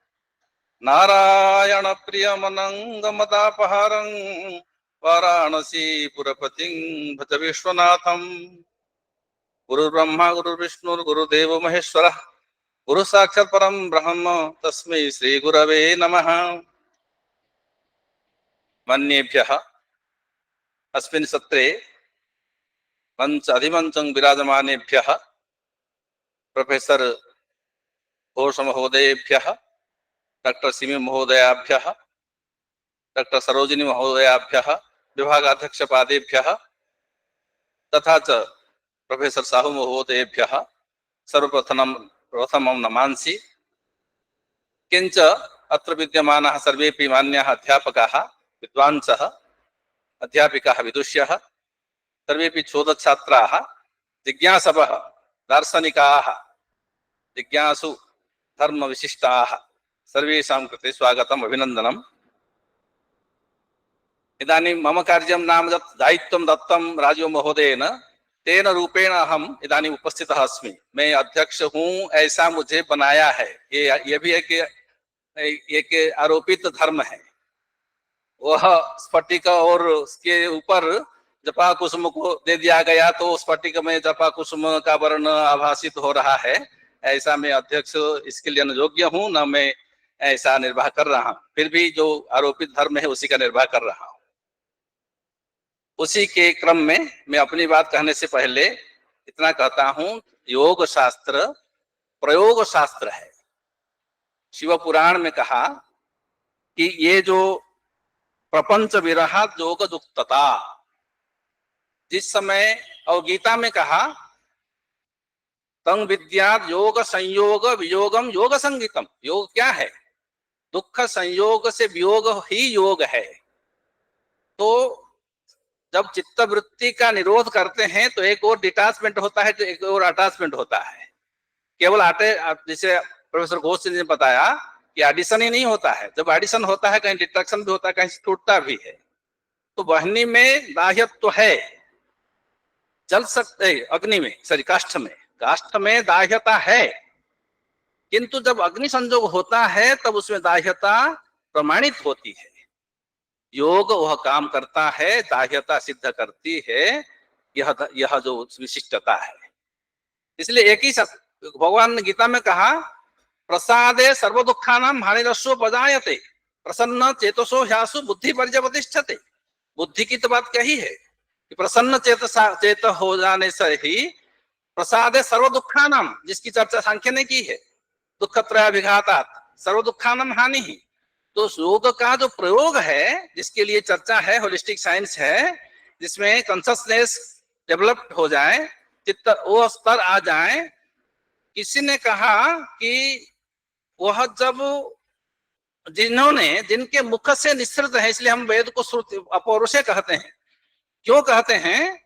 Narayana Priyamanangamadapaharang Varanasi Purapating Bhaja Vishwanatham Guru Brahma Guru Vishnu Guru Deva Maheshwara Guru Sakshat Param Brahma Tasmai Sri Gurave Namaha Manyebhyaha अस्मिन् सत्रे मंच अधिमंचं विराजमानेभ्यः professor Ghosh महोदयेभ्यः doctor Simi महोदयाभ्यः doctor Sarojini महोदयाभ्यः विभागाध्यक्ष पादेभ्यः तथा च प्रोफेसर साहू महोदयेभ्यः सर्वप्रथमं नमांसि किंच अत्र विद्यमानाः सर्वेपि मान्याः अध्यापकाः विद्वांसः अध्यापिकाः विदुष्यः सर्वेपि शोधछात्राः जिज्ञासवः दार्शनिकाः जिज्ञासु धर्मविशिष्टाः सर्वेषां कृते स्वागतम् अभिनन्दनम् इदानीं मम कार्यं नाम दायित्वं दत्तं राजीव महोदयेन तेन रूपेण अहम् इदानीम् उपस्थितः अस्मि मैं अध्यक्ष हूँ ऐसा मुझे बनाया है ये भी एक आरोपित धर्म है वह स्फटिक और उसके ऊपर जपा कुसुम को दे दिया गया तो स्फटिक में जपा कुसुम का वर्ण आभासित हो रहा है ऐसा मैं अध्यक्ष इसके लिए योग्य हूं न मैं ऐसा निर्वाह कर रहा हूं फिर भी जो आरोपित धर्म है उसी का निर्वाह कर रहा हूं उसी के क्रम में मैं अपनी बात कहने से पहले इतना कहता हूं योग शास्त्र प्रयोग शास्त्र है शिव पुराण में कहा कि ये जो प्रपंच विरहा योग युक्तता जिस समय और गीता में कहा तंग विद्यात योग संयोग वियोगम योग संगीतम। योग क्या है? दुख संयोग से वियोग ही योग है। तो जब चित्त वृत्ति का निरोध करते हैं तो एक और डिटैचमेंट होता है, तो एक और अटैचमेंट होता है। केवल जैसे प्रोफेसर घोष ने बताया कि एडिशन ही नहीं होता है। जब एडिशन होता है कहीं डिट्रैक्शन भी होता है, कहीं टूटता भी है। तो वहनी में दाह्यत्व तो है, जल सकते अग्नि में, सॉरी काष्ठ में दाह्यता है, किंतु जब अग्नि संयोग होता है तब उसमें दाह्यता प्रमाणित होती है। योग वह काम करता है, दाह्यता सिद्ध करती है, यह जो विशिष्टता है। इसलिए एक ही भगवान ने गीता में कहा, प्रसादे सर्व दुखानां हानिरस्योपजायते प्रसन्न चेतसो ह्यासु बुद्धि पर्यवतिष्ठते। बुद्धि की तो बात कही है कि प्रसन्न चेत हो जाने से ही प्रसादे सर्व दुखानां, जिसकी चर्चा सांख्य ने की है, दुखत्रय विघातात् सर्व दुखानां हानि ही। तो योग का जो प्रयोग है, जिसके लिए चर्चा है, होलिस्टिक साइंस है, जिसमें कॉन्शसनेस डेवलप हो जाए, चित्त वो स्तर आ जाए। किसी ने कहा कि वह जब जिनके मुख से निसृत है, इसलिए हम वेद को श्रुति अपौरुषे कहते हैं। क्यों कहते हैं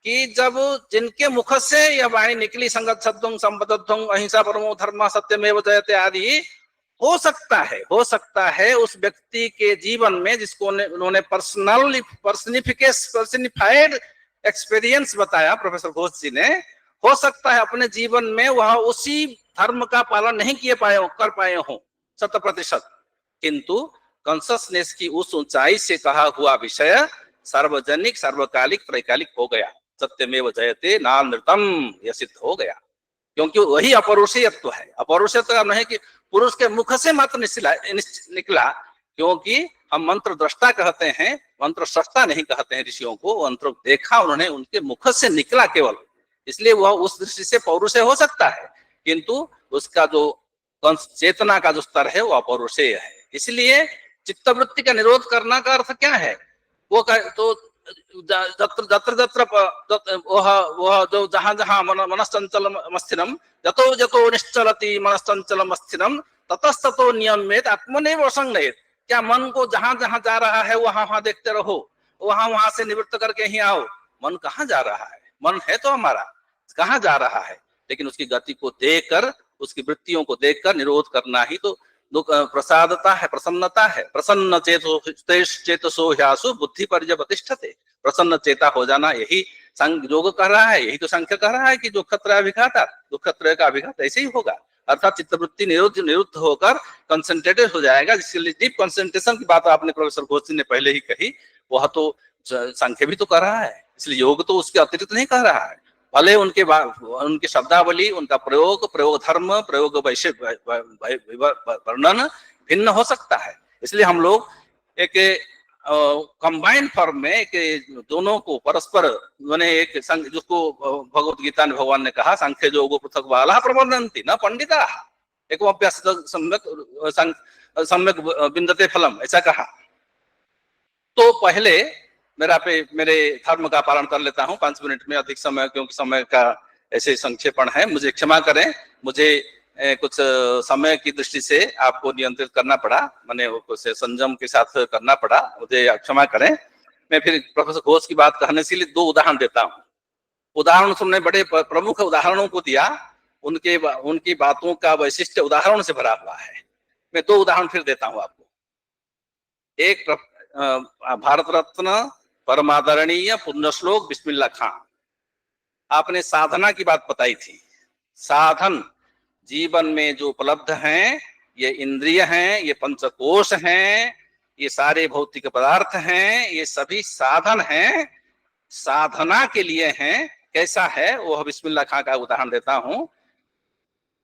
कि जब जिनके मुख से यह वाणी निकली, संगत सद्वं संपदध्वं अहिंसा परमो धर्म सत्यमेव जयते आदि, हो सकता है उस व्यक्ति के जीवन में, जिसको उन्होंने पर्सनिफाइड एक्सपीरियंस बताया प्रोफेसर घोष जी ने, हो सकता है अपने जीवन में वह उसी धर्म का पालन नहीं कर पाए हो 100%, किंतु कॉन्शसनेस की उस ऊंचाई से कहा हुआ विषय सार्वजनिक, सार्वकालिक, त्रैकालिक हो गया। सत्यमेव जयते नानृतम, यह सिद्ध हो गया, क्योंकि वही अपौरुषेयत्व है। अपौरुषेयत्व नहीं कि पुरुष के मुख से मात्र निकला, क्योंकि हम मंत्र दृष्टा कहते हैं, मंत्र सृष्टा नहीं कहते हैं ऋषियों को। मंत्र देखा उन्होंने, उनके मुख से निकला केवल, इसलिए वह उस दृष्टि से पौरुषेय हो सकता है, किंतु उसका जो चेतना का जो स्तर है वो अपौरुषेय है। इसलिए चित्तवृत्ति का निरोध करना का अर्थ क्या है? वो तो जत्र जत्र वह जो जहां जहां मनश्चंचलम स्थिरम, जतो जतो निश्चलति मनश्चंचलम स्थिरम ततस्ततो नियमेत आत्मनेव असंगयेत। क्या मन को जहां जहां जा रहा है वहां वहां देखते रहो, वहां से निवृत्त करके ही आओ। मन कहाँ जा रहा है? मन है तो हमारा, कहाँ जा रहा है? लेकिन उसकी गति को देखकर, उसकी वृत्तियों को देखकर निरोध करना ही तो प्रसादता है, प्रसन्नता है। प्रसन्न चेतसो ह्यासु बुद्धि पर्यवतिष्ठते। प्रसन्न चेता हो जाना, यही योग कह रहा है, यही तो सांख्य कह रहा है कि दुःखत्रय विघाता, दुःखत्रय का विघात ऐसे ही होगा, अर्थात चित्तवृत्ति निरुद्ध होकर कंसंट्रेटेड हो जाएगा। जिसके लिए डीप कंसंट्रेशन की बात आपने प्रोफेसर घोष ने पहले ही कही, वह तो सांख्य भी तो कर रहा है, इसलिए योग तो उसके अतिरिक्त नहीं कर रहा है। भले उनके शब्दावली, उनका प्रयोग धर्म, प्रयोग वैश्विक वर्णन भिन्न हो सकता है। इसलिए हम लोग एक कंबाइंड फॉर्म में एक दोनों को परस्पर मैंने एक जिसको भगवत गीता में भगवान ने कहा, सांख्य योगो पृथक बाला प्रबंधन्ति न पंडिता एक अभ्यास सम्यक बिंदते फलम, ऐसा कहा। तो पहले मेरे धर्म का पालन कर लेता हूं 5 मिनट में, अधिक समय क्योंकि समय का ऐसे संक्षेपण है, मुझे क्षमा करें। मुझे कुछ समय की दृष्टि से आपको नियंत्रित करना पड़ा, मैंने कुछ संयम के साथ करना पड़ा, मुझे क्षमा करें। मैं फिर प्रोफेसर घोष की बात कहने के लिए 2 उदाहरण देता हूँ। उदाहरण तुमने बड़े प्रमुख उदाहरणों को दिया, उनकी बातों का वैशिष्ट उदाहरण से भरा हुआ है। मैं 2 उदाहरण फिर देता हूँ आपको। एक भारत रत्न परमादरणीय पुण्यश्लोक बिस्मिल्लाह खां, आपने साधना की बात बताई थी। साधन जीवन में जो उपलब्ध हैं, ये इंद्रिय हैं, ये पंचकोश हैं, ये सारे भौतिक पदार्थ हैं, ये सभी साधन हैं, साधना के लिए हैं। कैसा है वो बिस्मिल्लाह खां का उदाहरण देता हूं।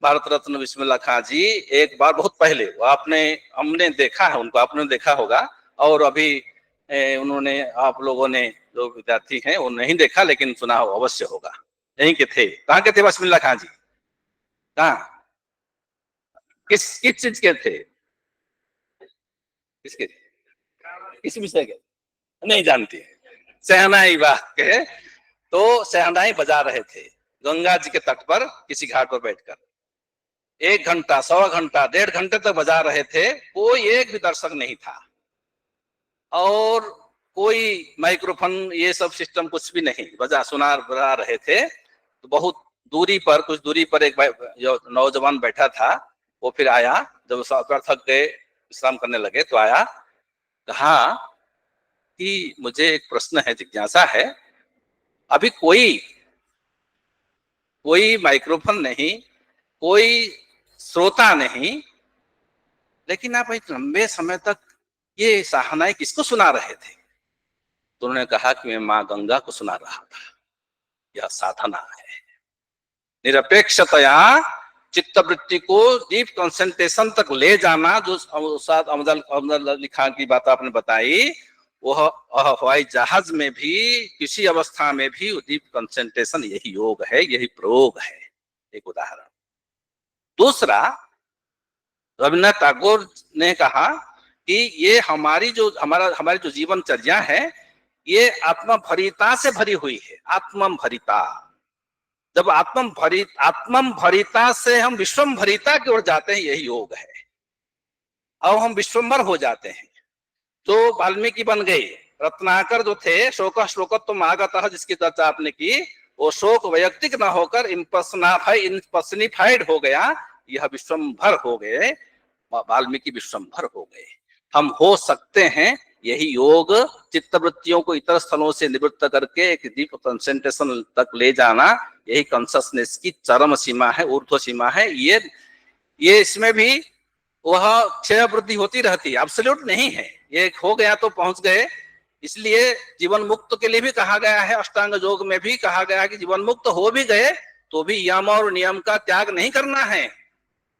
भारत रत्न बिस्मिल्लाह खां जी एक बार बहुत पहले, हमने देखा है उनको, आपने देखा होगा, और अभी उन्होंने, आप लोगों ने जो विद्यार्थी हैं वो नहीं देखा, लेकिन सुना हो अवश्य होगा। यहीं के थे। कहाँ के थे बिस्मिल्लाह खां जी? कहाँ, किस चीज के थे? किसके, किस विषय के? नहीं जानती। शहनाई वाह के, तो शहनाई बजा रहे थे। गंगा जी के तट पर किसी घाट पर बैठकर 1 घंटा, 1.25 घंटा, 1.5 घंटे तक बजा रहे थे। कोई एक भी दर्शक नहीं था और कोई माइक्रोफोन ये सब सिस्टम कुछ भी नहीं, बजा रहे थे। तो बहुत दूरी पर, कुछ दूरी पर एक जो नौजवान बैठा था, वो फिर आया, जब थक गए, विश्राम करने लगे, तो आया, कहा कि मुझे एक प्रश्न है, जिज्ञासा है, अभी कोई माइक्रोफोन नहीं, कोई श्रोता नहीं, लेकिन आप एक लंबे समय तक ये साहनाएं किसको सुना रहे थे? तो उन्होंने कहा कि मैं माँ गंगा को सुना रहा था। यह साधना है। निरपेक्षतया चित्तवृत्ति को डीप कंसंट्रेशन तक ले जाना, जो साथ अमजल लिखा की बात आपने बताई, वह हवाई जहाज में भी, किसी अवस्था में भी डीप कंसंट्रेशन यही योग है, यही प्रयोग है। एक उदाहरण। दूसरा, रविन्द्रनाथ टैगोर ने कहा कि ये हमारी जो जीवनचर्या है, ये आत्मभरिता से भरी हुई है। आत्मभरिता, जब आत्मभरिता से हम विश्वम्भरिता की ओर जाते हैं, यही योग है। अब हम विश्वम्भर हो जाते हैं। तो वाल्मीकि बन गए। रत्नाकर जो थे, शोक श्लोकत्व आगतः, जिसकी चर्चा आपने की, वो शोक वैयक्तिक न होकर इम्पर्सनिफाइड हो गया। यह विश्वम्भर हो गए, वाल्मीकि विश्वम्भर हो गए। हम हो सकते हैं। यही योग चित्तवृत्तियों को इतर स्थलों से निवृत्त करके एक डीप कंसंट्रेशन तक ले जाना, यही कॉन्शसनेस की चरम सीमा है, ऊर्ध्व सीमा है। ये इसमें भी वह क्षय वृद्धि होती रहती, एब्सोल्यूट नहीं है। ये हो गया तो पहुंच गए। इसलिए जीवन मुक्त के लिए भी कहा गया है, अष्टांग योग में भी कहा गया है कि जीवन मुक्त हो भी गए तो भी यम और नियम का त्याग नहीं करना है,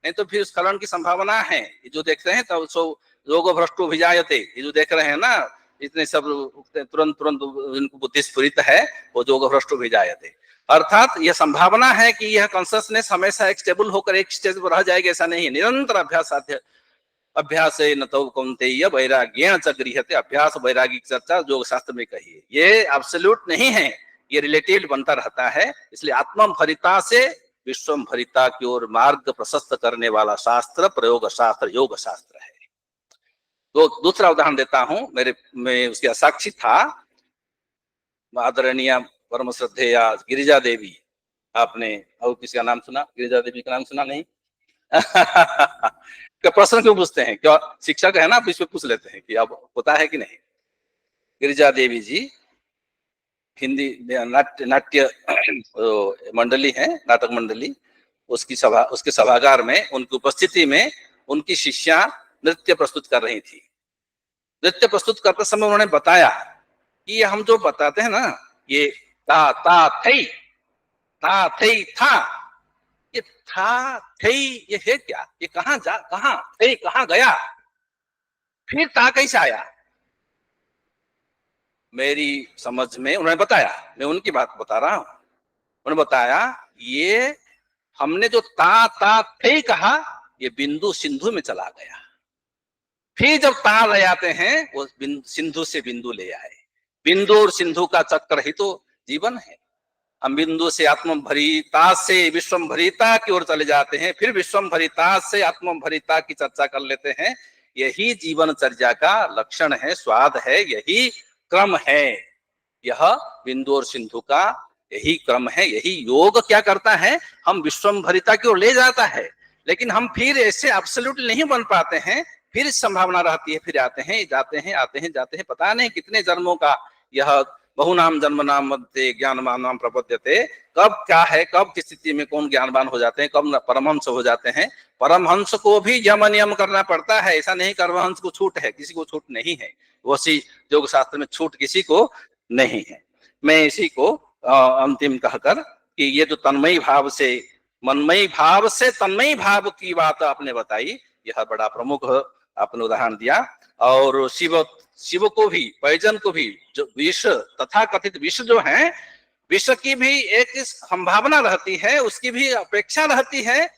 नहीं तो फिर स्खलन की संभावना है। ये जो देख रहे हैं तब सो योग भ्रष्टो भिजायते, ये जो देख रहे हैं ना, इतने सब तुरंत इनको बुद्धि स्फुरित है, वो योग भ्रष्टो भिजायते। अर्थात यह संभावना है कि यह कॉन्शसनेस हमेशा एक स्टेबल होकर एक स्टेज पर रह जाएगी, ऐसा नहीं है। निरंतर अभ्यास न तो कौन्तेय वैराग्येण च गृह्यते। अभ्यास वैराग्य की चर्चा योग शास्त्र में कही है। ये एब्सोल्यूट नहीं है, ये रिलेटिव बनता रहता है। इसलिए आत्मभरिता से विश्वम्भरिता की ओर मार्ग प्रशस्त करने वाला शास्त्र प्रयोग शास्त्र, योग शास्त्र है। तो दूसरा उदाहरण देता हूं। मैं उसके साक्षी था। आदरणीय परम श्रद्धेया गिरिजा देवी, आपने और किसी का नाम सुना? गिरिजा देवी का नाम सुना नहीं? क्या प्रश्न क्यों पूछते हैं? क्या शिक्षक है ना, आप इस पे पूछ लेते हैं कि अब पता है कि नहीं। गिरिजा देवी जी हिंदी नाट्य मंडली है, नाटक मंडली, उसके सभागार में उनकी उपस्थिति में उनकी शिष्या नृत्य प्रस्तुत कर रही थी। नृत्य प्रस्तुत करते समय उन्होंने बताया कि ये हम जो बताते हैं ना, ये ता ता थई था, ये था थई, ये है क्या? ये कहाँ थई कहाँ गया? फिर ता कैसे आया? मेरी समझ में उन्होंने बताया, मैं उनकी बात बता रहा हूं। उन्होंने बताया ये हमने जो ता थे कहा, ये बिंदु सिंधु में चला गया। फिर जब ता ले आते हैं, वो सिंधु से बिंदु ले आए। बिंदु और सिंधु का चक्र ही तो जीवन है। हम बिंदु से आत्मभरिता से विश्वम्भरिता की ओर चले जाते हैं, फिर विश्वम्भरिता से आत्मभरिता की चर्चा कर लेते हैं। यही जीवनचर्या का लक्षण है, स्वाद है, यही क्रम है। यह बिंदु और सिंधु का यही क्रम है। यही योग क्या करता है, हम विश्वम्भरिता की ओर ले जाता है। लेकिन हम फिर ऐसे एब्सोल्यूट नहीं बन पाते हैं। फिर संभावना रहती है, फिर आते हैं जाते हैं, आते हैं जाते हैं, पता नहीं कितने जन्मों का यह बहुनाम जन्म नाम मध्य ज्ञानवान नाम प्रपद्यते। कब क्या है, कब किस स्थिति में कौन ज्ञानवान हो जाते हैं, कब परमहंस हो जाते हैं। परमहंस को भी यम नियम करना पड़ता है। ऐसा नहीं परमहंस को छूट है, किसी को छूट नहीं है। वैसी योग शास्त्र में छूट किसी को नहीं है। मैं इसी को अंतिम कहकर कि ये जो तन्मयी भाव से मनमयी भाव से तन्मयी भाव की बात आपने बताई, यह बड़ा प्रमुख आपने उदाहरण दिया। और शिव को भी, पैजन को भी, जो विष तथा कथित विष जो है, विष की भी एक संभावना रहती है, उसकी भी अपेक्षा रहती है।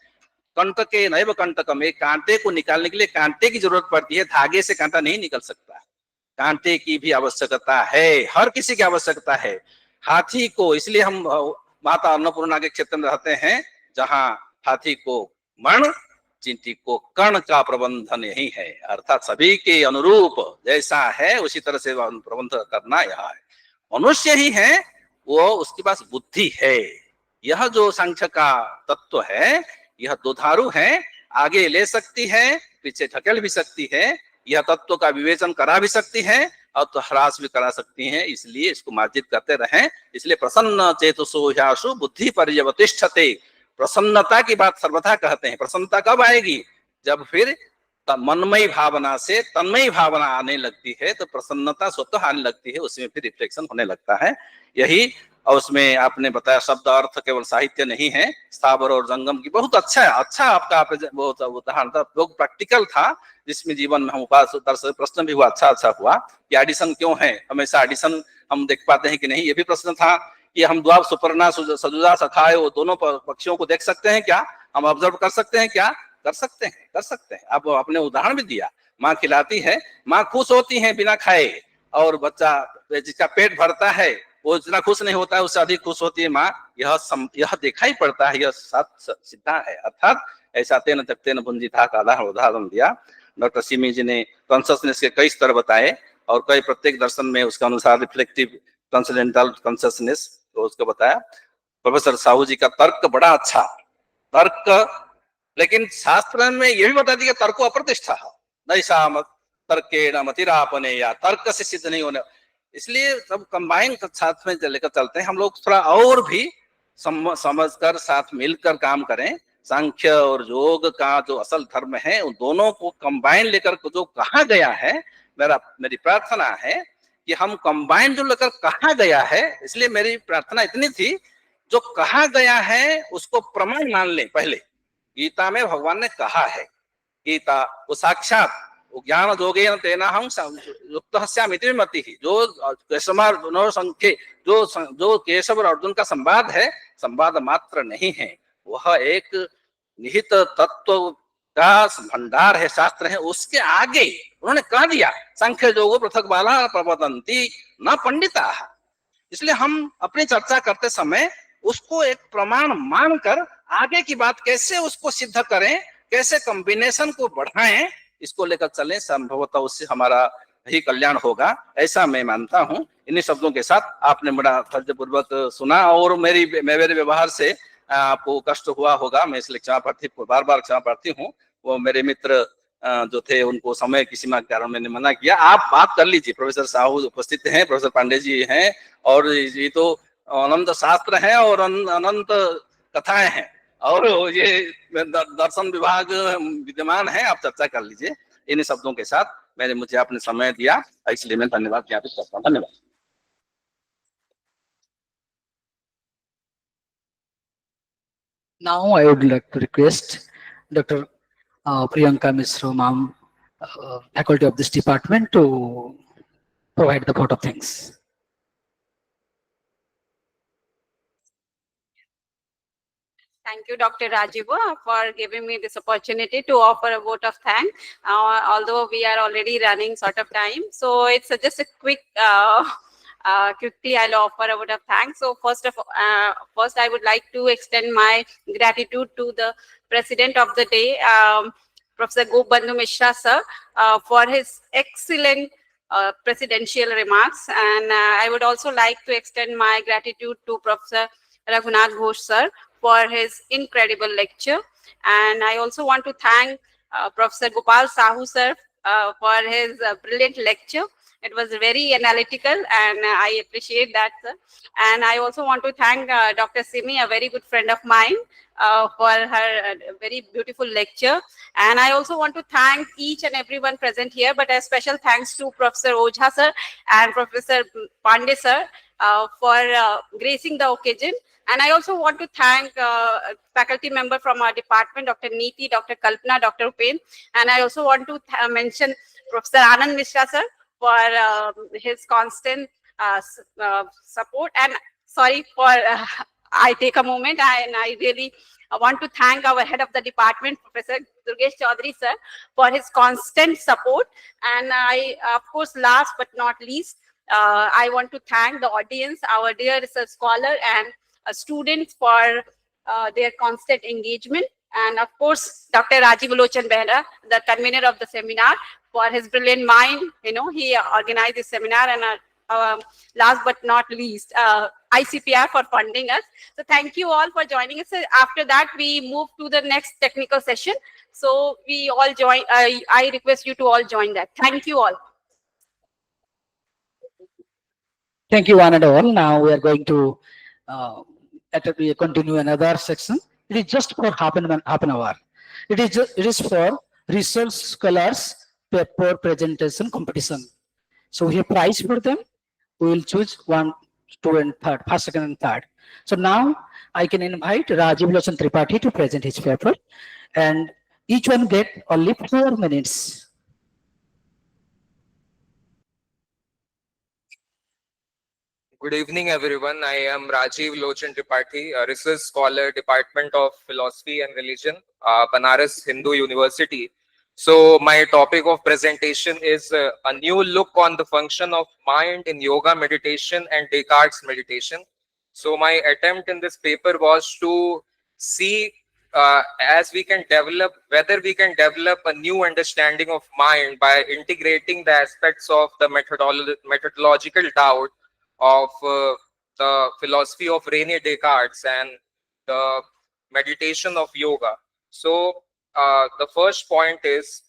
कंटके नैव कंटकम, एक कांटे को निकालने के लिए कांटे की जरूरत पड़ती है, धागे से कांटा नहीं निकल सकता। कांटे की भी आवश्यकता है, हर किसी की आवश्यकता है। हाथी को, इसलिए हम माता अन्नपूर्णा के क्षेत्र में रहते हैं, जहाँ हाथी को मण, चींटी को कर्ण का प्रबंधन यही है। अर्थात सभी के अनुरूप जैसा है उसी तरह से प्रबंध करना यहाँ है। मनुष्य ही है वो, उसके पास बुद्धि है। यह जो सांख्य का तत्व है यह दुधारू है, आगे ले सकती है, पीछे ढकेल भी सकती है, यह तत्व का विवेचन करा भी सकती है और तो ह्रास भी करा सकती है। इसलिए इसको मार्जित करते रहें। इसलिए प्रसन्न चेतसो ह्यासु बुद्धि पर्यवतिष्ठते, प्रसन्नता की बात सर्वथा कहते हैं। प्रसन्नता कब आएगी? जब फिर मनमयी भावना से तन्मयी भावना आने लगती है तो प्रसन्नता स्वतः आने लगती है, उसमें फिर रिफ्लेक्शन होने लगता है। यही, और उसमें आपने बताया शब्द अर्थ केवल साहित्य नहीं है, स्थावर और जंगम की बहुत अच्छा आपका वो उदाहरण था, बहुत प्रैक्टिकल था, जिसमें जीवन में हम प्रश्न भी हुआ, अच्छा हुआ कि एडिशन क्यों है, हमेशा एडिशन हम देख पाते हैं कि नहीं। ये भी प्रश्न था कि हम द्वाब सुपर्णा सजुजा सखाए वो दोनों पक्षियों को देख सकते हैं क्या, हम ऑब्जर्व कर सकते हैं क्या? कर सकते हैं। अब आपने उदाहरण भी दिया, माँ खिलाती है, माँ खुश होती है बिना खाए, और बच्चा जिसका पेट भरता है वो जितना खुश नहीं होता है उससे अधिक खुश होती है माँ। यह देखा ही पड़ता है, यह सीधा है। अर्थात ऐसा तेन तकतेन भुंजिता का उदाहरण दिया। डॉक्टर सिमी जी ने कॉन्शियसनेस के कई स्तर बताए और कई प्रत्येक दर्शन में उसके अनुसार रिफ्लेक्टिव ट्रांसेंडेंटल कॉन्शियसनेस तो उसको बताया। प्रोफेसर साहू जी का तर्क बड़ा अच्छा तर्क, लेकिन शास्त्र में यह भी बता दिया तर्को अप्रतिष्ठा नैसा तर्केण मतिरापने, या तर्क से सिद्ध नहीं होने। इसलिए सब कंबाइन साथ में लेकर चलते हैं हम लोग, थोड़ा और भी समझकर साथ मिलकर काम करें। सांख्य और योग का जो असल धर्म है उन दोनों को कंबाइन लेकर जो कहा गया है, मेरी प्रार्थना है कि हम कंबाइन जो लेकर कहा गया है, इसलिए मेरी प्रार्थना इतनी थी, जो कहा गया है उसको प्रमाण मान लें। पहले गीता में भगवान ने कहा है, गीता वो साक्षात ज्ञान योगेन तेना हम युक्तस्यामिति मति ही, जो जो केशव और अर्जुन का संवाद है, संवाद मात्र नहीं है, वह एक निहित तत्व का भंडार है, शास्त्र है। उसके आगे उन्होंने कह दिया सांख्य योगो पृथक बाला प्रवदंती न पंडिता। इसलिए हम अपनी चर्चा करते समय उसको एक प्रमाण मानकर आगे की बात कैसे उसको सिद्ध करें, कैसे कॉम्बिनेशन को बढ़ाएं, इसको लेकर चलें, संभवतः उससे हमारा ही कल्याण होगा, ऐसा मैं मानता हूं। इन्हीं शब्दों के साथ आपने बड़ा धैर्यपूर्वक सुना और मेरे व्यवहार से आपको कष्ट हुआ होगा, मैं इसलिए क्षमा प्रार्थी, बार बार क्षमा प्रार्थी हूँ। वो मेरे मित्र जो थे उनको समय की सीमा के कारण मैंने मना किया। आप बात कर लीजिए, प्रोफेसर साहू उपस्थित हैं, प्रोफेसर पांडे जी हैं, और ये तो अनंत शास्त्र हैं और अनंत कथाएं हैं, और ये दर्शन विभाग विद्यमान है, आप चर्चा कर लीजिए। इन शब्दों के साथ मुझे आपने समय दिया, इसलिए मैं धन्यवाद ज्ञापित करता हूँ। धन्यवाद। Now I would like to request Dr. Priyanka Misra, ma'am, faculty of this department, to provide the vote of thanks. Thank you, Dr. Rajiva, for giving me this opportunity to offer a vote of thanks, although we are already running sort of time. So it's just a quick, quickly I'll offer a vote of thanks. So first I would like to extend my gratitude to the President of the day, Professor Gopbandhu Mishra sir, for his excellent presidential remarks. And I would also like to extend my gratitude to Professor Raghunath Ghosh sir for his incredible lecture. And I also want to thank Professor Gopal Sahu sir for his brilliant lecture. It was very analytical and I appreciate that, sir. And I also want to thank Dr. Simi, a very good friend of mine, for her very beautiful lecture. And I also want to thank each and everyone present here, but a special thanks to Professor Ojha sir and Professor Pandey sir for gracing the occasion. And I also want to thank faculty member from our department, Dr. Neeti, Dr. Kalpana, Dr. Upen. And I also want to mention Professor Anand Mishra sir for his constant support. And sorry for I take a moment, and I really want to thank our head of the department, Professor Durgesh Chaudhary sir, for his constant support. And I, of course, last but not least, I want to thank the audience, our dear research scholar and students for their constant engagement. And of course, Dr. Rajiv Lochan Behra, the convener of the seminar, for his brilliant mind. He organized this seminar, and last but not least, ICPR for funding us. So thank you all for joining us. After that, we move to the next technical session. So we all join. I request you to all join that. Thank you all. Thank you, one and all. Now we are going to continue another section. It is just for half an hour. It is for research scholars paper presentation competition. So we have prize for them. We will choose 1, 2, and 3rd, first, second, and third. So now I can invite Rajiv Lochan Tripathi to present his paper, and each one get only 4 minutes. Good evening, everyone. I am Rajiv Lochan Tripathi, a research scholar, Department of Philosophy and Religion, Banaras Hindu University. So my topic of presentation is a new look on the function of mind in yoga meditation and Descartes meditation. So my attempt in this paper was to see whether we can develop a new understanding of mind by integrating the aspects of the methodological doubt of the philosophy of René Descartes and the meditation of yoga. So the first point is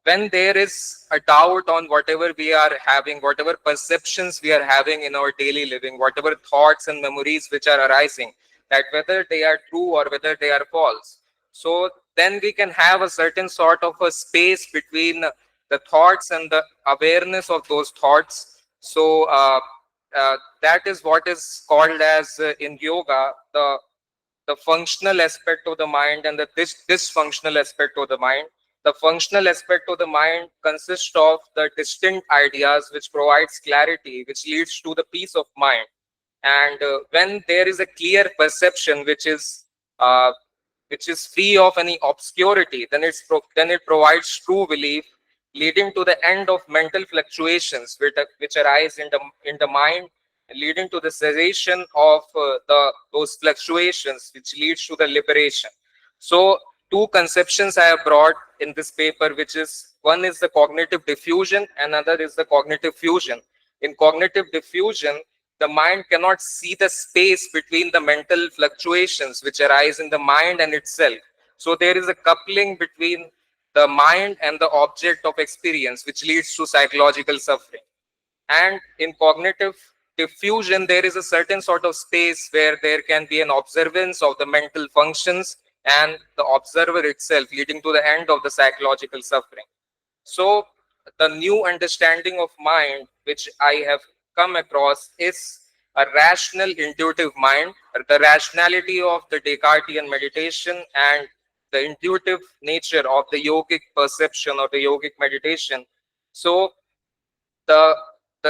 when there is a doubt on whatever we are having, whatever perceptions we are having in our daily living, whatever thoughts and memories which are arising, that whether they are true or whether they are false. So then we can have a certain sort of a space between the thoughts and the awareness of those thoughts. So that is what is called as in yoga the functional aspect of the mind and the dysfunctional aspect of the mind. The functional aspect of the mind consists of the distinct ideas which provides clarity, which leads to the peace of mind. And when there is a clear perception which is free of any obscurity, then it provides true belief, leading to the end of mental fluctuations which arise in the mind, leading to the cessation of those fluctuations, which leads to the liberation. So two conceptions I have brought in this paper, which is one is the cognitive diffusion, another is the cognitive fusion. In cognitive diffusion, the mind cannot see the space between the mental fluctuations which arise in the mind and itself. So there is a coupling between the mind and the object of experience, which leads to psychological suffering. And in cognitive diffusion, there is a certain sort of space where there can be an observance of the mental functions and the observer itself, leading to the end of the psychological suffering. So the new understanding of mind which I have come across is a rational intuitive mind, the rationality of the Descartesian meditation and the intuitive nature of the yogic perception or the yogic meditation. So the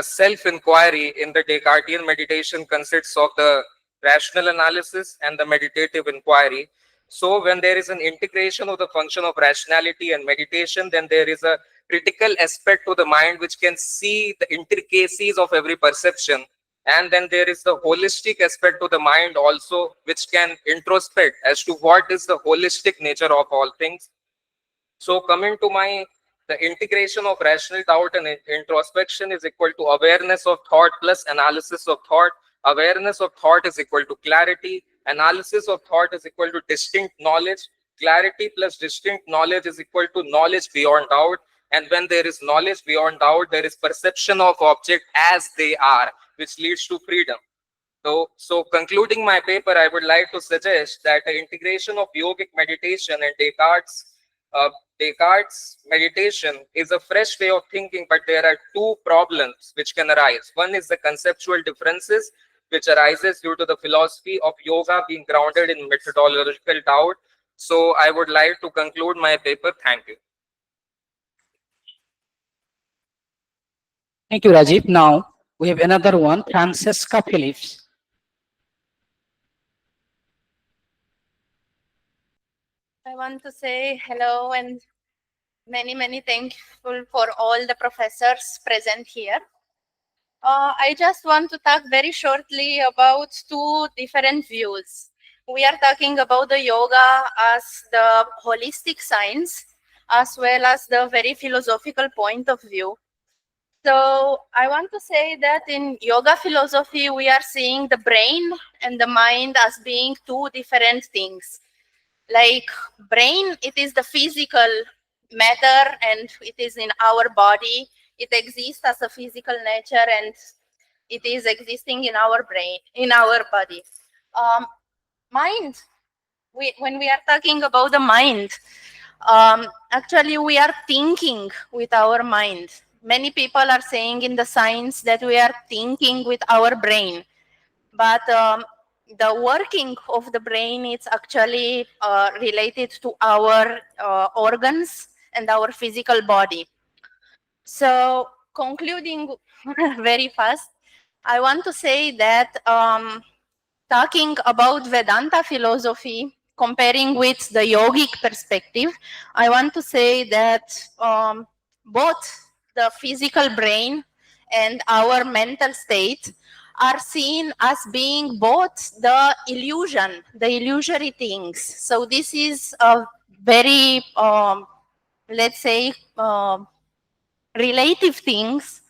self-inquiry in the Descartesian meditation consists of the rational analysis and the meditative inquiry. So when there is an integration of the function of rationality and meditation, then there is a critical aspect to the mind which can see the intricacies of every perception. And then there is the holistic aspect to the mind also, which can introspect as to what is the holistic nature of all things. So coming to the integration of rational doubt and introspection is equal to awareness of thought plus analysis of thought. Awareness of thought is equal to clarity. Analysis of thought is equal to distinct knowledge. Clarity plus distinct knowledge is equal to knowledge beyond doubt. And when there is knowledge beyond doubt, there is perception of object as they are, which leads to freedom. So concluding my paper, I would like to suggest that the integration of yogic meditation and Descartes' meditation is a fresh way of thinking, but there are two problems which can arise. One is the conceptual differences, which arises due to the philosophy of yoga being grounded in methodological doubt. So I would like to conclude my paper. Thank you. Thank you, Rajiv. Now we have another one, Francesca Phillips. I want to say hello and many thankful for all the professors present here. I just want to talk very shortly about two different views. We are talking about the yoga as the holistic science, as well as the very philosophical point of view. So I want to say that in yoga philosophy, we are seeing the brain and the mind as being two different things. Like brain, it is the physical matter and it is in our body. It exists as a physical nature and it is existing in our brain, in our body. Mind, when we are talking about the mind, actually we are thinking with our mind. Many people are saying in the science that we are thinking with our brain, but the working of the brain is actually related to our organs and our physical body. So concluding very fast, I want to say that talking about Vedanta philosophy, comparing with the yogic perspective, I want to say that both the physical brain and our mental state are seen as being both the illusion, the illusory things. So this is a very, let's say, relative things,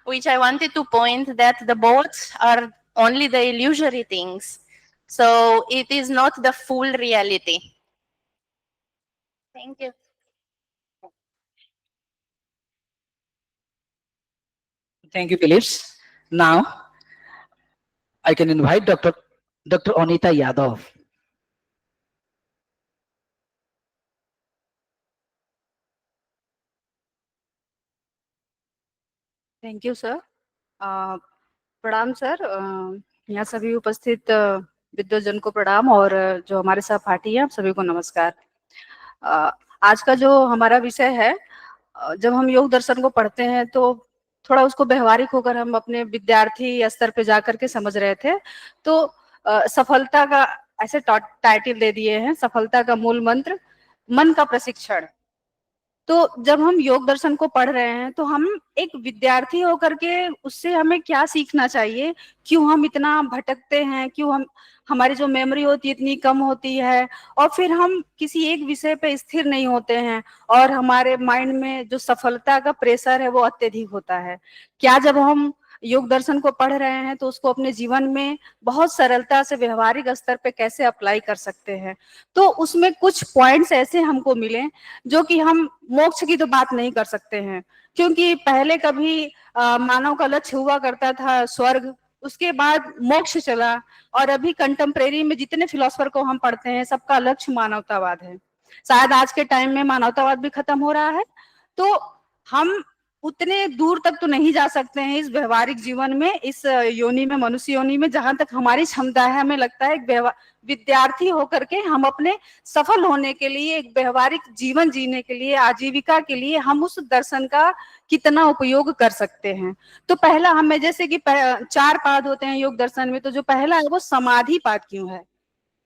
which I wanted to point that the both are only the illusory things. So it is not the full reality. Thank you. Thank you, Phillips. Now, I can invite Dr. Anita Yadav. Thank you sir. प्रणाम sir. यहाँ सभी उपस्थित विद्वजन को प्रणाम और जो हमारे सहपाठी हैं आप सभी को नमस्कार। आज का जो हमारा विषय है, जब हम योग दर्शन को पढ़ते हैं तो थोड़ा उसको व्यवहारिक होकर हम अपने विद्यार्थी स्तर पे जाकर के समझ रहे थे, तो सफलता का ऐसे टाइटल दे दिए हैं, सफलता का मूल मंत्र मन का प्रशिक्षण। तो जब हम योग दर्शन को पढ़ रहे हैं तो हम एक विद्यार्थी होकर के उससे हमें क्या सीखना चाहिए, क्यों हम इतना भटकते हैं, क्यों हमारी जो मेमोरी होती है इतनी कम होती है, और फिर हम किसी एक विषय पे स्थिर नहीं होते हैं और हमारे माइंड में जो सफलता का प्रेशर है वो अत्यधिक होता है। क्या जब हम योग दर्शन को पढ़ रहे हैं तो उसको अपने जीवन में बहुत सरलता से व्यवहारिक स्तर पे कैसे अप्लाई कर सकते हैं। तो उसमें कुछ पॉइंट्स ऐसे हमको मिले जो कि हम मोक्ष की तो बात नहीं कर सकते हैं, क्योंकि पहले कभी मानव का लक्ष्य हुआ करता था स्वर्ग, उसके बाद मोक्ष चला, और अभी कंटेम्प्रेरी में जितने फिलोसफर को हम पढ़ते हैं सबका लक्ष्य मानवतावाद है। शायद आज के टाइम में मानवतावाद भी खत्म हो रहा है, तो हम उतने दूर तक तो नहीं जा सकते हैं इस व्यवहारिक जीवन में, इस योनि में, मनुष्य योनि में, जहां तक हमारी क्षमता है। हमें लगता है एक विद्यार्थी होकर के हम अपने सफल होने के लिए, एक व्यवहारिक जीवन जीने के लिए, आजीविका के लिए हम उस दर्शन का कितना उपयोग कर सकते हैं। तो पहला हमें, जैसे कि 4 पाद होते हैं योग दर्शन में, तो जो पहला है वो समाधि पाद क्यों है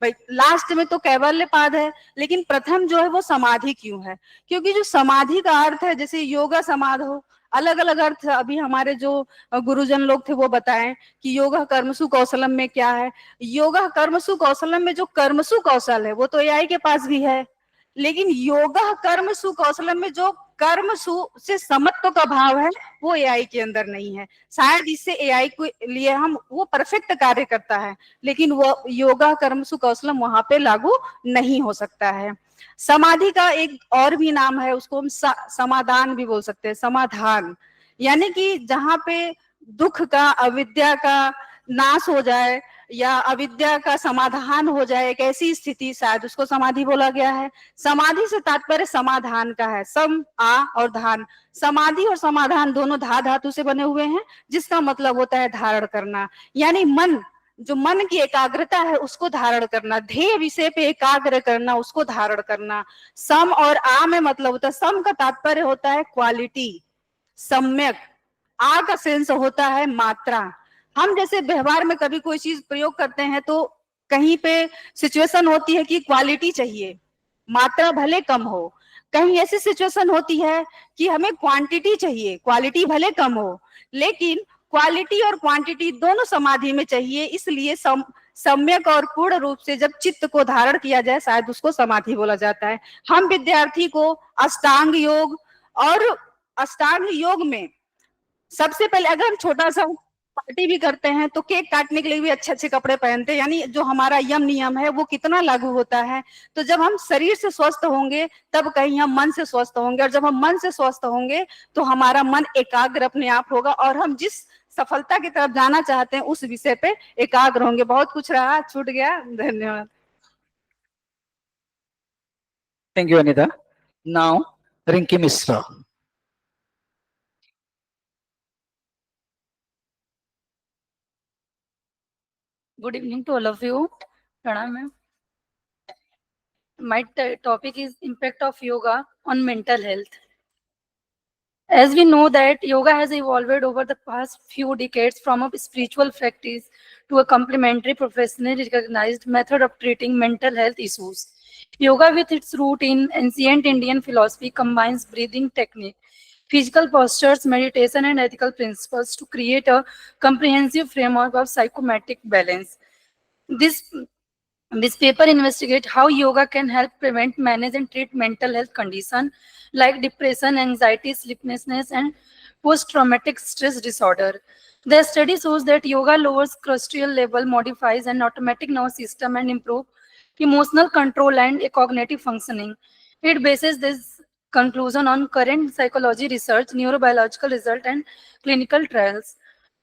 भाई। लास्ट में तो कैवल्य पाद है, लेकिन प्रथम जो है वो समाधि क्यों है, क्योंकि जो समाधि का अर्थ है, जैसे योगा समाधो, अलग अलग अर्थ अभी हमारे जो गुरुजन लोग थे वो बताएं कि योगा कर्मसु कौशलम में क्या है। योगा कर्मसु कौशलम में जो कर्मसु कौशल है वो तो एआई के पास भी है, लेकिन योगा कर्मसु कौशलम में जो कर्मसु से समत्व का भाव है वो एआई के अंदर नहीं है। शायद इससे एआई को लिए हम वो परफेक्ट कार्य करता है, लेकिन वो योगा कर्मसु कौशलम वहां पे लागू नहीं हो सकता है। समाधि का एक और भी नाम है, उसको हम समाधान भी बोल सकते हैं, समाधान, यानी कि जहां पे दुख का, अविद्या का नाश हो जाए या अविद्या का समाधान हो जाए, एक ऐसी स्थिति, शायद उसको समाधि बोला गया है। समाधि से तात्पर्य समाधान का है, सम आ और धान। समाधि और समाधान दोनों धा धातु से बने हुए हैं, जिसका मतलब होता है धारण करना, यानी मन, जो मन की एकाग्रता है उसको धारण करना, ध्येय विषय पे एकाग्र करना, उसको धारण करना। सम और आ में मतलब होता है, सम का तात्पर्य होता है क्वालिटी, सम्यक, आ का सेंस होता है मात्रा। हम जैसे व्यवहार में कभी कोई चीज प्रयोग करते हैं तो कहीं पे सिचुएशन होती है कि क्वालिटी चाहिए, मात्रा भले कम हो, कहीं ऐसी सिचुएशन होती है कि हमें क्वांटिटी चाहिए, क्वालिटी भले कम हो, लेकिन क्वालिटी और क्वांटिटी दोनों समाधि में चाहिए, इसलिए सम्यक और पूर्ण रूप से जब चित्त को धारण किया जाए शायद उसको समाधि बोला जाता है। हम विद्यार्थी को अष्टांग योग और अष्टांग योग में सबसे पहले अगर हम छोटा सा पार्टी भी करते हैं तो केक काटने के लिए भी अच्छे अच्छे कपड़े पहनते हैं, यानी जो हमारा यम नियम है वो कितना लागू होता है। तो जब हम शरीर से स्वस्थ होंगे तब कहीं हम मन से स्वस्थ होंगे, और जब हम मन से स्वस्थ होंगे तो हमारा मन एकाग्र अपने आप होगा और हम जिस सफलता की तरफ जाना चाहते हैं उस विषय पे एकाग्र होंगे। बहुत कुछ रहा, छूट गया, धन्यवाद। Thank you, Anita. Now, Rinki Mishra. Good evening to all of you. Pranam ma'am. My topic is impact of yoga on mental health. As we know that yoga has evolved over the past few decades from a spiritual practice to a complementary professionally recognized method of treating mental health issues. Yoga, with its root in ancient Indian philosophy, combines breathing technique, physical postures, meditation, and ethical principles to create a comprehensive framework of psychosomatic balance. This paper investigates how yoga can help prevent, manage, and treat mental health conditions like depression, anxiety, sleeplessness, and post-traumatic stress disorder. The study shows that yoga lowers cortisol level, modifies an automatic nervous system, and improves emotional control and cognitive functioning. It bases this conclusion on current psychology research, neurobiological results, and clinical trials.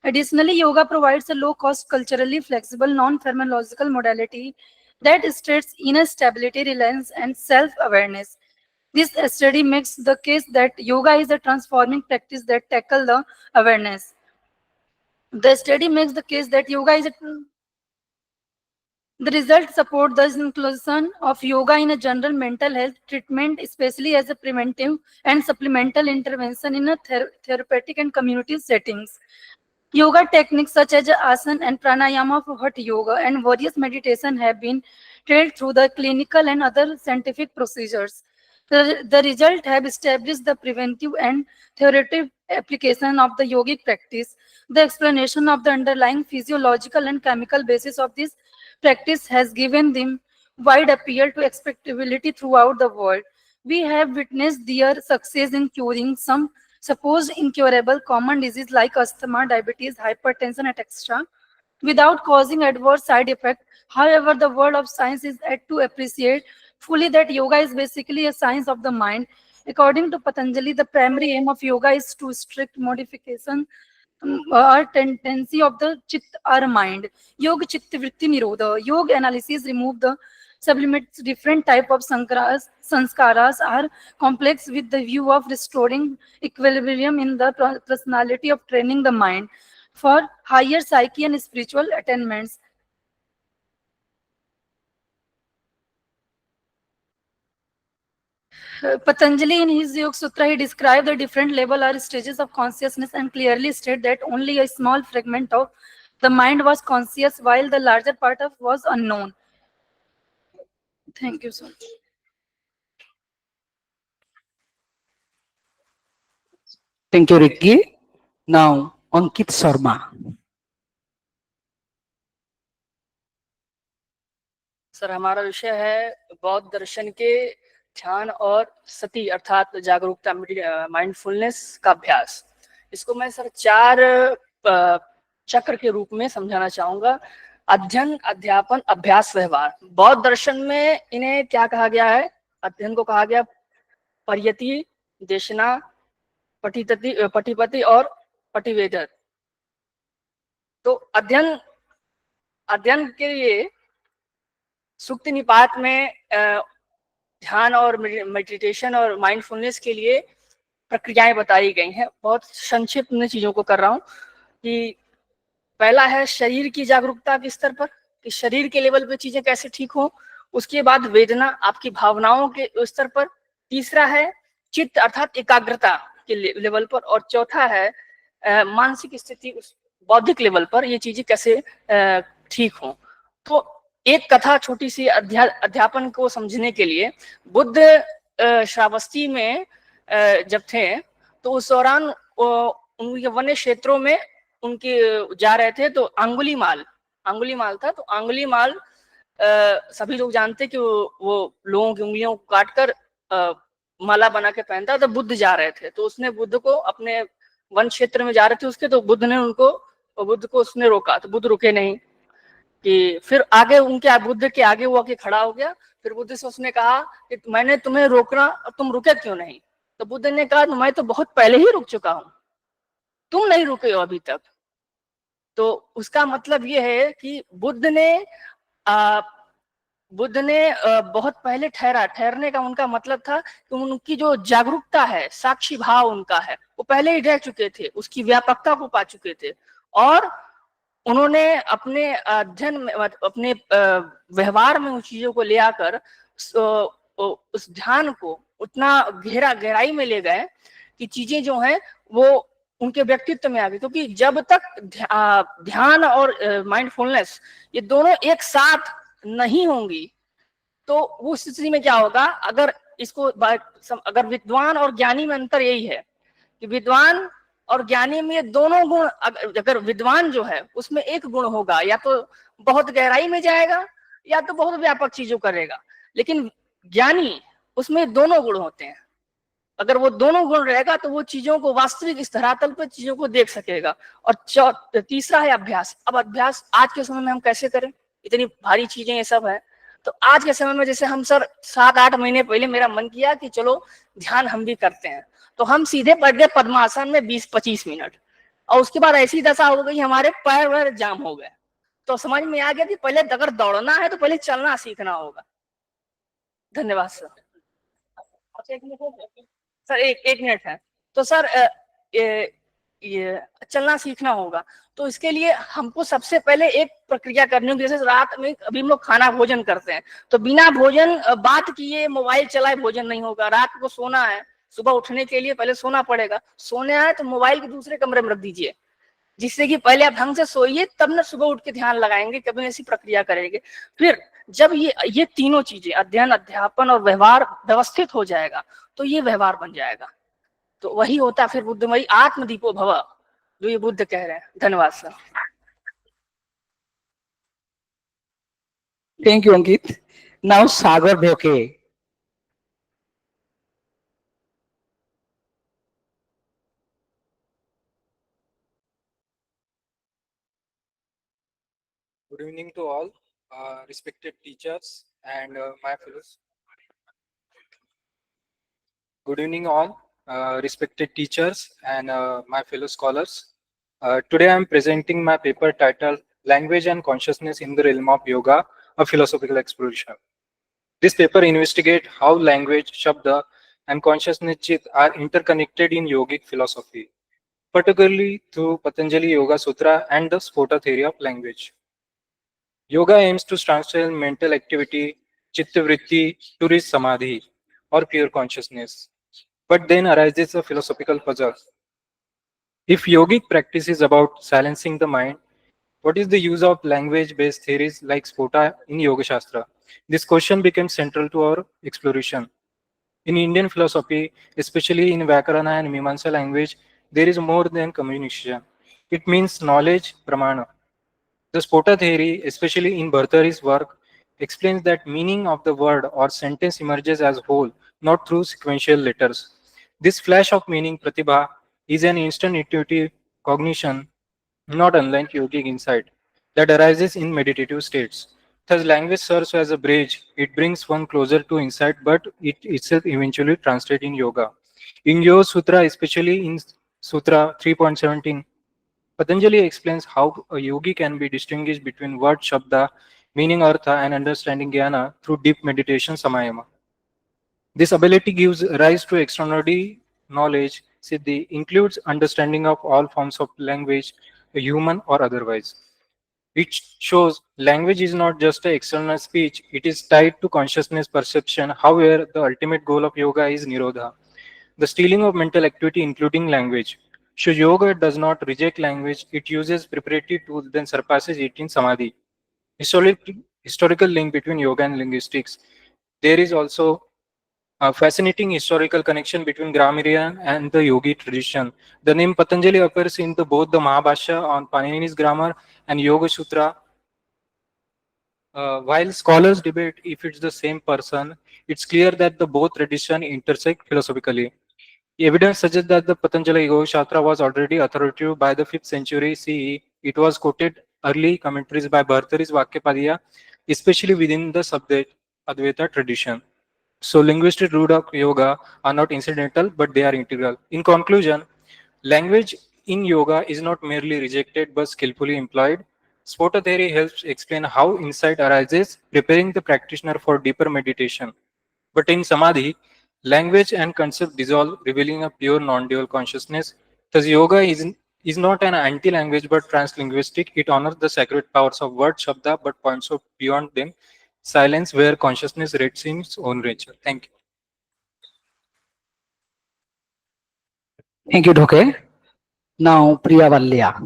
Additionally, yoga provides a low-cost, culturally flexible, non-pharmacological modality that states inner stability, reliance, and self-awareness. This study makes the case that yoga is a transforming practice that tackles the awareness. The study makes the case that yoga is the results support the inclusion of yoga in a general mental health treatment, especially as a preventive and supplemental intervention in a therapeutic and community settings. Yoga techniques such as asana and pranayama, hatha yoga, and various meditation have been trailed through the clinical and other scientific procedures. The result have established the preventive and theoretic application of the yogic practice. The explanation of the underlying physiological and chemical basis of this practice has given them wide appeal to acceptability throughout the world. We have witnessed their success in curing some supposed incurable common disease like asthma, diabetes, hypertension, etc., without causing adverse side effects. However, the world of science is yet to appreciate fully that yoga is basically a science of the mind. According to Patanjali, the primary aim of yoga is to strict modification or tendency of the chit or mind. Yoga chitta vritti nirodha. Yoga analysis remove the sublimates different type of sanskaras are complex with the view of restoring equilibrium in the personality of training the mind for higher psyche and spiritual attainments. Patanjali in his Yoga Sutra, he described the different level or stages of consciousness and clearly stated that only a small fragment of the mind was conscious while the larger part of was unknown. Thank you so much. Thank you, Ricky. Now, Ankit Sharma. Sir, हमारा विषय है बौद्ध दर्शन के ध्यान और सती अर्थात जागरूकता mindfulness का अभ्यास। इसको मैं सर 4 चक्र के रूप में समझाना चाहूंगा। अध्ययन, अध्यापन, अभ्यास, व्यवहार। बौद्ध दर्शन में इन्हें क्या कहा गया है? अध्ययन को कहा गया परियति, देशना, पटिपति और पटिवेदर। तो अध्ययन के लिए सुक्ति निपात में ध्यान और मेडिटेशन और माइंडफुलनेस के लिए प्रक्रियाएं बताई गई हैं। बहुत संक्षिप्त में चीजों को कर रहा हूं कि पहला है शरीर की जागरूकता के स्तर पर, कि शरीर के लेवल पे चीजें कैसे ठीक हो। उसके बाद वेदना, आपकी भावनाओं के स्तर पर। तीसरा है चित्त अर्थात एकाग्रता के लेवल पर। और चौथा है मानसिक स्थिति, उस बौद्धिक लेवल पर ये चीजें कैसे ठीक हो। तो एक कथा छोटी सी अध्यापन को समझने के लिए, बुद्ध श्रावस्ती में जब थे तो उस दौरान उनके वन्य क्षेत्रों में उनके जा रहे थे तो अंगुली माल था, तो अंगुली माल सभी लोग जानते कि वो लोगों की उंगलियों को काटकर माला बना के पहनता, तो बुद्ध जा रहे थे, तो उसने बुद्ध को अपने वन क्षेत्र में जा रहे थे उसके, तो बुद्ध को उसने रोका, तो बुद्ध रुके नहीं, कि फिर आगे उनके बुद्ध के आगे वो आके खड़ा हो गया। फिर बुद्ध से उसने कहा कि मैंने तुम्हें रोकना और तुम रुके क्यों नहीं? तो बुद्ध ने कहा मैं तो बहुत पहले ही रुक चुका हूं, तुम नहीं रुके हो अभी तक। तो उसका मतलब ये है कि बुद्ध ने बहुत पहले ठहरने का उनका मतलब था कि उनकी जो जागरूकता है, साक्षी भाव उनका है, वो पहले ही रह चुके थे, उसकी व्यापकता को पा चुके थे, और उन्होंने अपने अध्ययन में, अपने व्यवहार में उन चीजों को ले आकर उस ध्यान को उतना गहराई में ले गए कि चीजें जो हैं वो उनके व्यक्तित्व में आ गई। क्योंकि जब तक ध्यान और माइंडफुलनेस ये दोनों एक साथ नहीं होंगी तो उस स्थिति में क्या होगा, अगर विद्वान और ज्ञानी में अंतर यही है कि विद्वान और ज्ञानी में ये दोनों गुण, अगर विद्वान जो है उसमें एक गुण होगा, या तो बहुत गहराई में जाएगा या तो बहुत व्यापक चीजों करेगा, लेकिन ज्ञानी उसमें दोनों गुण होते हैं। अगर वो दोनों गुण रहेगा तो वो चीजों को वास्तविक इस धरातल पर चीजों को देख सकेगा। और तीसरा है अभ्यास। अब अभ्यास आज के समय में हम कैसे करें, इतनी भारी चीजें ये सब है, तो आज के समय में जैसे हम सर 7-8 महीने पहले मेरा मन किया कि चलो ध्यान हम भी करते हैं, तो हम सीधे पड़ गए पद्मासन में 20-25 मिनट, और उसके बाद ऐसी दशा हो गई हमारे पैर वैर जाम हो गए। तो समझ में आ गया कि पहले अगर दौड़ना है तो पहले चलना सीखना होगा। धन्यवाद सर। सर एक मिनट है, तो सर ये चलना सीखना होगा, तो इसके लिए हमको सबसे पहले एक प्रक्रिया करनी होगी। जैसे रात में अभी हम लोग खाना भोजन करते हैं, तो बिना भोजन बात किए मोबाइल चलाए भोजन नहीं होगा। रात को सोना है, सुबह उठने के लिए पहले सोना पड़ेगा, सोने आए तो मोबाइल के दूसरे कमरे में रख दीजिए, जिससे कि पहले आप ढंग से सोइए, तब ना सुबह उठ के ध्यान लगाएंगे, कभी ऐसी प्रक्रिया करेंगे। फिर जब ये तीनों चीजें अध्ययन, अध्यापन और व्यवहार व्यवस्थित हो जाएगा तो ये व्यवहार बन जाएगा। तो वही होता है फिर बुद्धमयी आत्मदीपो भव, जो ये बुद्ध कह रहे हैं। धन्यवाद sir. Thank you, Ankit. Now, Sagar Bhoke. Good evening to all, respected teachers and my fellows. Good evening all, respected teachers and my fellow scholars. Today I am presenting my paper titled Language and Consciousness in the Realm of Yoga, a Philosophical Exploration. This paper investigates how language, shabda, and consciousness chit are interconnected in yogic philosophy, particularly through Patanjali Yoga Sutra and the Sphota theory of language. Yoga aims to transcend mental activity, chitta vritti, to reach samadhi or pure consciousness. But then arises a philosophical puzzle. If yogic practice is about silencing the mind, what is the use of language-based theories like Sphota in Yoga Shastra? This question became central to our exploration. In Indian philosophy, especially in Vyakarana and Mimamsa language, there is more than communication. It means knowledge, pramana. The Sphota theory, especially in Bhartrhari's work, explains that meaning of the word or sentence emerges as whole, not through sequential letters. This flash of meaning, pratibha, is an instant intuitive cognition, not unlike yogic insight, that arises in meditative states. Thus, language serves as a bridge. It brings one closer to insight, but it itself eventually translates in yoga. In Yoga Sutra, especially in Sutra 3.17, Patanjali explains how a yogi can be distinguished between word shabda, meaning artha, and understanding jnana through deep meditation samayama. This ability gives rise to extraordinary knowledge. Siddhi includes understanding of all forms of language, human or otherwise. It shows language is not just an external speech, it is tied to consciousness perception. However, the ultimate goal of yoga is nirodha, the stealing of mental activity, including language. So yoga does not reject language, it uses preparatory tools, then surpasses it in samadhi. Historical link between yoga and linguistics. There is also A fascinating historical connection between Grammarian and the yogi tradition. The name Patanjali appears in both the Mahabhashya on Panini's grammar and Yoga Sutra. While scholars debate if it's the same person, it's clear that the both traditions intersect philosophically. Evidence suggests that the Patanjali Yoga Shastra was already authoritative by the 5th century CE. It was quoted early commentaries by Bhartaris Vakyapadya, especially within the subject Advaita tradition. So linguistic roots of yoga are not incidental, but they are integral. In conclusion, language in yoga is not merely rejected but skillfully employed. Spota theory helps explain how insight arises, preparing the practitioner for deeper meditation. But in samadhi, language and concept dissolve, revealing a pure non-dual consciousness. Thus, yoga is not an anti-language but translinguistic. It honors the sacred powers of word, shabda, but points out beyond them. Silence where consciousness rests in its own nature. Thank you. Thank you, Dhoke. Now, Priya Vallia.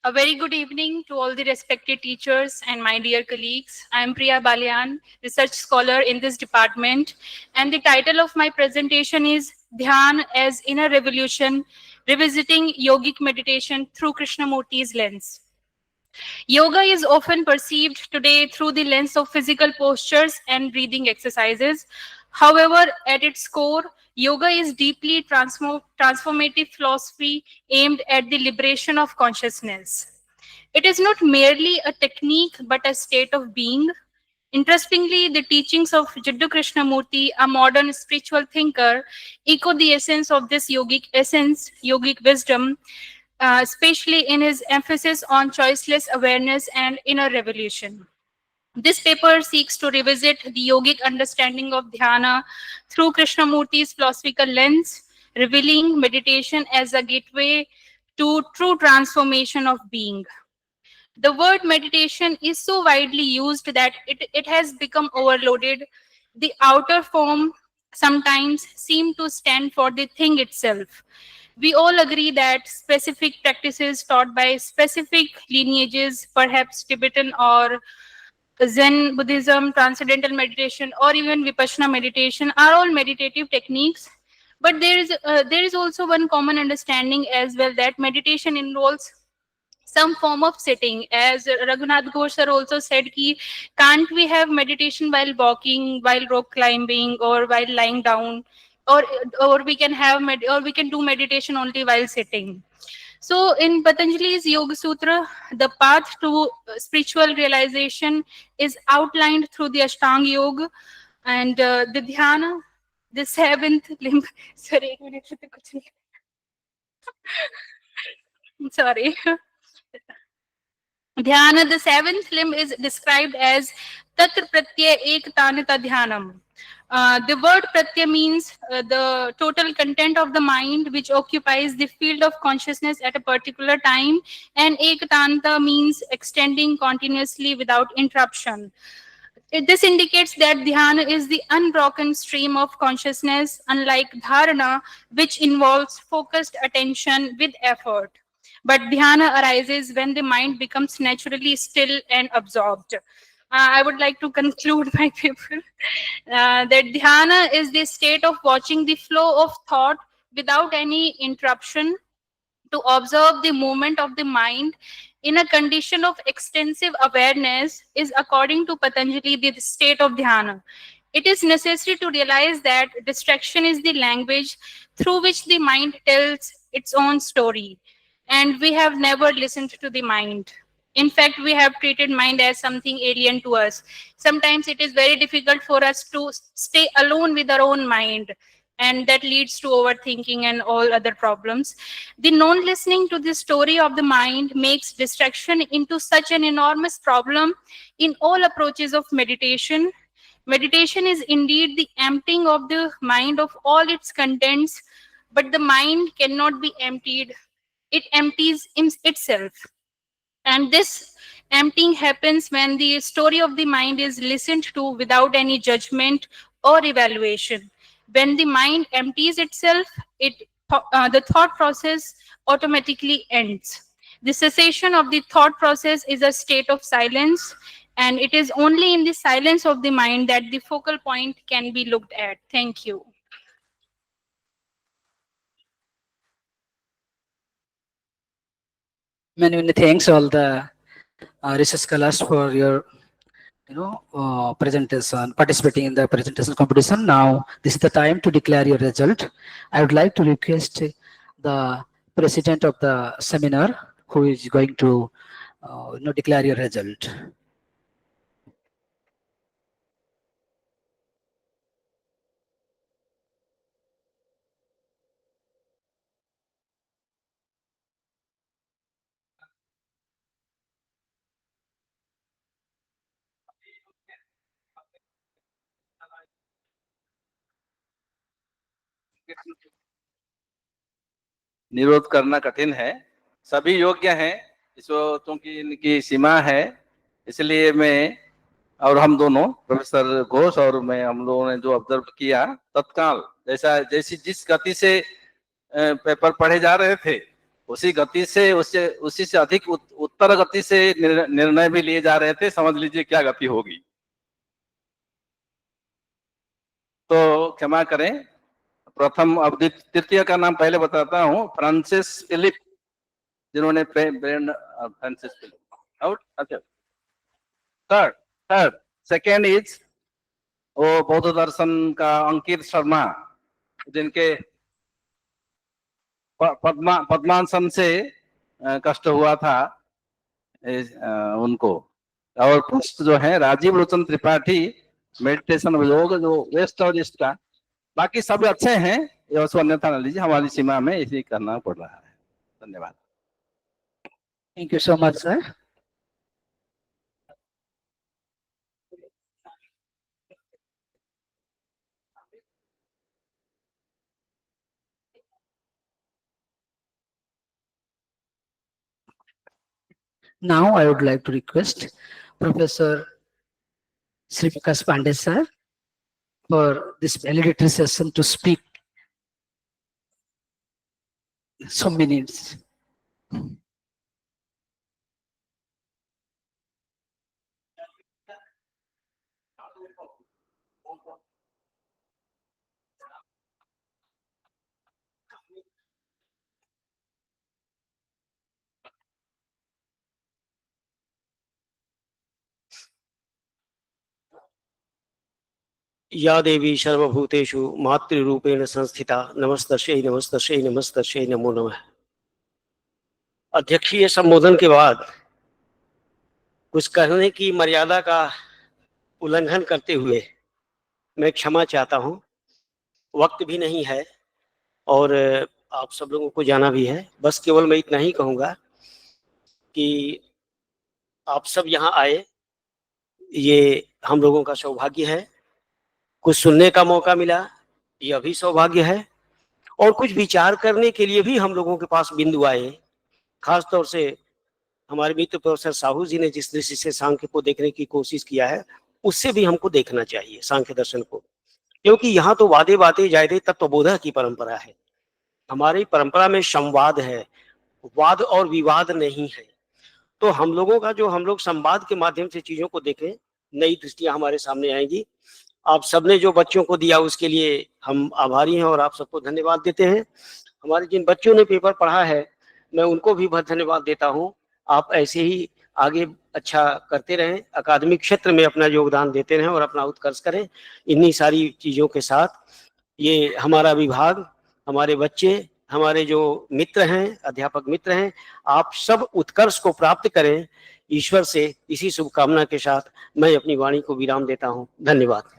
A very good evening to all the respected teachers and my dear colleagues. I am Priya Balyan, research scholar in this department, and the title of my presentation is Dhyan as Inner Revolution, Revisiting Yogic Meditation Through Krishnamurti's Lens. Yoga is often perceived today through the lens of physical postures and breathing exercises. However, at its core, yoga is deeply transformative philosophy aimed at the liberation of consciousness. It is not merely a technique but a state of being. Interestingly, the teachings of Jiddu Krishnamurti, a modern spiritual thinker, echo the essence of this yogic wisdom, especially in his emphasis on choiceless awareness and inner revolution. This paper seeks to revisit the yogic understanding of dhyana through Krishnamurti's philosophical lens, revealing meditation as a gateway to true transformation of being. The word meditation is so widely used that it has become overloaded. The outer form sometimes seems to stand for the thing itself. We all agree that specific practices taught by specific lineages, perhaps Tibetan or Zen Buddhism, Transcendental Meditation, or even Vipassana meditation, are all meditative techniques. But there is also one common understanding as well, that meditation involves some form of sitting. As Raghunath Ghosh sir also said, ki, can't we have meditation while walking, while rock climbing, or while lying down, or we can have or we can do meditation only while sitting. So in Patanjali's Yoga Sutra, the path to spiritual realization is outlined through the Ashtanga Yoga, and the dhyana, the seventh limb. Sorry, ek minute, kuch nahi. Sorry. Dhyana, the seventh limb, is described as Tatra Pratyaya Ek Tanata Dhyanam. The word pratyaya means the total content of the mind which occupies the field of consciousness at a particular time, and ekatanta means extending continuously without interruption. This indicates that dhyana is the unbroken stream of consciousness, unlike dharana, which involves focused attention with effort. But dhyana arises when the mind becomes naturally still and absorbed. I would like to conclude my paper that dhyana is the state of watching the flow of thought without any interruption, to observe the movement of the mind in a condition of extensive awareness is, according to Patanjali, the state of dhyana. It is necessary to realize that distraction is the language through which the mind tells its own story, and we have never listened to the mind. In fact, we have treated mind as something alien to us. Sometimes it is very difficult for us to stay alone with our own mind, and that leads to overthinking and all other problems. The non-listening to the story of the mind makes distraction into such an enormous problem in all approaches of meditation. Meditation is indeed the emptying of the mind of all its contents, but the mind cannot be emptied. It empties itself. And this emptying happens when the story of the mind is listened to without any judgment or evaluation. When the mind empties itself, it the thought process automatically ends. The cessation of the thought process is a state of silence, and it is only in the silence of the mind that the focal point can be looked at. Thank you. Many thanks all the research scholars for your presentation, participating in the presentation competition. Now this is the time to declare your result. I would like to request the president of the seminar who is going to declare your result. निरोध करना कठिन है, सभी योग्य हैं, इसको क्योंकि इनकी सीमा है, इसलिए मैं और हम दोनों प्रोफेसर घोष और मैं हम लोगों ने जो ऑब्जर्व किया तत्काल जैसी जिस गति से पेपर पढ़े जा रहे थे उसी गति से उसी से अधिक उत्तर गति से निर्णय भी लिए जा रहे थे। समझ लीजिए क्या गति होगी। तो क्षमा करें, प्रथम अब तृतीय का नाम पहले बताता हूँ, फ्रांसिस फिलिप, जिन्होंने फ्रांसिस फिलिप आउट। अच्छा, थर्ड सेकेंड इज वो बौद्ध दर्शन का अंकित शर्मा, जिनके पद्मासन से कष्ट हुआ था उनको। और फर्स्ट जो है राजीव लोचन त्रिपाठी, मेडिटेशन योग जो वेस्ट और ईस्ट का। बाकी सब अच्छे हैं, ये अन्यथा न लीजिए, हमारी सीमा में इसी करना पड़ रहा है। धन्यवाद। Thank you so much, sir. Now I would like to request Professor Sri Vikas Pandey sir for this valedictory session to speak some minutes. या देवी सर्वभूतेषु मातृरूपेण संस्थिता नमस्तस्यै नमस्तस्यै नमस्तस्यै नमो नमः। अध्यक्षीय संबोधन के बाद कुछ कहने की मर्यादा का उल्लंघन करते हुए मैं क्षमा चाहता हूं। वक्त भी नहीं है और आप सब लोगों को जाना भी है। बस केवल मैं इतना ही कहूंगा कि आप सब यहाँ आए, ये हम लोगों का सौभाग्य है। कुछ सुनने का मौका मिला, यह भी सौभाग्य है। और कुछ विचार करने के लिए भी हम लोगों के पास बिंदु आए। खास तौर से हमारे मित्र प्रोफेसर साहू जी ने जिस दृष्टि से सांख्य को देखने की कोशिश किया है, उससे भी हमको देखना चाहिए सांख्य दर्शन को, क्योंकि यहाँ तो वादे बातें जायदे तत्वबोध की परंपरा है। हमारी परंपरा में संवाद है, वाद और विवाद नहीं है। तो हम लोगों का जो हम लोग संवाद के माध्यम से चीजों को देखें, नई दृष्टियां हमारे सामने आएंगी। आप सबने जो बच्चों को दिया उसके लिए हम आभारी हैं और आप सबको धन्यवाद देते हैं। हमारे जिन बच्चों ने पेपर पढ़ा है, मैं उनको भी बहुत धन्यवाद देता हूँ। आप ऐसे ही आगे अच्छा करते रहें, अकादमिक क्षेत्र में अपना योगदान देते रहें और अपना उत्कर्ष करें। इन्हीं सारी चीज़ों के साथ ये हमारा विभाग, हमारे बच्चे, हमारे जो मित्र हैं, अध्यापक मित्र हैं, आप सब उत्कर्ष को प्राप्त करें। ईश्वर से इसी शुभकामना के साथ मैं अपनी वाणी को विराम देता हूँ। धन्यवाद।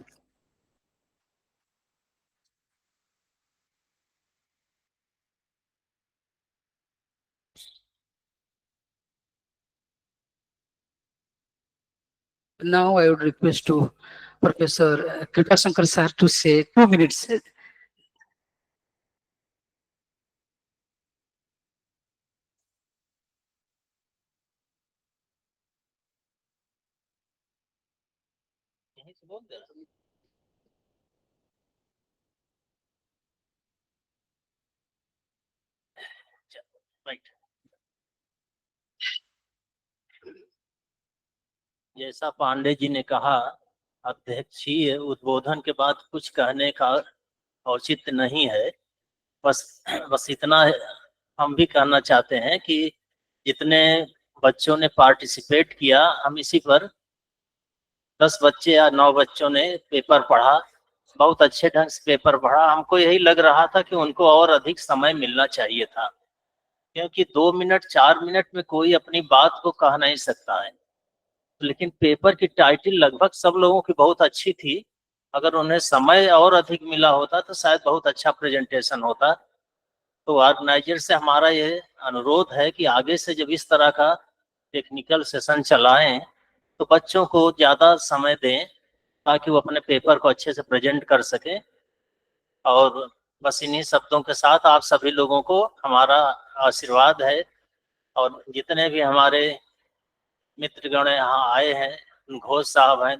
Now I would request to Professor Kripasankar sir to say 2 minutes. Right. जैसा पांडे जी ने कहा, अध्यक्षीय उद्बोधन के बाद कुछ कहने का औचित्य नहीं है। बस इतना हम भी कहना चाहते हैं कि जितने बच्चों ने पार्टिसिपेट किया, हम इसी पर 10 बच्चे या 9 बच्चों ने पेपर पढ़ा, बहुत अच्छे ढंग से पेपर पढ़ा। हमको यही लग रहा था कि उनको और अधिक समय मिलना चाहिए था, क्योंकि 2 मिनट 4 मिनट में कोई अपनी बात को कह नहीं सकता है। लेकिन पेपर की टाइटल लगभग सब लोगों की बहुत अच्छी थी। अगर उन्हें समय और अधिक मिला होता तो शायद बहुत अच्छा प्रेजेंटेशन होता। तो ऑर्गेनाइजर से हमारा ये अनुरोध है कि आगे से जब इस तरह का टेक्निकल सेशन चलाएं तो बच्चों को ज़्यादा समय दें, ताकि वो अपने पेपर को अच्छे से प्रेजेंट कर सकें। और बस इन्हीं शब्दों के साथ आप सभी लोगों को हमारा आशीर्वाद है। और जितने भी हमारे मित्रगण यहाँ आए हैं, घोष साहब हैं,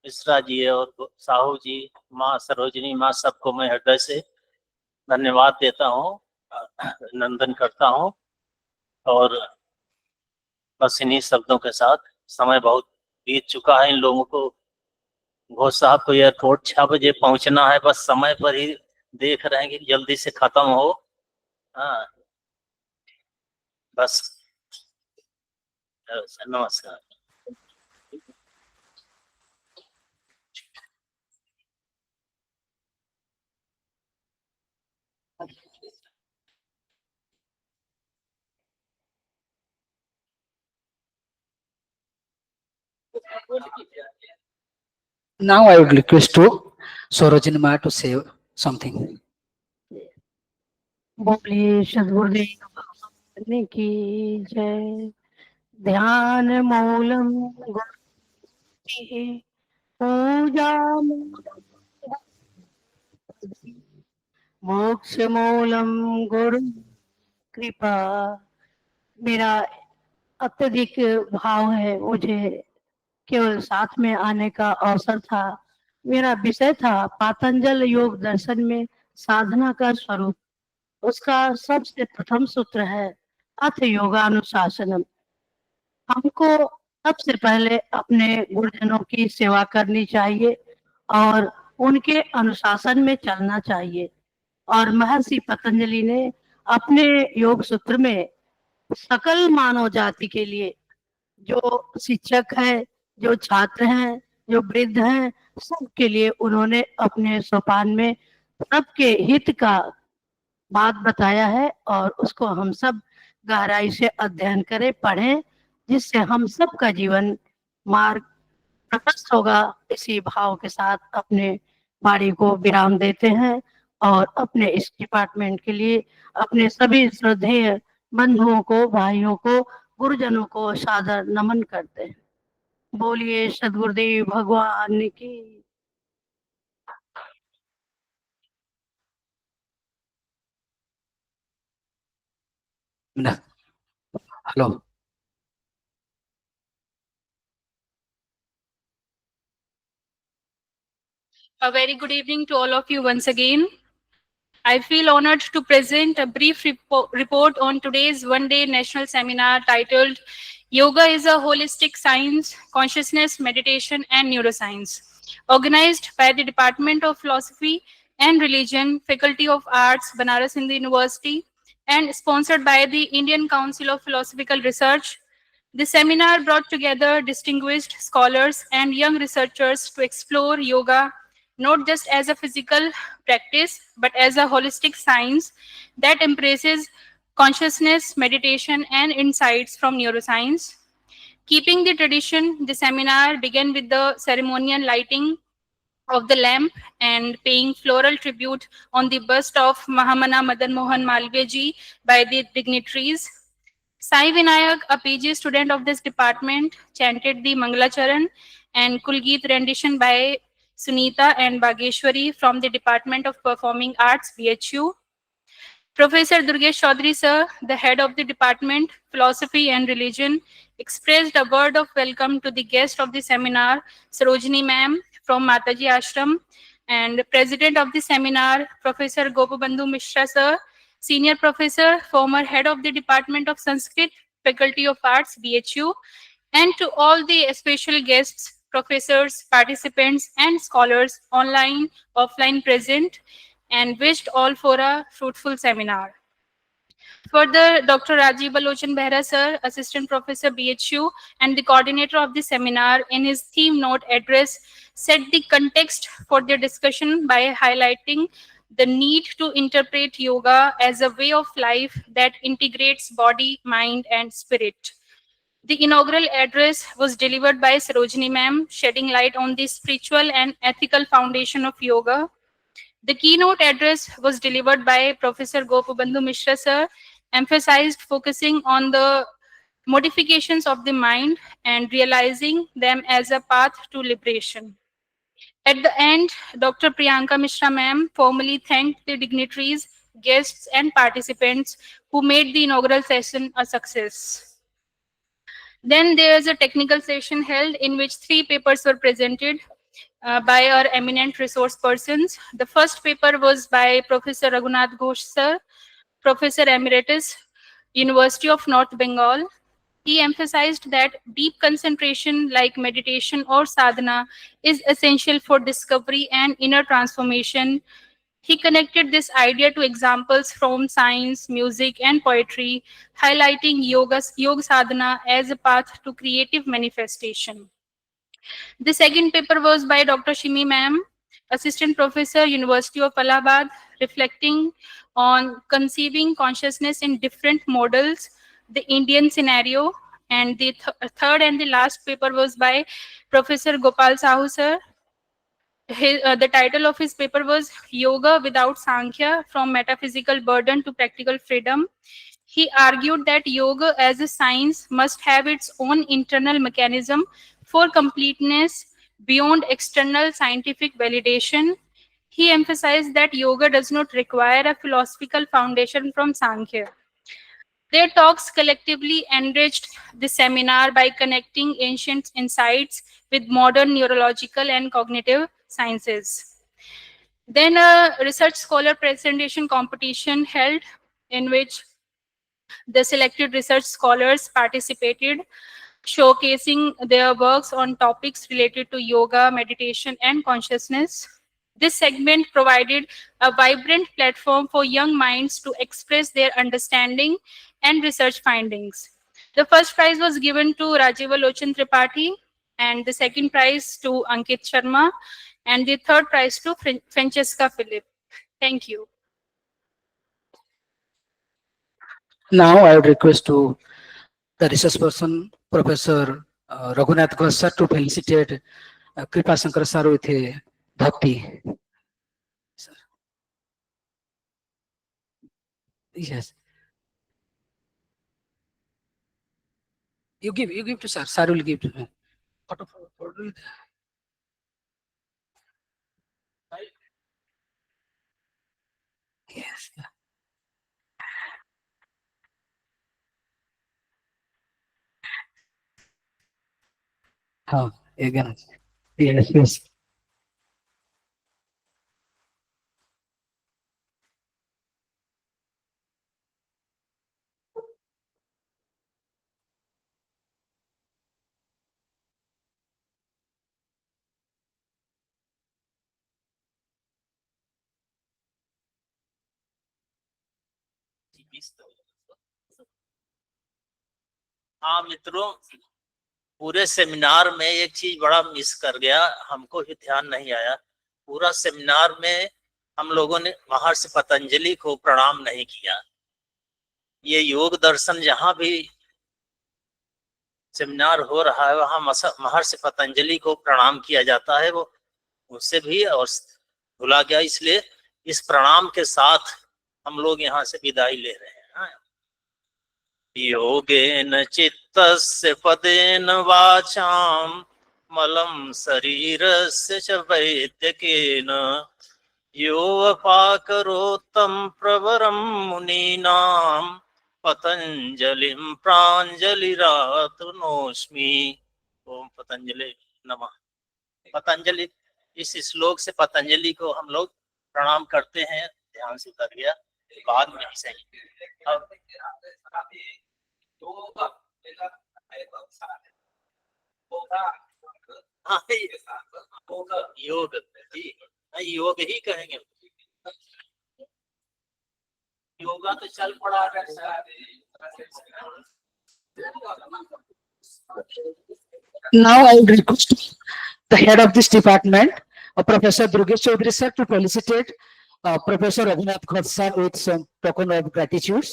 मिश्रा जी और साहू जी, माँ सरोजनी माँ, सबको मैं हृदय से धन्यवाद देता हूँ, अभिनंदन करता हूँ। और बस इन्हीं शब्दों के साथ, समय बहुत बीत चुका है इन लोगों को। घोष साहब को एयरपोर्ट 6 बजे पहुंचना है, बस समय पर ही देख रहे हैं कि जल्दी से खत्म हो। हाँ, बस नमस्कार। Now I would request to Sarojini Ma to say something. बोलिए सद्गुरुदेव भगवान की जय। ध्यान मूलम गुरुति पूजा मोक्ष मूलम गुरु कृपा। मेरा अत्यधिक भाव है, मुझे केवल साथ में आने का अवसर था। मेरा विषय था पातंजल योग दर्शन में साधना का स्वरूप। उसका सबसे प्रथम सूत्र है अथ योगानुशासनम। हमको सबसे पहले अपने गुरुजनों की सेवा करनी चाहिए और उनके अनुशासन में चलना चाहिए। और महर्षि पतंजलि ने अपने योग सूत्र में सकल मानव जाति के लिए, जो शिक्षक है, जो छात्र हैं, जो वृद्ध हैं, सबके लिए उन्होंने अपने सोपान में सबके हित का बात बताया है। और उसको हम सब गहराई से अध्ययन करें, पढ़ें, जिससे हम सबका जीवन मार्ग प्रशस्त होगा। इसी भाव के साथ अपने वाणी को विराम देते हैं और अपने इस डिपार्टमेंट के लिए अपने सभी श्रद्धेय बंधुओं को, भाइयों को, गुरुजनों को सादर नमन करते हैं। बोलिए सद्गुरुदेव भगवान की। Hello. A very good evening to all of you once again. I feel honored to present a brief report on today's one-day national seminar titled Yoga is a Holistic Science, Consciousness, Meditation and Neuroscience, organized by the Department of Philosophy and Religion, Faculty of Arts, Banaras Hindu University, and sponsored by the Indian Council of Philosophical Research. The seminar brought together distinguished scholars and young researchers to explore yoga not just as a physical practice, but as a holistic science that embraces consciousness, meditation, and insights from neuroscience. Keeping the tradition, the seminar began with the ceremonial lighting of the lamp and paying floral tribute on the bust of Mahamana Madan Mohan Malviya ji by the dignitaries. Sai Vinayak, a PG student of this department, chanted the Mangalacharan and Kulgeet rendition by Sunita and Bageshwari from the Department of Performing Arts, BHU. Professor Durgesh Chaudhary sir, the head of the Department, Philosophy and Religion, expressed a word of welcome to the guest of the seminar, Sarojini ma'am from Mataji Ashram, and the president of the seminar, Professor Gopabandhu Mishra sir, Senior Professor, former Head of the Department of Sanskrit, Faculty of Arts, BHU, and to all the special guests, professors, participants, and scholars online, offline present, and wished all for a fruitful seminar. Further, Dr. Rajiv Balochan Behra sir, Assistant Professor BHU and the coordinator of the seminar, in his theme note address, set the context for the discussion by highlighting the need to interpret yoga as a way of life that integrates body, mind, and spirit. The inaugural address was delivered by Sarojini ma'am, shedding light on the spiritual and ethical foundation of yoga. The keynote address was delivered by Professor Gopabandhu Mishra sir, emphasized focusing on the modifications of the mind and realizing them as a path to liberation. At the end, Dr. Priyanka Mishra ma'am formally thanked the dignitaries, guests, and participants who made the inaugural session a success. Then there is a technical session held in which 3 papers were presented by our eminent resource persons. The first paper was by Professor Raghunath Ghosh sir, Professor Emeritus, University of North Bengal. He emphasized that deep concentration like meditation or sadhana is essential for discovery and inner transformation. He connected this idea to examples from science, music, and poetry, highlighting yoga sadhana as a path to creative manifestation. The second paper was by Dr. Shimi ma'am, Assistant Professor, University of Allahabad, reflecting on conceiving consciousness in different models, the Indian scenario, and the third and the last paper was by Professor Gopal Sahu sir. The title of his paper was Yoga Without Sankhya, From Metaphysical Burden to Practical Freedom. He argued that yoga as a science must have its own internal mechanism for completeness beyond external scientific validation. He emphasized that yoga does not require a philosophical foundation from Sankhya. Their talks collectively enriched the seminar by connecting ancient insights with modern neurological and cognitive sciences. Then a research scholar presentation competition held in which the selected research scholars participated, showcasing their works on topics related to yoga, meditation, and consciousness. This segment provided a vibrant platform for young minds to express their understanding and research findings. The first prize was given to Rajiv Lochan Tripathi, and the second prize to Ankit Sharma, and the third prize to Francesca Philip. Thank you. Now I would request to the research person, Professor Raghunath Ghosh sir, to felicitate Kripa Shankar sir with a bhakti. Sir. Yes. You give to sir. Sir will give to me. Yes. Oh, again. Yes, yes. हाँ मित्रों, पूरे seminar में एक चीज बड़ा miss कर गया, हमको ही ध्यान नहीं आया। पूरा सेमिनार में हम लोगों ने महर्षि पतंजलि को प्रणाम नहीं किया। ये योग दर्शन जहाँ भी सेमिनार हो रहा है वहाँ महर्षि पतंजलि को प्रणाम किया जाता है, वो उससे भी और भुला गया। इसलिए इस प्रणाम के साथ हम लोग यहाँ से विदाई ले रहे हैं। योगेन चित्तस्य पदेन वाचाम मलं शरीरस्य च वैद्यकेन योऽपाकरोत्तं प्रवरं मुनीनां पतंजलिं प्राञ्जलिरातनोस्मि। ओम पतंजलि नमः। पतंजलि, इस श्लोक से पतंजलि को हम लोग प्रणाम करते हैं। ध्यान से कर गया। बाद में सही अब हाँ योग जी योग ही कहेंगे योगा तो चल पड़ा Now I will request the head of this department, Professor Durgesh Chaudhary sir, to felicitate Professor Raghunath Ghosh sir with some token of gratitude.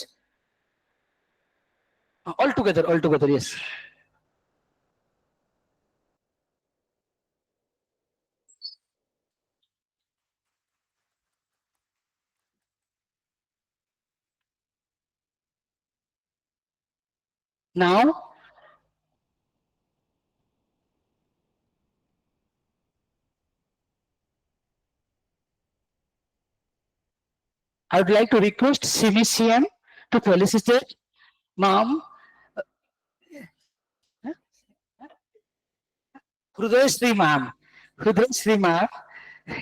All together, yes. Now, I would like to request CVCM to felicitate Ma'am Hridayashree Ma'am. Hridayashree Ma'am,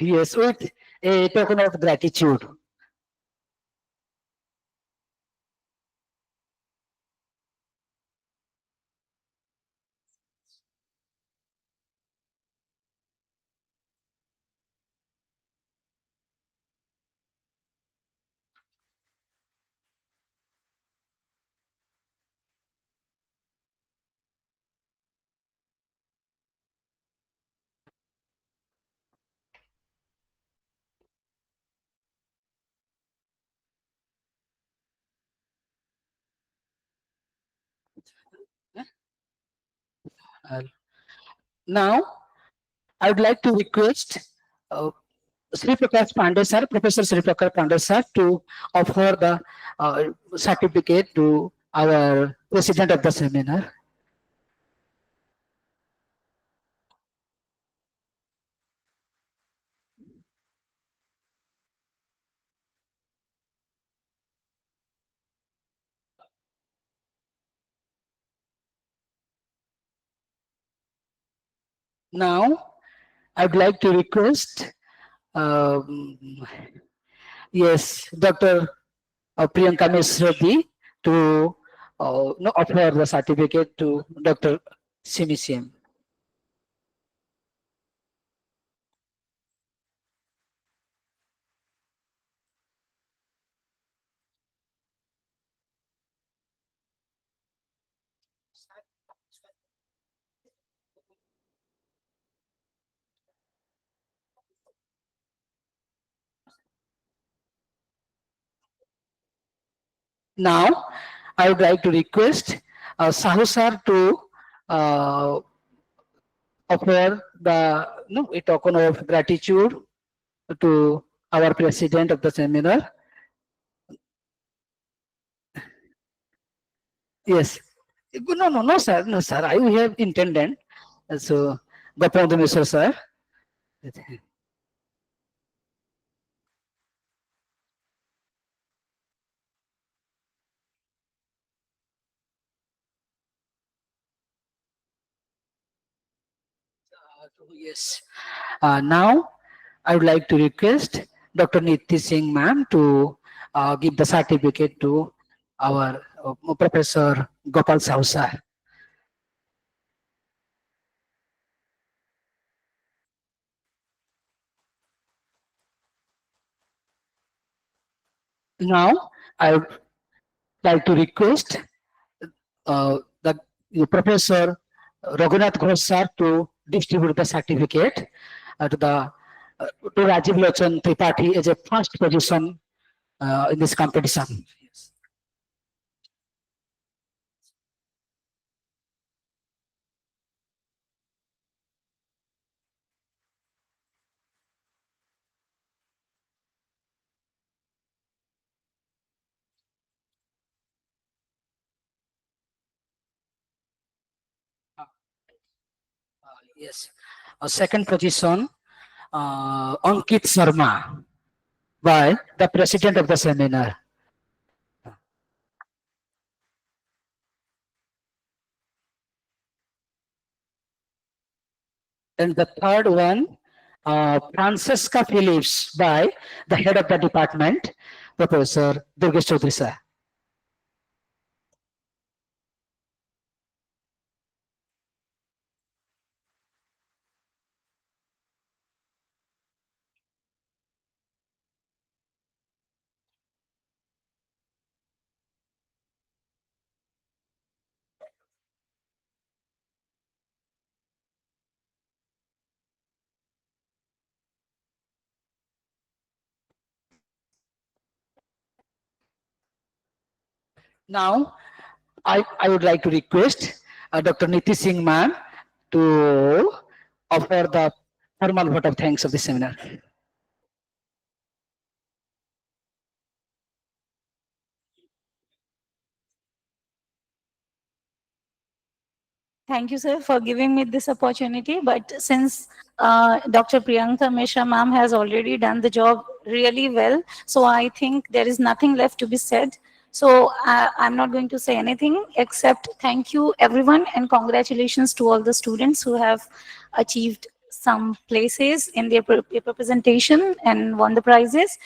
yes, with a token of gratitude. Now, I would like to request Sri Prakash Pandey sir, Professor Sri Prakash Pandey sir, to offer the certificate to our president of the seminar. Now, I would like to request, yes, Dr. Priyanka Misrati to offer the certificate to Dr. CVCM. Now, I would like to request Sahu sir to offer the a token of gratitude to our president of the seminar. Yes. No, sir. No, sir. I have intended. So, Gopal Mishra, sir. Yes. Now, I would like to request Dr. Niti Singh ma'am to give the certificate to our Professor Gopal Sahu sir. Now, I would like to request the Professor Raghunath Ghosh sir to distribute the certificate to the to Rajiv Lochan Tripathi as a first position in this competition. Yes. Second position, Ankit Sharma by the president of the seminar. And the third one, Francesca Phillips by the head of the department Professor Durgesh Chaudhary sir. Now, I would like to request Dr. Niti Singh ma'am to offer the formal vote of thanks of the seminar. Thank you, sir, for giving me this opportunity. But since Dr. Priyanka Mishra ma'am has already done the job really well, so I think there is nothing left to be said. So I'm not going to say anything except thank you everyone and congratulations to all the students who have achieved some places in their paper presentation and won the prizes.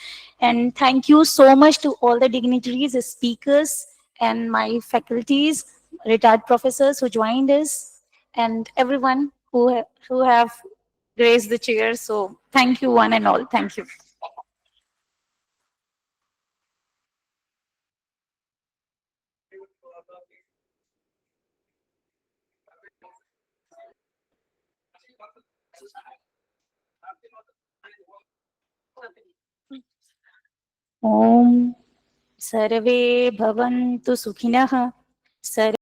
And thank you so much to all the dignitaries, the speakers, and my faculties, retired professors who joined us, and everyone who have graced the chair. So thank you one and all. Thank you. Om Sarve Bhavantu Sukhinah.